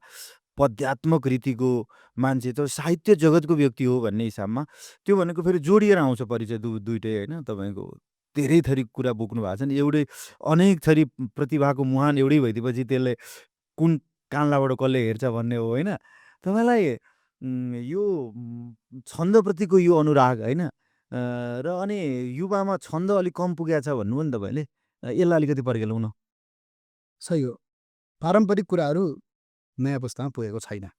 पद्यात्मक रीतिको मान्छे त साहित्य जगतको व्यक्ति हो भन्ने हिसाबमा त्यो भनेको फेरि जोडिएर आउँछ परिचय दुइटै होइन तपाईँको धेरै थरी कुरा बोक्नु भएको छ नि एउटै अनेक थरी प्रतिभाको मुहान एउटै भइदिएपछि त्यसले कुन कान्लाबाट कसले हेर्छ भन्ने हो होइन तपाईँलाई यो छन्दप्रतिको यो अनुराग होइन र अनि युवामा छन्द अलिक कम पुगेको छ भन्नु नि तपाईँले यसलाई अलिकति पर्खेलौँ न
सही हो पारम्परिक कुराहरू नयाँ पुस्तामा पुगेको छैन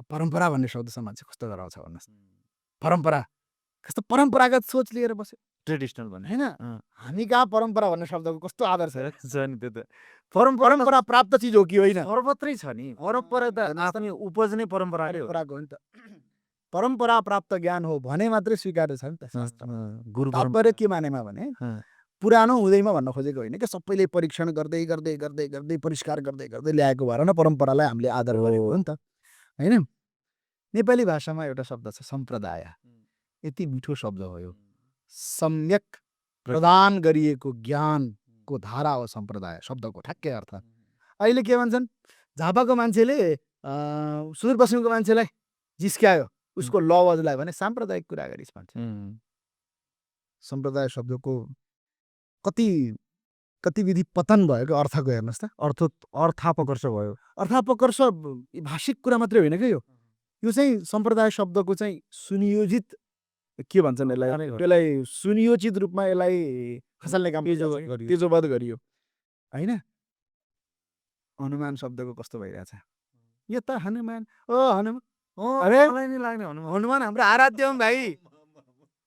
परम्परा भन्ने शब्दसँग मान्छे कस्तो डराउँछ भन्नुहोस् परम्परा कस्तो परम्परागत सोच लिएर बस्यो
ट्रेडिसनल भन्ने
होइन हामी कहाँ परम्परा भन्ने शब्दको कस्तो आदर
छ नि त्यो त
परम्परा प्राप्त चिज हो कि होइन
सर्वत्रै छ नि परम्परा त आफ्नै उपज नै परम्पराले हो
हो नि त परम्परा प्राप्त ज्ञान हो भने मात्रै स्वीकार्य छ नि त
गुरु
तात्पर्य के मानेमा भने पुरानो हुँदैमा भन्न खोजेको होइन कि सबैले परीक्षण गर्दै गर्दै गर्दै गर्दै परिष्कार गर्दै गर्दै ल्याएको भएर न परम्परालाई हामीले आदर गरेको हो नि त होइन नेपाली भाषामा एउटा शब्द छ सम्प्रदाय यति मिठो शब्द हो यो सम्यक प्रदान गरिएको ज्ञानको धारा हो सम्प्रदाय शब्दको ठ्याक्कै अर्थ अहिले के भन्छन् झापाको मान्छेले सुदूरपश्चिमको मान्छेलाई जिस्क्यायो उसको लवजलाई भने साम्प्रदायिक कुरा गरिस् भन्छ सम्प्रदाय शब्दको कतिविधि पतन भएको अर्थको हेर्नुहोस् त
अर्थापकर्ष भयो
अर्थापकर्ष भाषिक कुरा मात्रै होइन क्या यो चाहिँ सम्प्रदाय शब्दको चाहिँ सुनियोजित के भन्छन् यसलाई सुनियोजित रूपमा यसलाई खसाल्ने काम तेजोवध गरियो होइन हनुमान शब्दको कस्तो भइरहेछ यो त हनुमान ओ हनुमान अरे हनुमान हाम्रो आराध्य हो भाइ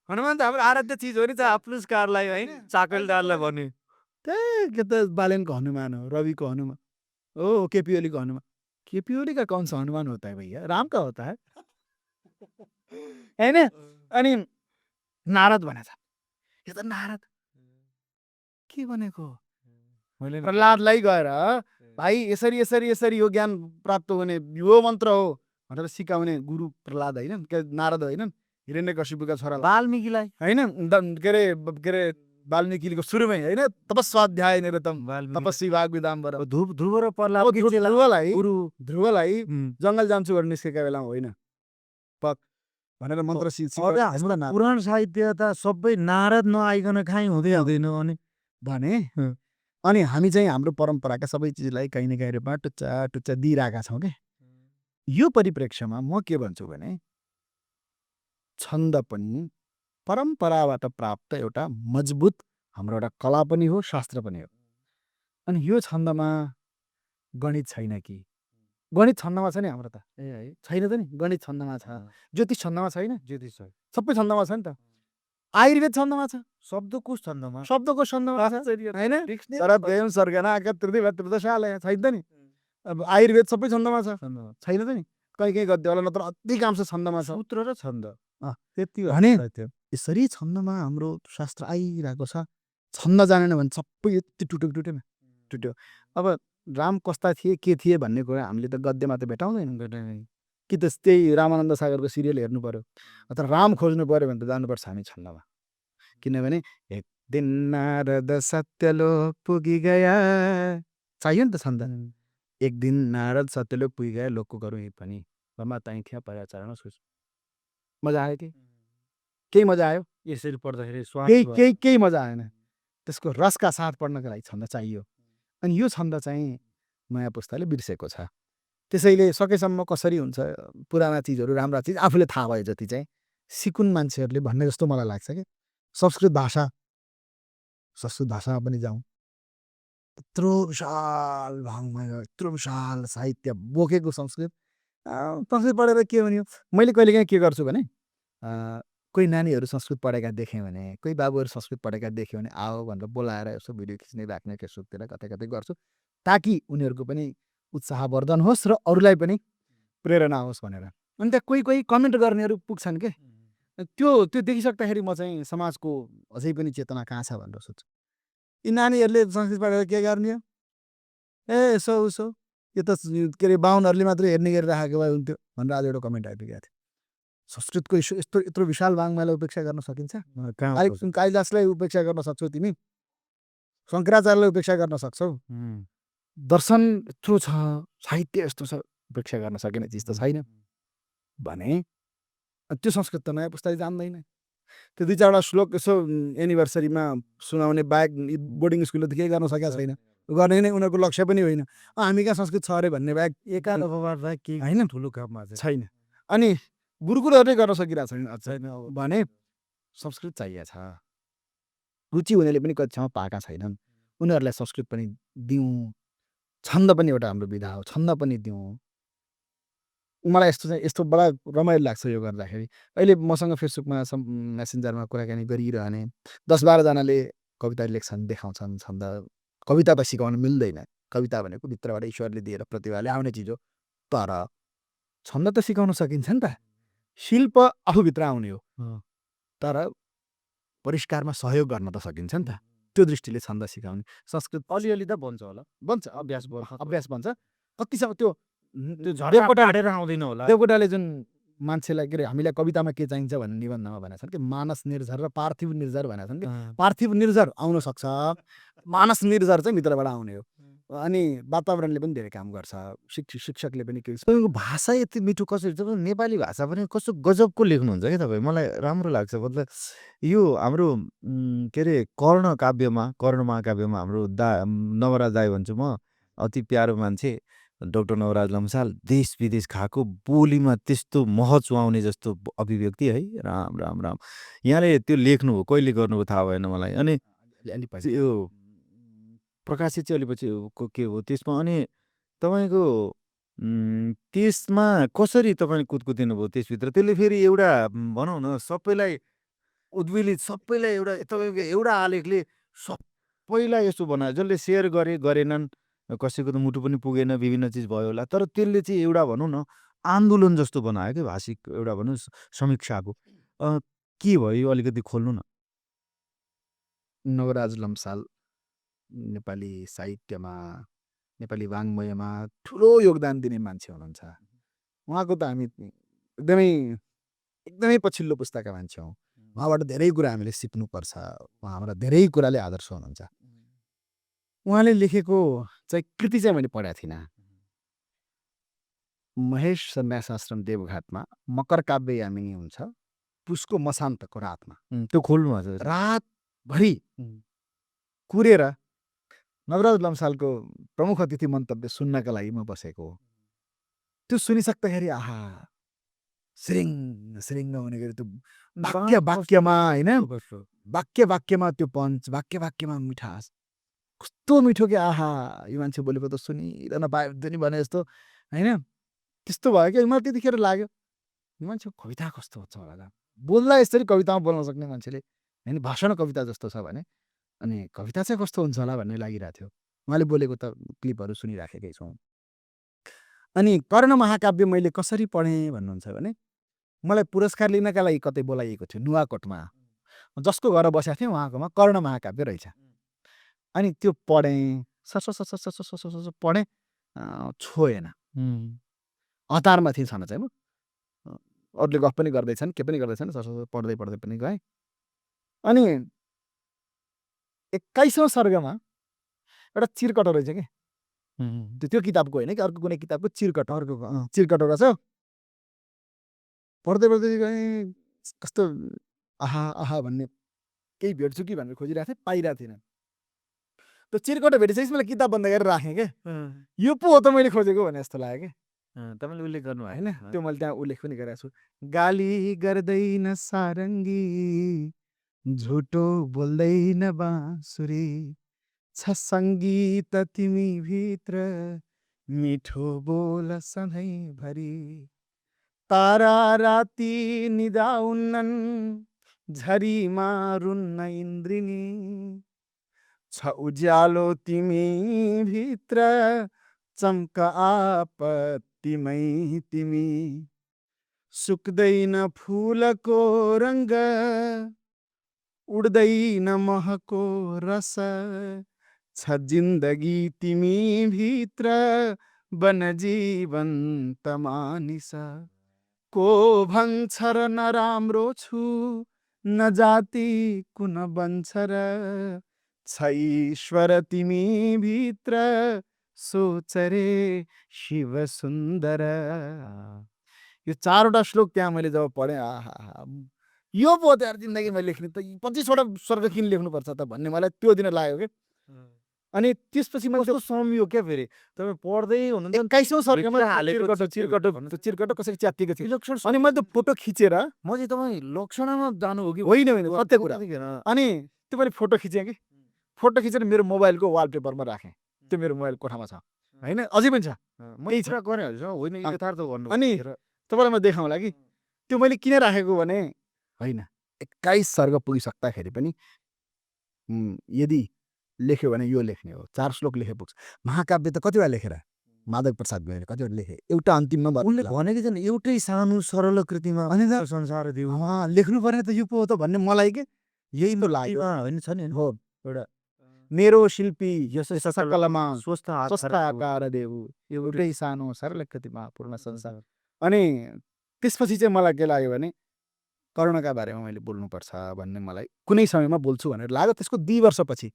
हनुमान त हाम्रो आराध्य चिज हो नि त पुरस्कारलाई होइन चाकलदारलाई भन्ने त्यही के त बालेनको हनुमान हो रविको हनुमान हो केपी ओलीको हनुमान केपी ओली का कौन सा हनुमान होता है भैया, राम का होता है हैन। अनि नारद भनेछ, यो त नारद के भनेको,
मैले
प्रहलादलाई गएर भाइ यसरी यसरी यसरी यो ज्ञान प्राप्त हुने यो मन्त्र हो भनेर सिकाउने गुरु प्रहलाद होइन, नारद होइन, हिरण्यकशिपुका छोरा
वाल्मीकिलाई
होइन, के अरे वाल्मीकिको सुरुमै होइन, तपस्वाध्याय निरतम तपस्वी वाग विदाम्बर
ध्रुव र प्रहलाद
ध्रुवलाई जङ्गल जान्छु भनेर निस्केका बेलामा होइन पक भनेर मन्त्र
पुराण साहित्य त सबै नारद नआइकन कहीँ हुँदैन
भने अनि हामी चाहिँ हाम्रो परम्पराका सबै चिजलाई कहीँ न कहीँ रूपमा टुच्चा टुच्चा दिइरहेका छौँ क्या। यो परिप्रेक्ष्यमा म के भन्छु भने छन्द पनि परम्पराबाट प्राप्त एउटा मजबुत हाम्रो एउटा कला पनि हो, शास्त्र पनि हो। अनि यो छन्दमा गणित छैन कि, गणित छन्दमा छ नि हाम्रो त छैन त नि, गणित छन्दमा छ, ज्योतिष छन्दमा छैन,
ज्योतिष छ,
सबै छन्दमा छ नि त, आयुर्वेद छन्दमा छ,
शब्दकोश छन्दमा
छ होइन, शरद गयौँ सर्गना तृतीय त्रिदशालय छैन त नि, अब आयुर्वेद सबै छन्दमा छ छैन त नि, कहीँ कहीँ गद्य होला, नत्र अधिकांश छन्दमा छ,
सूत्र र छन्द
त्यति भने यसरी छन्दमा हाम्रो शास्त्र आइरहेको छ। छन्द जानेन भने सबै यति टुट्यो। अब राम कस्ता थिए के थिए भन्ने कुरा हामीले त गद्यमा त भेटाउँदैन कि, त त्यही रामानन्द सागरको सिरियल हेर्नु पर्यो, अथवा राम खोज्नु पर्यो भने त जानुपर्छ हामी छन्दमा। किनभने एक दिन नारद सत्यलोक पुगी गया, चाहियो नि त छन्द। एक दिन नारद सत्यलोक पुगी गया, लोकको गरौँ यही पनि बमा ताई थिया पर्याचरण सोच। मजा आयो कि केही मजा आयो
यसरी पढ्दाखेरि
केही मजा आएन, त्यसको रसका साथ पढ्नको लागि छन्द चाहियो। अनि यो छन्द चाहिँ नयाँ पुस्ताले बिर्सेको छ। त्यसैले सकेसम्म कसरी हुन्छ पुराना चिजहरू, राम्रा चिज आफूले थाहा भयो जति चाहिँ सिकुन मान्छेहरूले भन्ने जस्तो मलाई लाग्छ कि संस्कृत भाषामा पनि जाउँ, यत्रो विशाल भाङमा, यत्रो विशाल साहित्य बोकेको संस्कृत पढेर के हुने हो। मैले कहिलेकाहीँ के गर्छु भने कोही नानीहरू संस्कृत पढेका देखेँ भने, कोही बाबुहरू संस्कृत पढेका देख्यो भने आओ भनेर बोलाएर यसो भिडियो खिच्ने राख्ने फेसबुकतिर कतै कतै गर्छु, ताकि उनीहरूको पनि उत्साहवर्धन होस् र अरूलाई पनि प्रेरणा होस् भनेर। अनि त्यहाँ कोही कमेन्ट गर्नेहरू पुग्छन् के, त्यो देखिसक्दाखेरि म चाहिँ समाजको अझै पनि चेतना कहाँ छ भनेर सोध्छु। यी नानीहरूले संस्कृत पढेर के गर्ने हो, यसो उसो यो त के अरे बाहुनहरूले मात्रै हेर्ने गरिराखेको भए हुन्थ्यो भनेर आज एउटा कमेन्ट आइपुगेको थियो। संस्कृतको यत्रो विशाल वाङ्मयलाई उपेक्षा गर्न सकिन्छ? कालिदासलाई उपेक्षा गर्न सक्छौ तिमी, शङ्कराचार्यलाई उपेक्षा गर्न सक्छौ, दर्शन यत्रो छ, साहित्य यस्तो छ, उपेक्षा गर्न सकिने चिज त छैन भने त्यो संस्कृत त नयाँ पुस्ताले जान्दैन। त्यो दुई चारवटा श्लोक यसो एनिभर्सरीमा सुनाउने बाहेक बोर्डिङ स्कुलले त केही गर्न सकेको छैन, गर्ने नै उनीहरूको लक्ष्य पनि होइन। हामी कहाँ संस्कृत छ अरे भन्ने बाहेक
एकाध अपवाद बाहेक केही होइन ठुलो काममा
छैन। अनि गुरुकुलहरूले गर्न सकिरहेको छैन भने संस्कृत चाहिएको छ। रुचि हुनेले पनि कतिसम्म पाएका छैनन्, उनीहरूलाई संस्कृत पनि दिउँ, छन्द पनि एउटा हाम्रो विधा हो, छन्द पनि दिउँ। मलाई यस्तो बडा रमाइलो लाग्छ यो गर्दाखेरि। अहिले मसँग फेसबुकमा मेसेन्जरमा कुराकानी गरिरहने 10-12 जनाले कविता लेख्छन्, देखाउँछन् छन्द। कविता त सिकाउन मिल्दैन, कविता भनेको भित्रबाट ईश्वरले दिएर प्रतिभाले आउने चिज हो, तर छन्द त सिकाउन सकिन्छ नि त। शिल्प आफूभित्र आउने हो, तर परिष्कारमा सहयोग गर्न त सकिन्छ नि त। त्यो दृष्टिले छन्द सिकाउने। संस्कृत
अलिअलि त बन्छ होला,
बन्छ, अभ्यास बन्छ। कतिसम्म त्यो
देवकोटा हाटेर आउँदैन होला।
देवकोटाले जुन मान्छेलाई के अरे हामीलाई कवितामा के चाहिन्छ भन्ने निबन्धमा भनेका छन् कि मानस निर्झर र पार्थिव निर्झर भनेका छन् कि पार्थिव निर्झर आउन सक्छ, मानस निर्झर चाहिँ भित्रबाट आउने हो। अनि वातावरणले पनि धेरै काम गर्छ, शिक्षकले पनि केही।
तपाईँको भाषा यति मिठो कसरी, तपाईँ नेपाली भाषा पनि कस्तो गजबको लेख्नुहुन्छ क्या तपाईँ, मलाई राम्रो लाग्छ। मतलब यो हाम्रो के अरे कर्ण महाकाव्यमा हाम्रो नवराज दाई भन्छु म, अति प्यारो मान्छे डाक्टर नवराज लम्साल, देश विदेश खाएको बोलीमा त्यस्तो मह चुहाउने जस्तो अभिव्यक्ति है, राम राम राम। यहाँले त्यो लेख्नु हो, कहिले गर्नुभयो थाहा भएन मलाई। अनि यो प्रकाशित चाहिँ अलिपछि के हो त्यसमा, अनि तपाईँको त्यसमा कसरी तपाईँ कुदकुदिनु भयो त्यसभित्र, त्यसले फेरि एउटा भनौँ न सबैलाई उद्वेलित, सबैलाई एउटा तपाईँको एउटा आलेखले सबैलाई यसो बनायो, जसले सेयर गरेनन् कसैको त मुटु पनि पुगेन, विभिन्न चिज भयो होला। तर त्यसले चाहिँ एउटा भनौँ न आन्दोलन जस्तो बनायो क्या भाषिक एउटा भनौँ समीक्षाको। के भयो यो अलिकति खोल्नु न?
नवराज लम्साल नेपाली साहित्यमा, नेपाली वाङ्मयमा ठुलो योगदान दिने मान्छे हुनुहुन्छ। उहाँको त हामी एकदमै पछिल्लो पुस्ताका मान्छे हौँ। उहाँबाट धेरै कुरा हामीले सिक्नुपर्छ। उहाँ हाम्रा धेरै कुराले आदर्श हुनुहुन्छ। उहाँले लेखेको चाहिँ कृति चाहिँ मैले पढेको थिइनँ। महेश सन्यास आश्रम देवघाटमा मकर काव्य यामिनी हुन्छ, पुसको मसान्तको रातमा।
त्यो खोल्नु हजुर।
रातभरि कुरेर नवराज लम्सालको प्रमुख अतिथि मन्तव्य सुन्नका लागि म बसेको हो। त्यो सुनिसक्दाखेरि आहा सिरिङ सिरिङ हुने गरी त्यो वाक्यमा होइन, वाक्यमा त्यो पञ्च, वाक्यमा मिठास कस्तो मिठो कि आहा यो मान्छे बोलेको त सुनिरहन पायो नि भने जस्तो होइन। त्यस्तो भयो क्या। मलाई त्यतिखेर लाग्यो यो मान्छेको कविता कस्तो हुन्छ होला, बोल्दा यसरी कवितामा बोल्न सक्ने मान्छेले होइन, भाषण कविता जस्तो छ भने अनि कविता चाहिँ कस्तो हुन्छ होला भन्ने लागिरहेको थियो। उहाँले बोलेको त क्लिपहरू सुनिराखेकै छौँ। अनि कर्ण महाकाव्य मैले कसरी पढेँ भन्नुहुन्छ भने मलाई पुरस्कार लिनका लागि कतै बोलाइएको थियो नुवाकोटमा, जसको घर बसेको थिएँ उहाँकोमा कर्ण महाकाव्य रहेछ। अनि त्यो पढेँ, सस पढेँ, छोएन। हतारमा थिएँ छन चाहिँ म, अरूले गफ पनि गर्दैछन्, के पनि गर्दैछन्, सस पढ्दै पनि गएँ। अनि 21औं सर्गमा एउटा चिरकटो रहेछ कि, त्यो किताबको होइन कि अर्को कुनै किताबको चिरकटो, चिरकटो रहेछ। पढ्दै गएँ, कस्तो आहा भन्ने केही भेट्छु कि भनेर खोजिरहेको थिएँ, पाइरहेको थिइनँ। त्यो चिरकटो भेटिसकेपछि मैले किताब बन्द गरेर राखेँ क्या। यो पो हो त मैले खोजेको भने जस्तो लाग्यो क्या।
तपाईँले उल्लेख गर्नु
होइन, त्यो मैले त्यहाँ उल्लेख पनि गरेको छु। गाली गर्दैन सारङ्गी, झुटो बोल्दैन बाँसुरी, छ सङ्गीत तिमी भित्र, मिठो बोल सधैँभरि, तारा राति निदाउन्नन्, झरीमा रुन्न इन्द्रिणी, छ उज्यालो तिमी भित्र, चम्क आपत्तिमै तिमी, सुक्दैन फुलको रङ्ग, उड्दैन महको रस, छ जिन्दगी तिमी भित्र, बन जीवन्त मानिस, को भन्छ र नराम्रो छु, न जाति कुन बन्छ र, छ ईश्वर तिमी भित्र, सोच रे शिव सुन्दर। यो 4वटा श्लोक त्यहाँ मैले जब पढेँ, आहा यो पो त यार जिन्दगीमा लेख्ने त 25वटा स्वर्ग किन लेख्नुपर्छ त भन्ने मलाई त्यो दिन लाग्यो क्या। अनि त्यसपछि मैले
सम्यो क्या फेरि तपाईँ पढ्दै हुनुहुन्छ
21औं सर्गमा चिरकटो कसरी च्यातिएको थियो। अनि मैले त्यो फोटो खिचेर,
म चाहिँ तपाईँ लक्षणमा जानु हो कि
होइन सत्य कुरा। अनि त्यो मैले फोटो खिचेँ कि, फोटो खिचेर मेरो मोबाइलको वालपेपरमा राखेँ। त्यो मेरो मोबाइल कोठामा छ होइन, अझै पनि छ। अनि तपाईँलाई म देखाउँला कि त्यो मैले किन राखेको भने होइन 21 सर्ग पुगिसक्दाखेरि पनि यदि लेख्यो भने यो लेख्ने हो। 4 श्लोक लेखे पुग्छ। महाकाव्य त कतिवटा लेखेर माधव प्रसाद गोयले कतिवटा लेखे, एउटा अन्तिममा
उनले भनेको छैन एउटै सानो सरल कृतिमा
अनि त
संसार दिउ
लेख्नु पर्ने त यो पो हो त भन्ने मलाई के यही त लाग्यो।
होइन छ नि
हो
एउटा
मेरो शिल्पी
यसै
सकलमा
स्वस्थ
स्वस्थ आकार देऊ, एउटै सानो सरल कृतिमा पूर्ण संसार। अनि त्यसपछि चाहिँ मलाई के लाग्यो भने कर्णका बारेमा मैले बोल्नुपर्छ भन्ने मलाई कुनै समयमा बोल्छु भनेर लाग्यो। त्यसको 2 वर्षपछि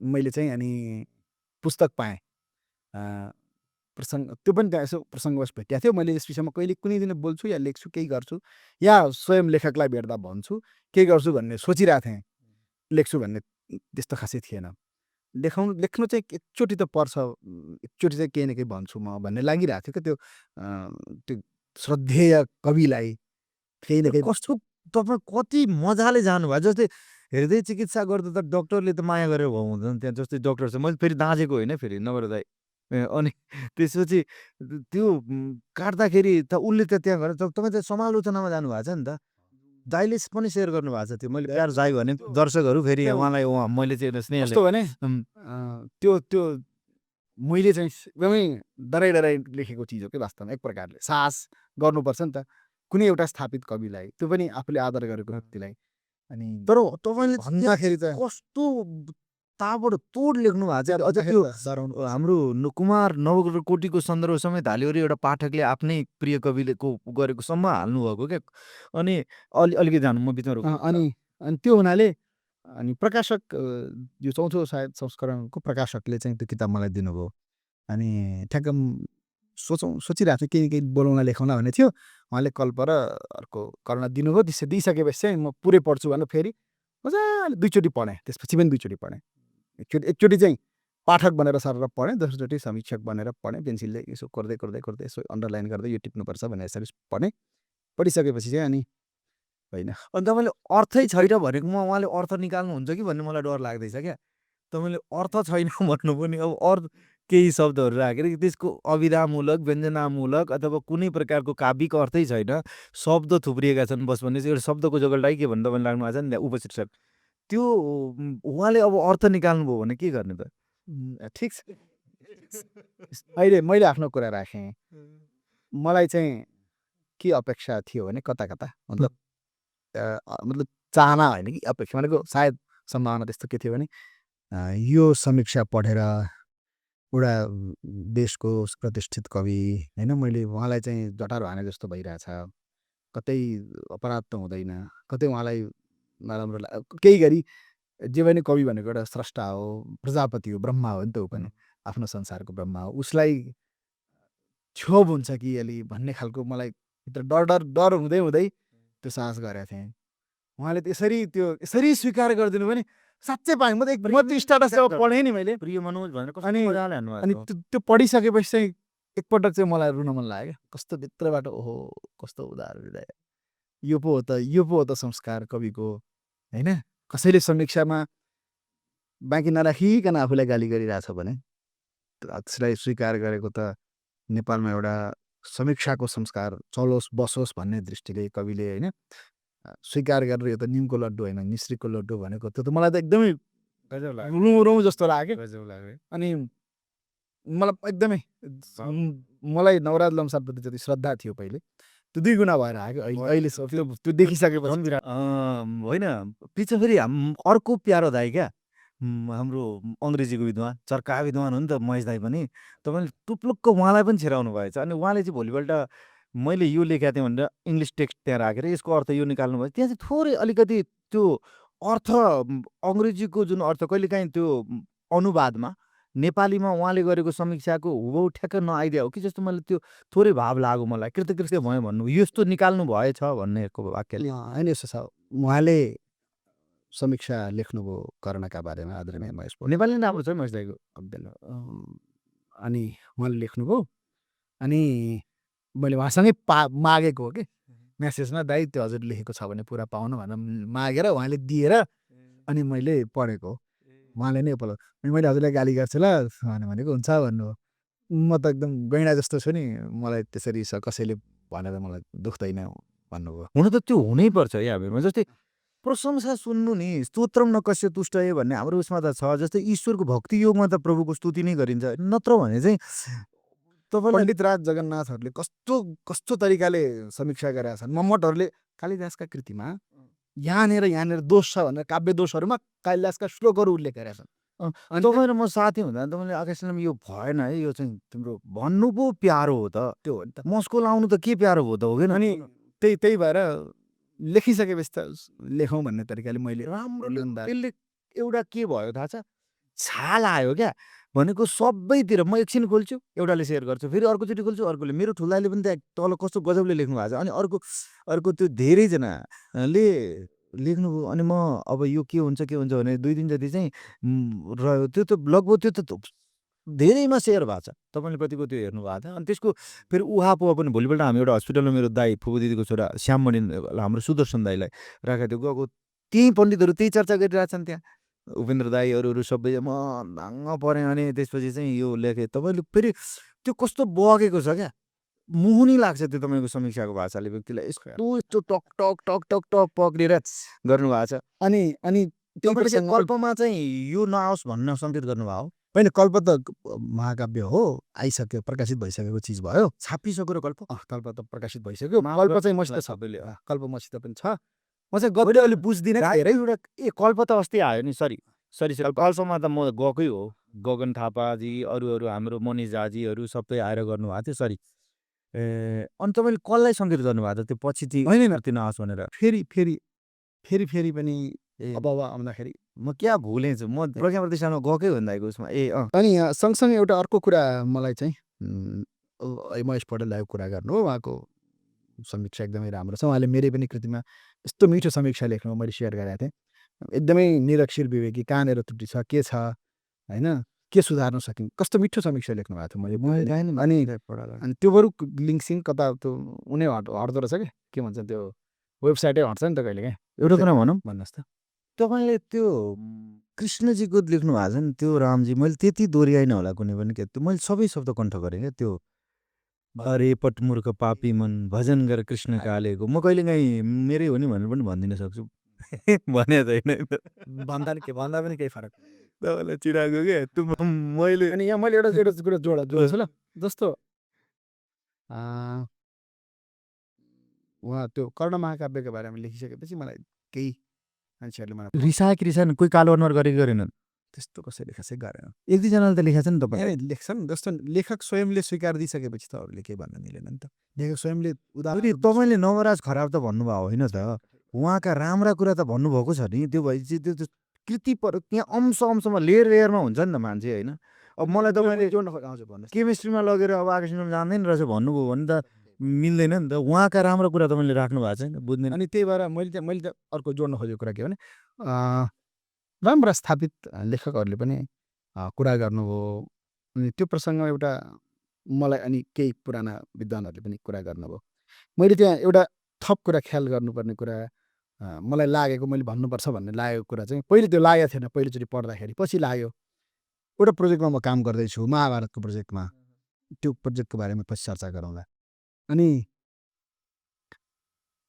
मैले चाहिँ अनि पुस्तक पाएँ। प्रसङ्ग त्यो पनि त्यहाँ यसो प्रसङ्गवश भेटिएको थियो। मैले यस विषयमा कहिले कुनै दिन बोल्छु या लेख्छु, केही गर्छु या स्वयं लेखकलाई भेट्दा भन्छु, केही गर्छु भन्ने सोचिरहेको थिएँ। लेख्छु भन्ने त्यस्तो खासै थिएन। लेख्नु चाहिँ एकचोटि त पर्छ, एकचोटि चाहिँ केही न केही भन्छु म भन्ने लागिरहेको थियो क्या। त्यो श्रद्धेय कविलाई केही न केही
कस्तो तपाईँ कति मजाले जानुभयो। जस्तै हृदय चिकित्सा गर्दा त डक्टरले त माया गरेर भयो हुँदैन त्यहाँ, जस्तै डक्टर छ मैले फेरि दाँजेको होइन फेरि नगर दाइ। अनि त्यसपछि त्यो काट्दाखेरि त उसले त त्यहाँ गरेर तपाईँ त समालोचनामा जानुभएको छ नि त। दाइले पनि सेयर गर्नुभएको छ त्यो, मैले प्यार जाइ भने दर्शकहरू फेरि उहाँलाई मैले चाहिँ स्नेहले
कस्तो भने त्यो त्यो मैले चाहिँ एकदमै डराइ लेखेको चिज हो कि वास्तवमा एक प्रकारले साहस गर्नुपर्छ नि त कुनै एउटा स्थापित कविलाई त्यो पनि आफूले आदर गरेको व्यक्तिलाई अनि
तर तपाईँले
भन्दाखेरि त
कस्तो ताबडतोड लेख्नु भएको छ अझ त्यो
डराउनु
हाम्रो कुमार नवकोटीको सन्दर्भ समेत हाल्यो अरे एउटा पाठकले आफ्नै प्रिय कविले गरेको सम्म हाल्नुभएको क्या अनि अलिकति जानु म बिचमा रोक्छु।
अनि अनि त्यो हुनाले अनि प्रकाशक यो चौथो सायद संस्करणको प्रकाशकले चाहिँ त्यो किताब मलाई दिनुभयो अनि ठ्याक्क सोचिरहेको थिएँ केही बोलाउन लेखाउन भन्ने थियो उहाँले कल्प र अर्को कर्ण दिनुभयो त्यसै दिइसकेपछि चाहिँ म पुरै पढ्छु भनेर फेरि मजाले दुईचोटि पढेँ त्यसपछि पनि दुईचोटि पढेँ एकचोटि चाहिँ पाठक बनेर सरेर पढेँ दोस्रोचोटि समीक्षक बनेर पढेँ पेन्सिलले यसो कोर्दै यसो अन्डरलाइन गर्दै यो टिप्नुपर्छ भनेर यसरी पढेँ पढिसकेपछि चाहिँ अनि होइन
अनि तपाईँले अर्थै छैन भनेकोमा उहाँले अर्थ निकाल्नुहुन्छ कि भन्ने मलाई डर लाग्दैछ क्या तपाईँले अर्थ छैन भन्नु पनि अब अर्थ केही शब्दहरू राखेर त्यसको अभिधामूलक व्यञ्जनामूलक अथवा कुनै प्रकारको काव्यिक अर्थै छैन शब्द थुप्रिएका छन् बस भने चाहिँ एउटा शब्दको जगल्टाइ के भन्नु तपाईँले लाग्नु भएको छ नि उपशीर्षक त्यो उहाँले अब अर्थ निकाल्नुभयो भने के गर्ने त
ठिक छ अहिले मैले आफ्नो कुरा राखेँ मलाई चाहिँ के अपेक्षा थियो भने कता मतलब चाहना होइन कि अपेक्षा भनेको सायद सम्भावना त्यस्तो के थियो भने यो समीक्षा पढेर एउटा देशको प्रतिष्ठित कवि होइन मैले उहाँलाई चाहिँ जटार हाने जस्तो भइरहेछ कतै अपराध त हुँदैन कतै उहाँलाई नराम्रो केही गरी जे पनि कवि भनेको एउटा स्रष्टा हो प्रजापति हो ब्रह्मा हो नि त ऊ पनि आफ्नो संसारको ब्रह्मा हो उसलाई क्षोभ हुन्छ कि अलि भन्ने खालको मलाई डर हुँदै त्यो साहस गरेको थिएँ उहाँले यसरी स्वीकार गरिदिनु भने साँच्चै पाएँ म त स्टाटस पढेँ नि मैले
प्रिय मनोज भनेर
अनि त्यो पढिसकेपछि चाहिँ एकपटक चाहिँ मलाई रुन मन लाग्यो क्या कस्तो भित्रबाट ओहो कस्तो उदार हृदय यो पो हो त संस्कार कविको होइन कसैले समीक्षामा बाँकी नराखिकन आफूलाई गाली गरिरहेछ भने त्यसलाई स्वीकार गरेको त नेपालमा एउटा समीक्षाको संस्कार चलोस् बसोस् भन्ने दृष्टिले कविले होइन स्वीकार गरेर यो त निमको लड्डु होइन मिश्रीको लड्डु भनेको त्यो त मलाई त एकदमै रौँ जस्तो लाग्यो अनि मलाई एकदमै मलाई नवराज लम्सालप्रति जति श्रद्धा थियो पहिले त्यो 2 गुणा भएर आयो अहिले त्यो देखिसकेपछि
होइन पछि फेरि अर्को प्यारो दाइ क्या हाम्रो अङ्ग्रेजीको विद्वान चर्का विद्वान हो नि त महेश दाई पनि तपाईँले टुप्लुक्क उहाँलाई पनि छिराउनु भएछ अनि उहाँले चाहिँ भोलिपल्ट मैले यो लेखेको थिएँ भनेर इङ्ग्लिस टेक्स्ट त्यहाँ राखेर यसको अर्थ यो निकाल्नु भयो त्यहाँ चाहिँ थोरै अलिकति त्यो अर्थ अङ्ग्रेजीको जुन अर्थ कहिलेकाहीँ त्यो अनुवादमा नेपालीमा उहाँले गरेको समीक्षाको हुबहु ठ्याक्क नआइदिया हो कि जस्तो मैले त्यो थोरै भाव लाग्यो मलाई कृतकृत्य भयो भन्नु यस्तो निकाल्नु भएछ भन्नेको वाक्यले
होइन यसो छ उहाँले समीक्षा लेख्नुभयो कर्णका बारेमा आदरणीय महेश
नेपाली नै राम्रो छ महेश दाईको
अनि उहाँले लेख्नुभयो अनि मैले उहाँसँगै मागेको हो कि मेसेजमा दाइ त्यो हजुर लेखेको छ भने पुरा पाउनु भनेर मागेर उहाँले दिएर अनि मैले पढेको उहाँले नै उपलब्ध मैले हजुरलाई गाली गर्छु ल भनेको हुन्छ भन्नुभयो म त एकदम गैँडा जस्तो छु नि मलाई त्यसरी कसैले भनेर मलाई दुख्दैन भन्नुभयो
हुन त त्यो हुनैपर्छ या हामीमा जस्तै प्रशंसा सुन्नु नि स्तोत्रम न कस्य तुष्टय भन्ने हाम्रो उसमा त छ जस्तै ईश्वरको भक्ति योगमा त प्रभुको स्तुति नै गरिन्छ नत्र भने चाहिँ
तपाईँले पण्डित राज जगन्नाथहरूले कस्तो तरिकाले समीक्षा गरेका छन् मम्मटहरूले कालिदासका कृतिमा यहाँनिर दोष छ भनेर काव्य दोषहरूमा कालिदासका श्लोकहरू उल्लेख गरेका छन्
तपाईँ र म साथी हुँदा तपाईँले आकाशलाई यो भएन है यो चाहिँ तिम्रो भन्नु पो प्यारो हो त
त्यो हो नि त
मस्को लाउनु त के प्यारो हो त हो कि
अनि त्यही भएर लेखिसकेपछि त लेखौँ भन्ने तरिकाले मैले
राम्रो त्यसले एउटा के भयो थाहा छ छाल आयो क्या भनेको सबैतिर म एकछिन खोल्छु एउटाले सेयर गर्छु फेरि अर्कोचोटि खोल्छु अर्कोले मेरो ठुलाले पनि त्यहाँ तल कस्तो गजबले लेख्नु भएको छ अनि अर्को त्यो धेरैजनाले लेख्नुभयो अनि म अब यो के हुन्छ भने 2 दिन जति चाहिँ रह्यो त्यो त लगभग त्यो त धेरैमा सेयर भएको छ तपाईँले कतिको त्यो हेर्नु भएको थियो अनि त्यसको फेरि उहापोहा पनि भोलिपल्ट हामी एउटा हस्पिटलमा मेरो दाई फुपू दिदीको छोरा श्याममणि हाम्रो सुदर्शन दाईलाई राखेको थियो गएको त्यही पण्डितहरू त्यही चर्चा गरिरहेछन् त्यहाँ उपेन्द्र दाई अरू सबै म भाङ्ग परेँ अनि त्यसपछि चाहिँ यो लेखेँ तपाईँले फेरि त्यो कस्तो बगेको छ क्या मुहुनी लाग्छ त्यो तपाईँको समीक्षाको भाषाले व्यक्तिलाई यस्तो टक टक टक टक टक पक्रिएर गर्नुभएको छ
अनि
त्यो कल्पमा चाहिँ यो नआओस् भन्न सङ्केत गर्नुभयो
होइन कल्प त महाकाव्य हो, आइसक्यो, प्रकाशित भइसकेको चिज भयो।
छापिसक्यो र कल्प
कल्प त प्रकाशित भइसक्यो।
महाभारत
कल्प चाहिँ मसित छ,
सबैले
कल्प मसित पनि छ। म चाहिँ
मैले अहिले
बुझ्दिनँ
धेरैवटा कल्प त अस्ति आयो नि सरी कल्पमा त म गएकै हो गगन थापाजी अरू हाम्रो मनिष झाजीहरू सबै आएर गर्नुभएको थियो सरी अनि तपाईँले कसलाई सङ्केत गर्नुभएको थियो त्यो पछि
होइन
नहोस् भनेर
फेरि पनि अब आउँदाखेरि
म क्या भुलेछु म प्रज्ञा प्रतिष्ठानमा गएकै हो नि दाइको उसमा
अनि सँगसँगै एउटा अर्को कुरा मलाई चाहिँ महेश पौडेललाई कुरा गर्नु हो, उहाँको समीक्षा एकदमै राम्रो छ। उहाँले मेरै पनि कृतिमा यस्तो मिठो समीक्षा लेख्नु मैले सेयर गरेको थिएँ। एकदमै निरक्षर विवेकी, कहाँनिर त्रुटि छ, के छ, होइन, के सुधार्न सकिन्छ, कस्तो मिठो समीक्षा लेख्नु भएको थियो मैले। अनि त्यो बरु लिङ्कसिङ कता त्यो उनी हट्दो रहेछ के भन्छ त्यो वेबसाइटै हट्छ नि त कहिले काहीँ।
एउटा कुरा भनौँ
भन्नुहोस् त।
तपाईँले त्यो कृष्णजीको लेख्नु भएको छ नि त्यो रामजी मैले त्यति दोहोऱ्याइनँ होला कुनै पनि के त्यो मैले सबै शब्द कण्ठ गरेँ क्या त्यो अरे पटमुर्ख पापी मन भजन गर कृष्ण कालेको म कहिले काहीँ मेरै हो नि भनेर पनि भनिदिन सक्छु भने छैन
भन्दा पनि केही फरक
तपाईँलाई चिराएको क्या त्यो मैले
अनि यहाँ मैले एउटा कुरा जोड्छु ल। जस्तो उहाँ त्यो कर्ण महाकाव्यको बारेमा लेखिसकेपछि मलाई केही मान्छेहरूले मलाई
रिसाएन कोही कालो अनुहार गरेको गरेनन्
त्यस्तो कसैले खासै गरेन।
एक दुईजनाले त लेखाएको छ नि तपाईँ
लेख्छन् जस्तो लेखक स्वयंले स्वीकार दिइसकेपछि त अरूले केही भन्न मिलेन नि त। लेखक स्वयंले
उदाहरण तपाईँले नवराज खराब त भन्नुभयो होइन त उहाँका राम्रा कुरा त भन्नुभएको छ नि त्यो भएपछि त्यो कृति पर त्यहाँ अंशमा लेयरमा हुन्छ नि त मान्छे होइन अब मलाई तपाईँले
जोड्न खोज्छु भन्नुहोस्।
केमिस्ट्रीमा लगेर अब आकर्षण जान्दैन रहेछ भन्नुभयो भने त मिल्दैन नि त उहाँका राम्रो कुरा तपाईँले राख्नु भएको छैन बुझ्दैन।
अनि त्यही भएर मैले त अर्को जोड्न खोजेको कुरा के भने राम्रा स्थापित लेखकहरूले पनि कुरा गर्नुभयो। अनि त्यो प्रसङ्गमा एउटा मलाई अनि केही पुराना विद्वानहरूले पनि कुरा गर्नुभयो। मैले त्यहाँ एउटा थप कुरा ख्याल गर्नुपर्ने कुरा मलाई लागेको मैले भन्नुपर्छ भन्ने लागेको कुरा चाहिँ पहिले त्यो लागेको थिएन पहिलोचोटि पढ्दाखेरि, पछि लाग्यो। एउटा प्रोजेक्टमा म काम गर्दैछु महाभारतको प्रोजेक्टमा, त्यो प्रोजेक्टको बारेमा पछि चर्चा गरौँला। अनि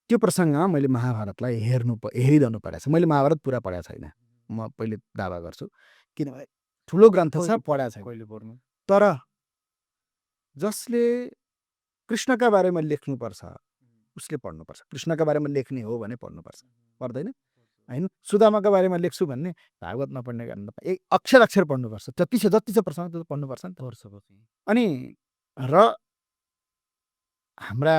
त्यो प्रसङ्गमा मैले महाभारतलाई हेरिरहनु परेको छ। मैले महाभारत पुरा पढेको छैन, म पहिले दावा गर्छु, किनभने ठुलो ग्रन्थ छ पढेको छैन कहिले पढ्नु। तर जसले कृष्णका बारेमा लेख्नुपर्छ उसले पढ्नुपर्छ। कृष्णका बारेमा लेख्ने हो भने पढ्नुपर्छ, पर्दैन होइन। सुदामाका बारेमा लेख्छु भन्ने भागवत नपढ्ने कारण एक अक्षर पढ्नुपर्छ। जति छ प्रसङ्ग त्यो पढ्नुपर्छ नि त। अनि र हाम्रा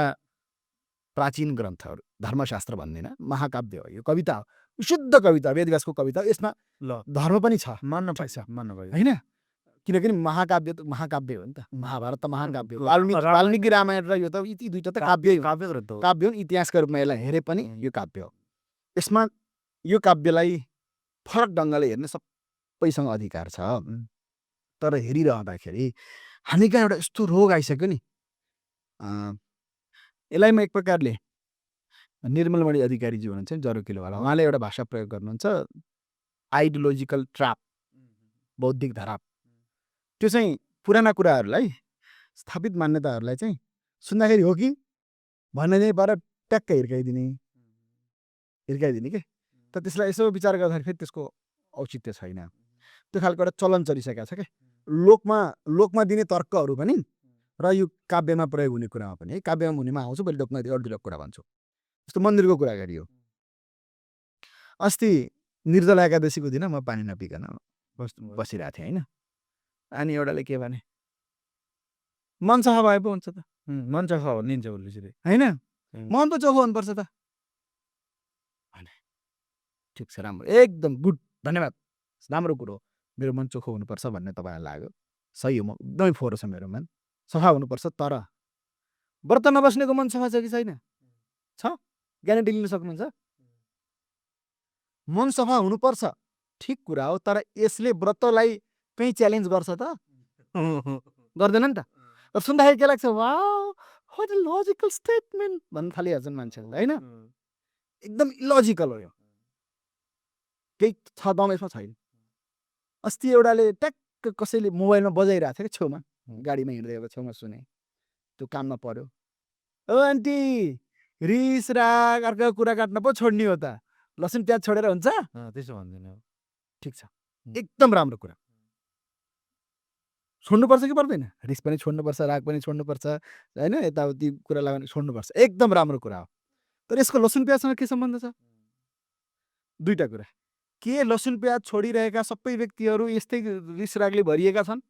प्राचीन ग्रन्थहरू धर्मशास्त्र भन्दैन, महाकाव्य हो, यो कविता हो, शुद्ध कविता, वेदव्यासको कविता, यसमा धर्म पनि छ
मान्न पाइन्छ
होइन। किनकि महाकाव्य त महाकाव्य हो नि त, महाभारत त महाकाव्य हो। वाल्मीकि रामायण र यो त यी दुईटा त काव्य हो, इतिहासका रूपमा यसलाई हेरे पनि यो काव्य हो। यसमा यो काव्यलाई फरक ढङ्गले हेर्ने सबैसँग अधिकार छ। तर हेरिरहँदाखेरि हामी कहाँ एउटा यस्तो रोग आइसक्यो नि, यसलाई म एक प्रकारले निर्मलमणि अधिकारीजी हुनुहुन्छ नि जरोकिलोवाला, उहाँले एउटा भाषा प्रयोग गर्नुहुन्छ आइडियोलोजिकल ट्र्याप, बौद्धिक धराप। त्यो चाहिँ पुराना कुराहरूलाई स्थापित मान्यताहरूलाई चाहिँ सुन्दाखेरि हो कि भन्ने चाहिँ पर ट्याक्क हिर्काइदिने के। त त्यसलाई यसो विचार गर्दाखेरि फेरि त्यसको औचित्य छैन। त्यो खालको एउटा चलन चलिसकेको छ क्या लोकमा दिने तर्कहरू पनि र यो काव्यमा प्रयोग हुने कुरामा पनि। है काव्यमा हुनेमा आउँछु, मैले लोकमा अर्को कुरा भन्छु। जस्तो मन्दिरको कुरा गरियो, अस्ति निर्जला एकादशीको दिन म पानी नपिकन बसिरहेको थिएँ होइन। अनि एउटाले के भने मन सफा भए पो हुन्छ त,
मन सफा भनिदिन्छ उसले
होइन, मन पो चोखो हुनुपर्छ त। ठिक छ, राम्रो, एकदम गुड, धन्यवाद, राम्रो कुरो हो। मेरो मन चोखो हुनुपर्छ भन्ने तपाईँलाई लाग्यो, सही हो, म एकदमै फोहोर छ मेरो मन, सफा हुनुपर्छ। तर व्रत नबस्नेको मन सफा छ कि छैन? छ, ग्यारेन्टी लिन सक्नुहुन्छ? मन सफा हुनुपर्छ, ठिक कुरा हो, तर यसले व्रतलाई कहीँ च्यालेन्ज गर्छ त? गर्दैन नि त। सुन्दाखेरि के लाग्छ, wow what a logical statement भन्न थालिहाल्छन् मान्छेहरूले होइन। एकदम इलोजिकल हो यो, केही छ दम यसमा छैन। अस्ति एउटाले ट्याक्क कसैले मोबाइलमा बजाइरहेको थियो कि छेउमा, गाडीमा हिँड्दै अब छेउमा सुने, त्यो काममा पर्यो। ओ आन्टी, रिस राग अर्काको कुरा काट्न पो छोड्ने हो त, लसुन प्याज छोडेर हुन्छ?
त्यसो भन्दैन।
ठिक छ, एकदम राम्रो कुरा। छोड्नुपर्छ कि पर्दैन? रिस पनि छोड्नुपर्छ, राग पनि छोड्नुपर्छ, होइन? यताउति कुरालाई पनि छोड्नुपर्छ। एकदम राम्रो कुरा हो। तर यसको लसुन प्याजसँग के सम्बन्ध छ? 2टा कुरा। के लसुन प्याज छोडिरहेका सबै व्यक्तिहरू यस्तै रिस रागले भरिएका छन्?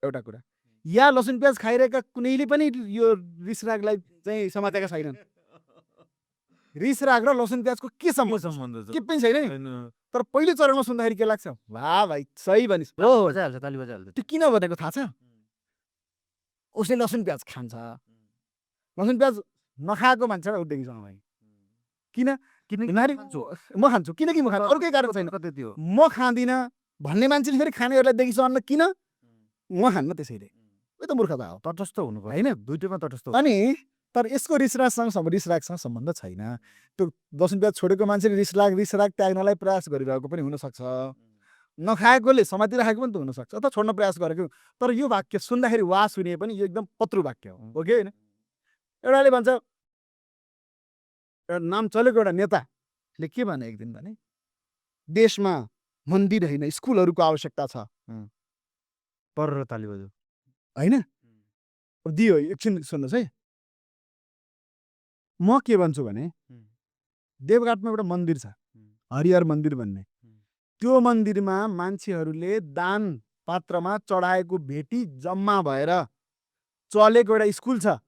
एउटा कुरा। या लसुन प्याज खाइरहेका कुनैले पनि यो रिस रागलाई चाहिँ समातेका छैनन्। रिस राग र लसुन प्याजको के सम्बन्ध? के पनि छैन नि। तर पहिलो चरणमा सुन्दाखेरि के लाग्छ? वाह भाइ सही भनिस्। हो
बजाइहाल्छ, ताली बजाइहाल्छ।
त्यो किन भनेको थाहा छ? उसले लसुन प्याज खान्छ। लसुन प्याज नखाएको मान्छेलाई उ देखिसँग भाइ। किन? किनकि म खान्छु। किनकि म खान्छु? अरू केही कारण छैन। म खाँदिनँ भन्ने मान्छेले फेरि खानेहरूलाई देखिसहन्न किन? म खान्न त्यसैले। यो त मूर्खता हो।
तटस्थ हुनुपर्छ
होइन?
दुईटैमा तटस्थ
अनि तर यसको रिस रागसँग सम्बन्ध छैन। त्यो लसुन प्याज छोडेको मान्छेले रिस राग त्याग्नलाई प्रयास गरिरहेको पनि हुनसक्छ। नखाएकोले समातिरहेको पनि त हुनसक्छ अथवा छोड्न प्रयास गरेको। तर यो वाक्य सुन्दाखेरि वाह सुनिए पनि यो एकदम पत्रु वाक्य हो कि होइन? एउटाले भन्छ एउटा नाम चलेको एउटा नेताले के भने एक दिन भने देशमा मन्दिर होइन स्कुलहरूको आवश्यकता छ।
पर ताली बजाऊ
होइन? दियो एकछिन सुन्नुहोस् है। म के भन्छु भने देवघाटमा एउटा मन्दिर छ, हरिहर मन्दिर भन्ने। त्यो मन्दिरमा मान्छेहरूले दान पात्रमा चढाएको भेटी जम्मा भएर चलेको एउटा स्कुल छ,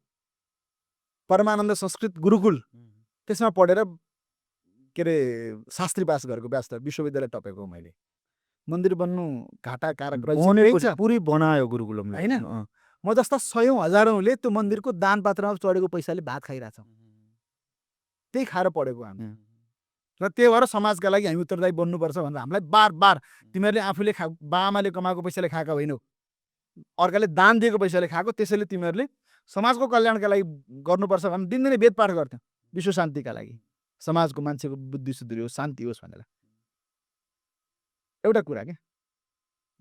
परमानन्द संस्कृत गुरुकुल। त्यसमा पढेर के अरे शास्त्री पास गरेको व्यवस्था विश्वविद्यालय टपेको मैले। मन्दिर बन्नु घाटा कारक रहेछ।
पुरै बनायो गुरुकुलमले
होइन? म जस्ता सयौँ हजारौँले त्यो मन्दिरको दान पात्रमा चढेको पैसाले भात खाइरहेछ। त्यही खाएर पढेको हामी। र त्यही भएर समाजका लागि हामी उत्तरदायी बन्नुपर्छ भनेर हामीलाई बार बार तिमीहरूले आफूले बाआमाले कमाएको पैसाले खाएका होइनौ, अर्काले दान दिएको पैसाले खाएको, त्यसैले तिमीहरूले समाजको कल्याणका लागि गर्नुपर्छ भनेर दिनदिनै वेदपाठ गर्थ्यौँ विश्व शान्तिका लागि, समाजको मान्छेको बुद्धि सुध्रियोस्, शान्ति होस् भनेर। एउटा कुरा के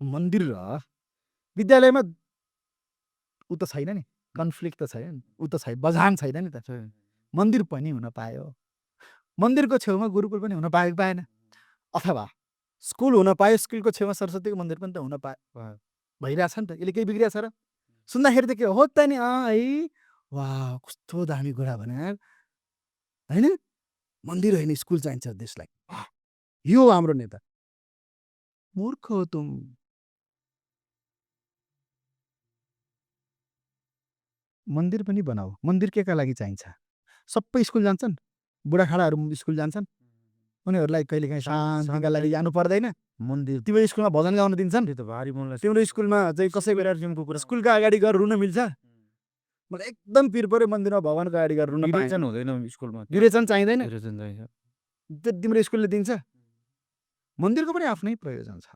मन्दिर र विद्यालयमा उ त छैन नि, कन्फ्लिक्ट त छैन, उ त छैन, बझाङ छैन नि त। मन्दिर पनि हुन पायो, मन्दिरको छेउमा गुरुकुल पनि हुन पाएन, अथवा स्कुल हुन पायो, स्कुलको छेउमा सरस्वतीको मन्दिर पनि त हुन पायो, भइरहेछ नि त। यसले केही बिग्रिया छ र? सुन्दाखेरि त के हो त नि है, वाह कस्तो दामी कुरा भने होइन? मन्दिर होइन स्कुल चाहिन्छ देशलाई, यो हाम्रो नेता। मूर्ख हो तुम। मन्दिर पनि बनाऊ। मन्दिर के का लागि चाहिन्छ? सबै स्कुल जान्छन्, बुढाखाडाहरू स्कुल जान्छन्, उनीहरूलाई कहिलेकाहीँ शान्तिका लागि जानु पर्दैन।
मन्दिर
तिम्रो स्कुलमा भजन गाउन दिन्छन्?
त्यो त भारी मनलाई
तिम्रो स्कुलमा चाहिँ कसैको
कुरा
स्कुलका अगाडि गएर रुन मिल्छ? मलाई एकदम पिर पऱ्यो मन्दिरमा भगवानको अगाडि गएर रुन पाएँ।
विरेचन हुँदैन स्कुलमा,
विरेचन चाहिँदैन?
विरेचन चाहिन्छ।
त्यो तिम्रो स्कुलले दिन्छ? मन्दिरको पनि आफ्नै प्रयोजन छ।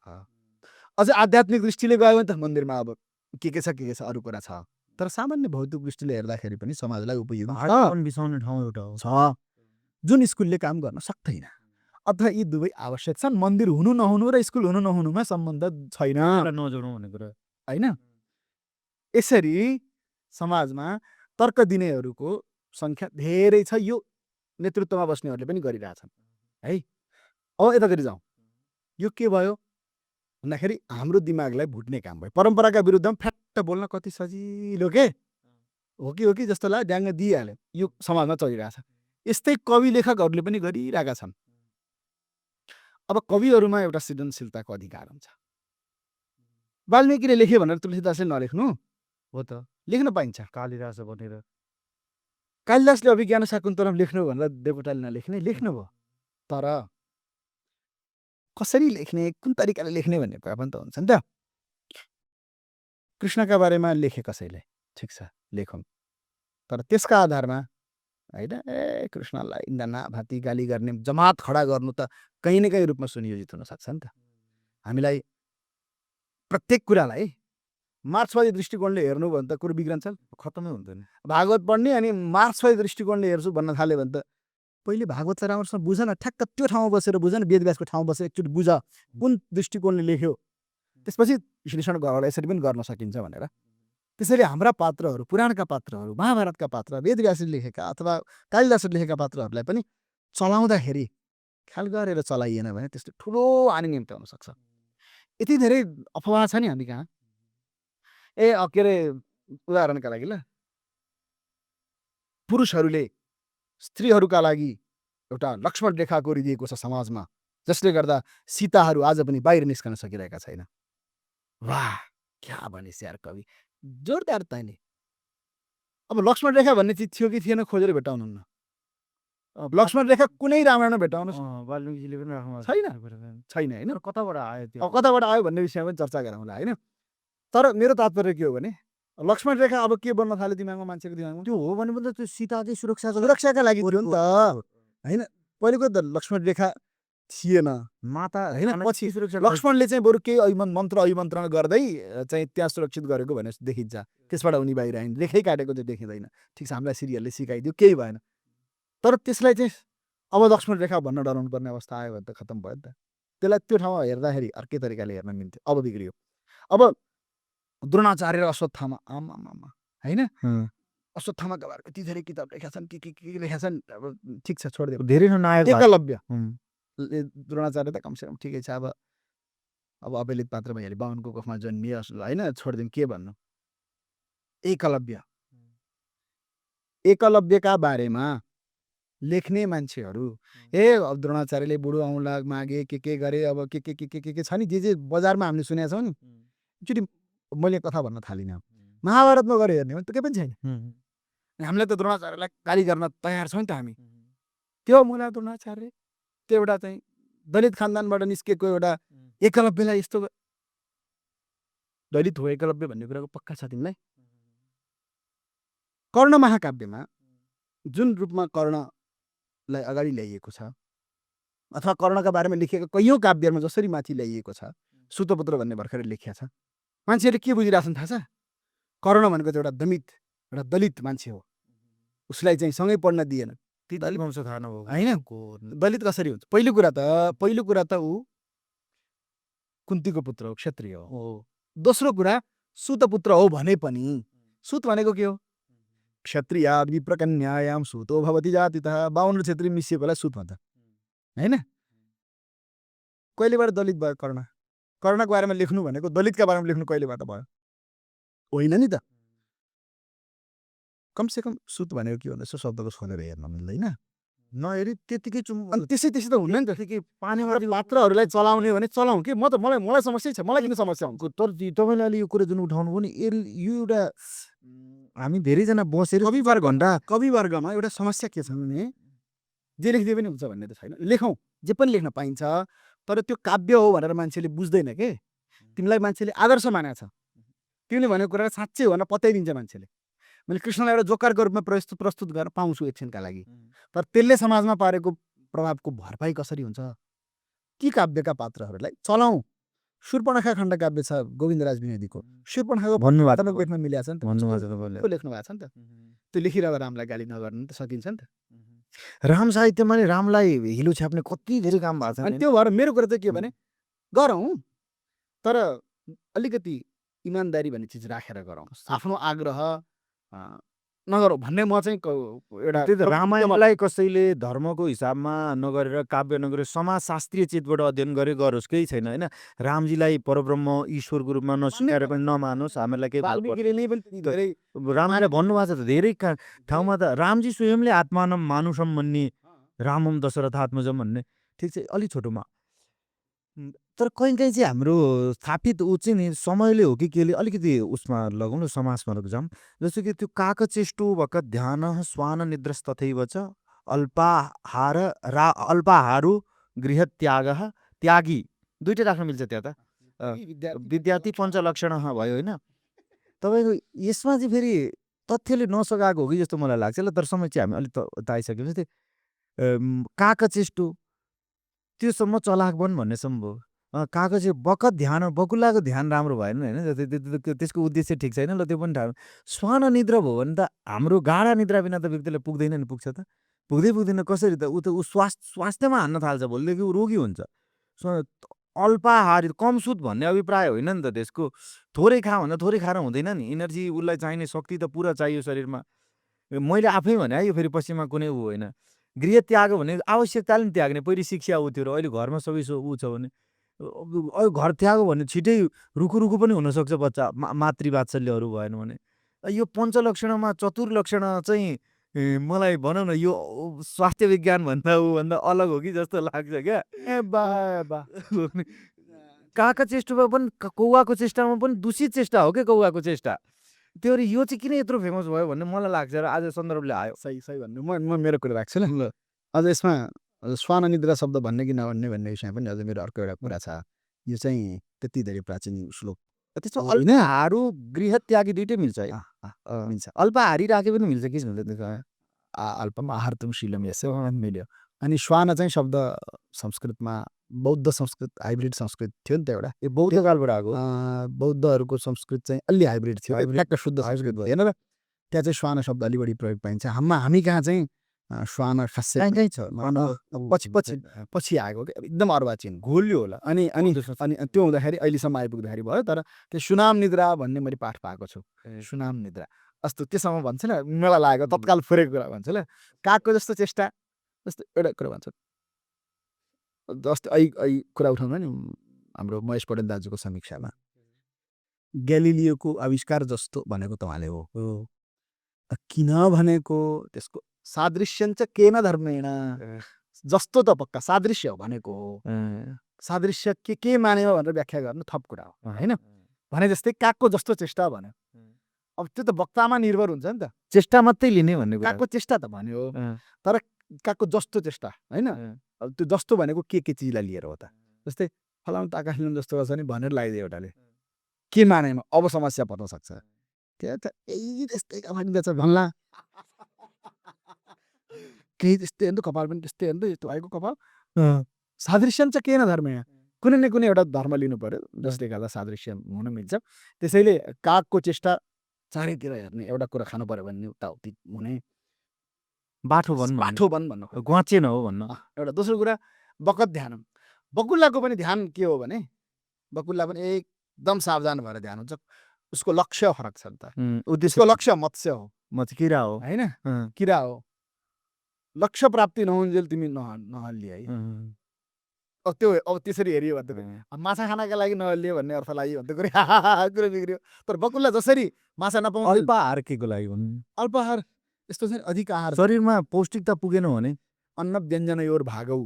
अझ आध्यात्मिक दृष्टिले गयो भने त मन्दिरमा अब के छ अरू कुरा छ, तर सामान्य भौतिक दृष्टिले हेर्दाखेरि पनि समाजलाई उपयोगी
बिसाउने ठाउँ एउटा हो
छ जुन स्कुलले काम गर्न सक्दैन। अथवा यी दुवै आवश्यक छन्। मन्दिर हुनु नहुनु र स्कुल हुनु नहुनुमा सम्बन्ध छैन,
नजोडौँ भन्ने कुरा
होइन? यसरी समाजमा तर्क दिनेहरूको सङ्ख्या धेरै छ। यो नेतृत्वमा बस्नेहरूले पनि गरिरहेछन् है। अब यतातिर जाउँ। यो के भयो भन्दाखेरि हाम्रो दिमागलाई भुट्ने काम भयो। परम्पराका विरुद्धमा फ्याट्ट बोल्न कति सजिलो के हो कि जस्तो लाग्यो, ड्याङ्ग दिइहाल्यो। यो समाजमा चलिरहेछ। यस्तै कवि लेखकहरूले पनि गरिरहेका छन्। अब कविहरूमा एउटा सृजनशीलताको अधिकार हुन्छ। वाल्मिकीले लेख्यो भनेर तुलसीदासले नलेख्नु
हो त,
लेख्न पाइन्छ।
कालिदास भनेर
कालिदासले अभिज्ञान शाकुन्तलम लेख्नु भनेर देवकोटाले नलेख्ने, लेख्नुभयो। तर कसरी लेख्ने, कुन तरिकाले लेख्ने भन्ने कुरा पनि त हुन्छ नि त। कृष्णका बारेमा लेखे कसैले, ठिक छ लेखौँ, तर त्यसका आधारमा होइन कृष्णलाई नाभाती गाली गर्ने, जमात खडा गर्नु त कहीँ न कहीँ रूपमा सुनियोजित हुनसक्छ नि त। हामीलाई प्रत्येक कुरालाई मार्क्सवादी दृष्टिकोणले हेर्नु भने त कुरो बिग्रन्छ,
खत्तमै हुँदैन।
भागवत पढ्ने अनि मार्क्सवादी दृष्टिकोणले हेर्छु भन्न थाल्यो भने त पहिले भागवत चाहिँ राम्रोसँग बुझ न, ठ्याक्क त्यो ठाउँमा बसेर बुझ न, वेदव्यासको ठाउँमा बसेर एकचोटि बुझ कुन दृष्टिकोणले लेख्यो, त्यसपछि विश्लेषण गरेर यसरी पनि गर्न सकिन्छ भनेर। त्यसैले हाम्रा पात्रहरू, पुराणका पात्रहरू, महाभारतका पात्र, वेदव्यासले लेखेका अथवा कालिदासले लेखेका पात्रहरूलाई पनि चलाउँदाखेरि ख्याल गरेर चलाइएन भने त्यसले ठुलो हानि निम्त्याउन सक्छ। यति धेरै अफवाह छ नि हामी कहाँ, के अरे उदाहरणका लागि ल पुरुषहरूले स्त्रीहरूका लागि एउटा लक्ष्मण रेखा कोरिदिएको छ समाजमा, जसले गर्दा सीताहरू आज पनि बाहिर निस्कन सकिरहेका छैन। वाह, क्या भनिस् यार कवि, जोरदार ताने। अब लक्ष्मण रेखा भन्ने चिज थियो कि थिएन खोजेर भेटाउनुहुन्न। लक्ष्मण रेखा कुनै रामायणमा भेटाउनुहोस्,
वाल्मिकीले पनि राख्नु
छैन होइन।
कताबाट आयो त्यो?
अब कताबाट आयो भन्ने विषयमा पनि चर्चा गरौँला होइन। तर मेरो तात्पर्य के हो भने लक्ष्मण रेखा अब के बन्न थाल्यो दिमागमा, मान्छेको दिमागमा?
त्यो हो भने पनि त त्यो सीताकै सुरक्षाको
सुरक्षाका लागि थियो नि त होइन। पहिलेको त लक्ष्मण रेखा थिएन
माता
होइन। पछि
सुरक्षा
लक्ष्मणले चाहिँ बरु केही मन्त्र अभिमन्त्रण गर्दै चाहिँ त्यहाँ सुरक्षित गरेको भनेर देखिन्छ। त्यसबाट उनी बाहिर आइन्, रेखै काटेको चाहिँ देखिँदैन। ठिक छ, हामीलाई सिरियलले सिकाइदियो, केही भएन। तर त्यसलाई चाहिँ अब लक्ष्मण रेखा भन्न डराउनु पर्ने अवस्था आयो भने त खत्तम भयो नि त। त्यसलाई त्यो ठाउँमा हेर्दाखेरि अर्कै तरिकाले हेर्न मिल्थ्यो, अब बिग्रियो। अब द्रोणाचार्य र अश्वत्थामा आमामा होइन। अश्वत्थामाका बारेमा कति धेरै किताब लेखेका छन्, के लेखेका छन्। अब ठिक छ, छोडिदियो।
धेरै नायक
एकलव्य द्रोणाचार्य त कमसेकम ठिकै छ। अब अपेलित पात्र भइहाल्यो, बाहुनको कोखमा जन्मिए होइन, छोडिदिउँ के भन्नु। एकलव्यका बारेमा लेख्ने मान्छेहरू द्रोणाचार्यले बुढो औँला मागे, के गरे, अब के छ नि, जे बजारमा हामीले सुनेका छौँ नि। एकचोटि मैले कथा भन्न थालिनँ, महाभारतमा गएर हेर्ने हो त केही पनि छैन। हामीलाई त द्रोणाचार्यलाई गाली गर्न तयार छौँ नि त हामी। त्यो मुला द्रोणाचार्य, त्यो एउटा चाहिँ दलित खानदानबाट निस्केको एउटा एकलव्यलाई यस्तो दलित हो एकलव्य भन्ने कुराको पक्का छ तिमीलाई? कर्ण महाकाव्यमा जुन रूपमा कर्णलाई अगाडि ल्याइएको छ अथवा कर्णका बारेमा लेखिएका कैयौँ काव्यमा जसरी माथि ल्याइएको छ, सुतपुत्र भन्ने भर्खरै लेखिया छ। मान्छेहरूले के बुझिरहेछन् थाहा छ? कर्ण भनेको चाहिँ एउटा दलित मान्छे हो, उसलाई चाहिँ सँगै पढ्न दिएन।
दलित वंश थाहा नभएको
होइन, दलित कसरी हुन्छ? पहिलो कुरा त ऊ कुन्तीको पुत्र हो, क्षत्रिय हो। दोस्रो कुरा सुतपुत्र हो भने पनि सुत भनेको के हो? क्षत्रियाद् विप्रकन्यायां सुतो भवति जातितः। 52 क्षेत्री मिसिएकोलाई सुत भन्छ होइन। कहिलेबाट दलित भयो कर्ण? कर्णको बारेमा लेख्नु भनेको दलितका बारेमा लेख्नु कहिलेबाट भयो? होइन नि त। कमसेकम सुत भनेको के भन्दा यसो शब्दको खोलेर हेर्न मिल्दैन।
नहेरी त्यतिकै
अनि त्यसै त हुन्न नि त। पानीबाट पात्रहरूलाई चलाउने भने चलाउँ कि मलाई समस्या छ, मलाई किन समस्या हुन्छ?
तर तपाईँले अहिले यो कुरा जुन उठाउनु पनि यो एउटा हामी धेरैजना बसेर
कवि वर्गमा एउटा समस्या के छ भने जे लेख्दै पनि हुन्छ भन्ने त छैन। लेखौँ, जे पनि लेख्न पाइन्छ, तर त्यो काव्य हो भनेर मान्छेले बुझ्दैन के। तिमीलाई मान्छेले आदर्श मानेको छ, तिमीले भनेको कुरा साँच्चै हो भनेर पत्याइदिन्छ मान्छेले। मैले कृष्णलाई एउटा जोकरको रूपमा प्रस्तुत गर्न पाउँछु एकछिनका लागि, तर त्यसले समाजमा पारेको प्रभावको भरपाई कसरी हुन्छ? ती काव्यका पात्रहरूलाई चलाउँ। शूर्पणखा खण्ड काव्य छ गोविन्दराज विनोदीको। शूर्पणखाको
भन्नुभएको
लेख्न मिलेको छ नि त,
भन्नुभएको छ तपाईँले।
लेख्नु भएको छ नि त। त्यो लेखिरहेको रामलाई गाली नगर्नु त सकिन्छ नि त।
राम साहित्यमा नि रामलाई हिलो छ्याप्ने कति धेरै काम भएको छ।
अनि त्यो भएर मेरो कुरा चाहिँ के भने गरौँ, तर अलिकति इमान्दारी भन्ने चिज राखेर गरौँ। आफ्नो आग्रह नगरौँ भन्ने म चाहिँ एउटा
रामायणलाई कसैले धर्मको हिसाबमा नगरेर काव्य नगरेर समाजशास्त्रीय चितबाट अध्ययन गरे गरोस्, केही छैन होइन। रामजीलाई परब्रह्म ईश्वरको रूपमा नस्वीकार पनि नमानोस्, हामीलाई केही रामजीलाई भन्नुभएको छ त धेरै ठाउँमा त। रामजी स्वयंले आत्मानम मानुषम भन्ने, रामम दशरथात्मजम भन्ने, ठिक छ अलि छोटोमा। तर कहीँ चाहिँ हाम्रो स्थापित ऊ चाहिँ नि समयले हो कि केले अलिकति उसमा लगौँ न, समाजमा जाउँ। जस्तो कि त्यो काकचेष्टो भक ध्यान स्वान निद्रस्तथैव च अल्पाहारु गृह त्यागी, दुइटै राख्न मिल्छ त्यहाँ त। विद्यार्थी पञ्चलक्षण भयो होइन। तपाईँको यसमा चाहिँ फेरि तथ्यले नसकाएको हो कि जस्तो मलाई लाग्छ ल। तर समय चाहिँ हामी अलिक त आइसक्यौँ। काकचेष्टो त्योसम्म चलाक बन भन्ने सम्भव। कागज बखत ध्यान बकुल्लाको ध्यान राम्रो भएन होइन, त्यसको उद्देश्य ठिक छैन ल, त्यो पनि ठाउँ। स्वान निद्रा भयो भने त हाम्रो गाढा निद्रा बिना त व्यक्तिलाई पुग्दैन नि, पुग्छ त पुग्दैन कसरी त? ऊ स्वास्थ्यमा हान्न थाल्छ, भोलिदेखि ऊ रोगी हुन्छ। अल्पाहार कम सुत भन्ने अभिप्राय होइन नि त त्यसको। थोरै खा भन्दा थोरै खाएर हुँदैन नि, इनर्जी उसलाई चाहिने शक्ति त पुरा चाहियो शरीरमा। मैले आफै भने है, यो फेरि पश्चिममा कुनै ऊ होइन। गृह त्याग भने आवश्यकताले नि त्याग्ने, पहिलो शिक्षा ऊ थियो र अहिले घरमा सबै ऊ छ भने घर त्यागो भने छिटै रुखु पनि हुनसक्छ बच्चा मातृवात्सल्यहरू भएन भने। यो पञ्चलक्षणमा चतुर्लक्षण चाहिँ मलाई भनौँ न यो स्वास्थ्य विज्ञानभन्दा ऊभन्दा अलग हो कि जस्तो लाग्छ क्या।
ए बा बा
काका चेष्टमा पनि कौवाको चेष्टामा पनि दूषित चेष्टा हो क्या कौवाको चेष्टा। त्यो यो चाहिँ किन यत्रो फेमस भयो भन्ने मलाई लाग्छ र आज सन्दर्भले आयो।
सही भन्नु म मेरो कुरा राख्छु ल। अझ यसमा श्वान निद्रा शब्द भन्ने कि नभन्ने भन्ने विषयमा पनि अझ मेरो अर्को एउटा कुरा छ। यो चाहिँ त्यति धेरै प्राचीन श्लोक
त्यसो अल्पाहारु गृह त्यागी दुइटै मिल्छ है। मिल्छ। अल्पाहारी राखे पनि मिल्छ कि मिल्दैन?
अल्पम आहारतुम शीलम यसो मिल्यो। अनि श्वान चाहिँ शब्द संस्कृतमा बौद्ध संस्कृत हाइब्रिड संस्कृत थियो नि त एउटा।
यो बौद्ध कालबाट आएको।
बौद्धहरूको संस्कृत चाहिँ अलि हाइब्रिड थियो। ठ्याक्क शुद्ध संस्कृत भएन र त्यहाँ चाहिँ श्वान शब्द अलि बढी प्रयोग पाइन्छ। हामी कहाँ चाहिँ श्वान खासै
कहीँ छ
पछि आएको क्या एकदम अर्वाचीन घोलियो होला। अनि त्यो हुँदाखेरि अहिलेसम्म आइपुग्दाखेरि भयो। तर त्यो सुनाम निद्रा भन्ने मैले पाठ पाएको छु। सुनाम निद्रा अस्तो त्यसम्म भन्छ ल मलाई लागेको तत्काल फुरेको कुरा भन्छ ल। कागको जस्तो चेष्टा जस्तो एउटा कुरा भन्छ जस्तो कुरा उठाउँदा नि हाम्रो महेश पौडेल दाजुको समीक्षामा ग्यालिलियोको आविष्कार जस्तो भनेको त उहाँले हो। किन भनेको त्यसको सादृश्यञ्च केन धर्मेण जस्तो त पक्का सादृश्य हो भनेको हो। सादृश्य के मान्यो भनेर व्याख्या गर्नु थप कुरा हो होइन। भने जस्तै कागको जस्तो चेष्टा भन्यो। अब त्यो त वक्तामा निर्भर हुन्छ नि त।
चेष्टा मात्रै लिने भन्ने कुरा।
कागको चेष्टा त भन्यो तर कागको जस्तो चेष्टा होइन। अब त्यो जस्तो भनेको के चिजलाई लिएर हो त। जस्तै फलाउनु त आकाश लिनु जस्तो गर्छ नि भनेर लगाइदियो एउटाले के मानेमा अब समस्या पर्न सक्छ। त्यो त त्यस्तै कपाल बेच भन्ला केही त्यस्तै हेर्नु कपाल पनि त्यस्तै हेर्नु यस्तो भएको कपाल सादृश्य चाहिँ केही न धर्म यहाँ कुनै न कुनै एउटा धर्म लिनु पर्यो जसले गर्दा सादृश्य हुन मिल्छ। त्यसैले कागको चेष्टा चारैतिर हेर्ने एउटा कुरा खानु पर्यो भने उताउति हुने
बाठो
भन्नु
ग्वाचेन हो भन्न
एउटा। दोस्रो कुरा बकत ध्यान। बकुल्लाको पनि ध्यान के हो भने बकुल्ला पनि एकदम सावधान भएर ध्यान हुन्छ। उसको लक्ष्य फरक छ नि त। उसको लक्ष्य मत्स्य हो
किरा हो
होइन किरा हो। लक्ष्य प्राप्ति नहुन्जेल तिमी नहल्ली है। अब त्यसरी हेरियो भने माछा खानका लागि नहल्लियो भन्ने अर्थ लाग्यो भने कुरा बिग्रियो। तर बकुल्ला जसरी माछा नपाउँछ
अल्पाहार के को लागि
अल्पाहार यस्तो चाहिँ अधिक आहार
शरीरमा पौष्टिकता पुगेन भने
अन्न व्यञ्जनयोर भागौ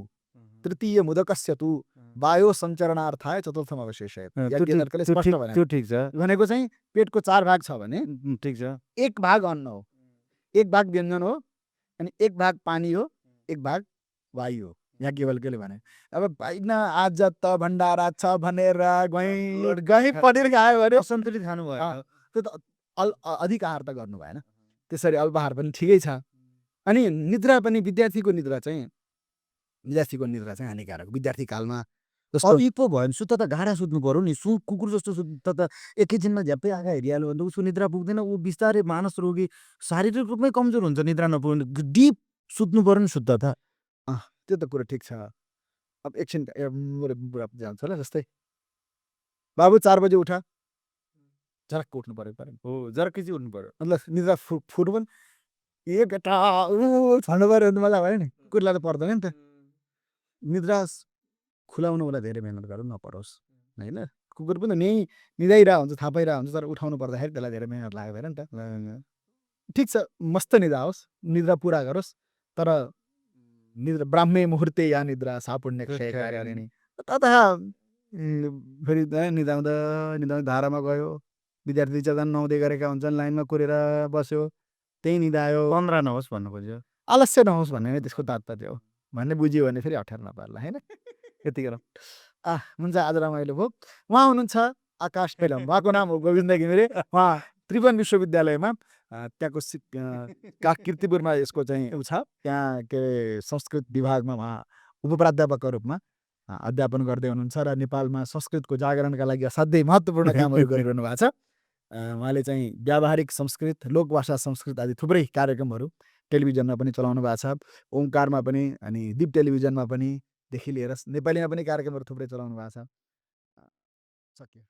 तृतीय मुदकस्य तु वायो सञ्चरणार्थाय चतुर्थम अवशेषयत्।
त्यो ठिक छ
भनेको चाहिँ पेटको 4 भाग छ भने
ठिक छ।
1 भाग अन्न हो, 1 भाग व्यञ्जन हो, अनि 1 भाग पानी हो, 1 भाग वायु हो। यहाँ केवलले भने अब होइन आज त भण्डारा छ भनेर गई पनिर खायो भने
असन्तुलित खानु भयो।
त्यो त अधिक आहार त गर्नु भएन। त्यसरी अल्पाहार पनि ठिकै छ। अनि निद्रा पनि विद्यार्थीको निद्रा चाहिँ हानिकारक। विद्यार्थी कालमा
जस्तो पो भयो भने सुत्दा त गाडा सुत्नु पर्यो नि। कुकुर जस्तो सुत्दा त एकैछिनमा झ्याप्पै आँखा हेरिहाल्यो भने उसको निद्रा पुग्दैन। ऊ बिस्तारै मानस रोगी शारीरिक रूपमै कमजोर हुन्छ निद्रा नपुग्ने। डिप सुत्नु पर्यो नि सुत्दा त।
त्यो त कुरा ठिक छ। अब एकछिन बुढा जान्छ होला जस्तै बाबु 4 बजे उठ झरक्क उठ्नु पर्यो हो झरक्कै चाहिँ उठ्नु पर्यो। मतलब निद्रा फुट्नु पनि ए बेटा भन्नु पर्यो भने मजा भयो नि। कुकुरलाई त पर्दैन नि त। निद्रा खुलाउनु होला धेरै मेहनत गर्नु नपरोस् होइन। कुकुर पनि निदाइरहेको हुन्छ थाहा पाइरहेको हुन्छ तर उठाउनु पर्दाखेरि त्यसलाई धेरै मेहनत लाग्यो भएन नि त। ठिक छ मस्त निद्रा होस् निद्रा पुरा गरोस् तर निद्रा ब्राह्मे मुहुर्ते या निद्रा सापुण्य क्षयकारिणी। तथा फेरि निदाउँदा धारामा गयो विद्यार्थी जन नुहाउँदै गरेका हुन्छन् लाइनमा कुरेर बस्यो त्यही निदायो।
15 नहोस् भन्नु खोज्यो।
आलस्य नहोस् भन्ने नै त्यसको तात्पर्य हो भन्ने बुझ्यो भने फेरि अप्ठ्यारो नपर्ला होइन। यति गरौँ हुन्छ आज रमाइलो भयो। उहाँ हुनुहुन्छ आकाश पेलम। उहाँको नाम हो गोविन्द घिमिरे। उहाँ त्रिभुवन विश्वविद्यालयमा त्यहाँको कीर्तिपुरमा यसको चाहिँ ऊ छ त्यहाँ के संस्कृत विभागमा उहाँ उपप्राध्यापकको रूपमा अध्यापन गर्दै हुनुहुन्छ र नेपालमा संस्कृतको जागरणका लागि असाध्यै महत्त्वपूर्ण कामहरू गरिरहनु भएको छ। उहाँले चाहिँ व्यावहारिक संस्कृत लोकभाषा संस्कृत आदि थुप्रै कार्यक्रमहरू टेलिभिजनमा पनि चलाउनु भएको छ। ओमकारमा पनि अनि दीप टेलिभिजनमा पनि देखि लिएर नेपालीमा पनि कार्यक्रमहरू थुप्रै चलाउनु भएको छ। सक्यो।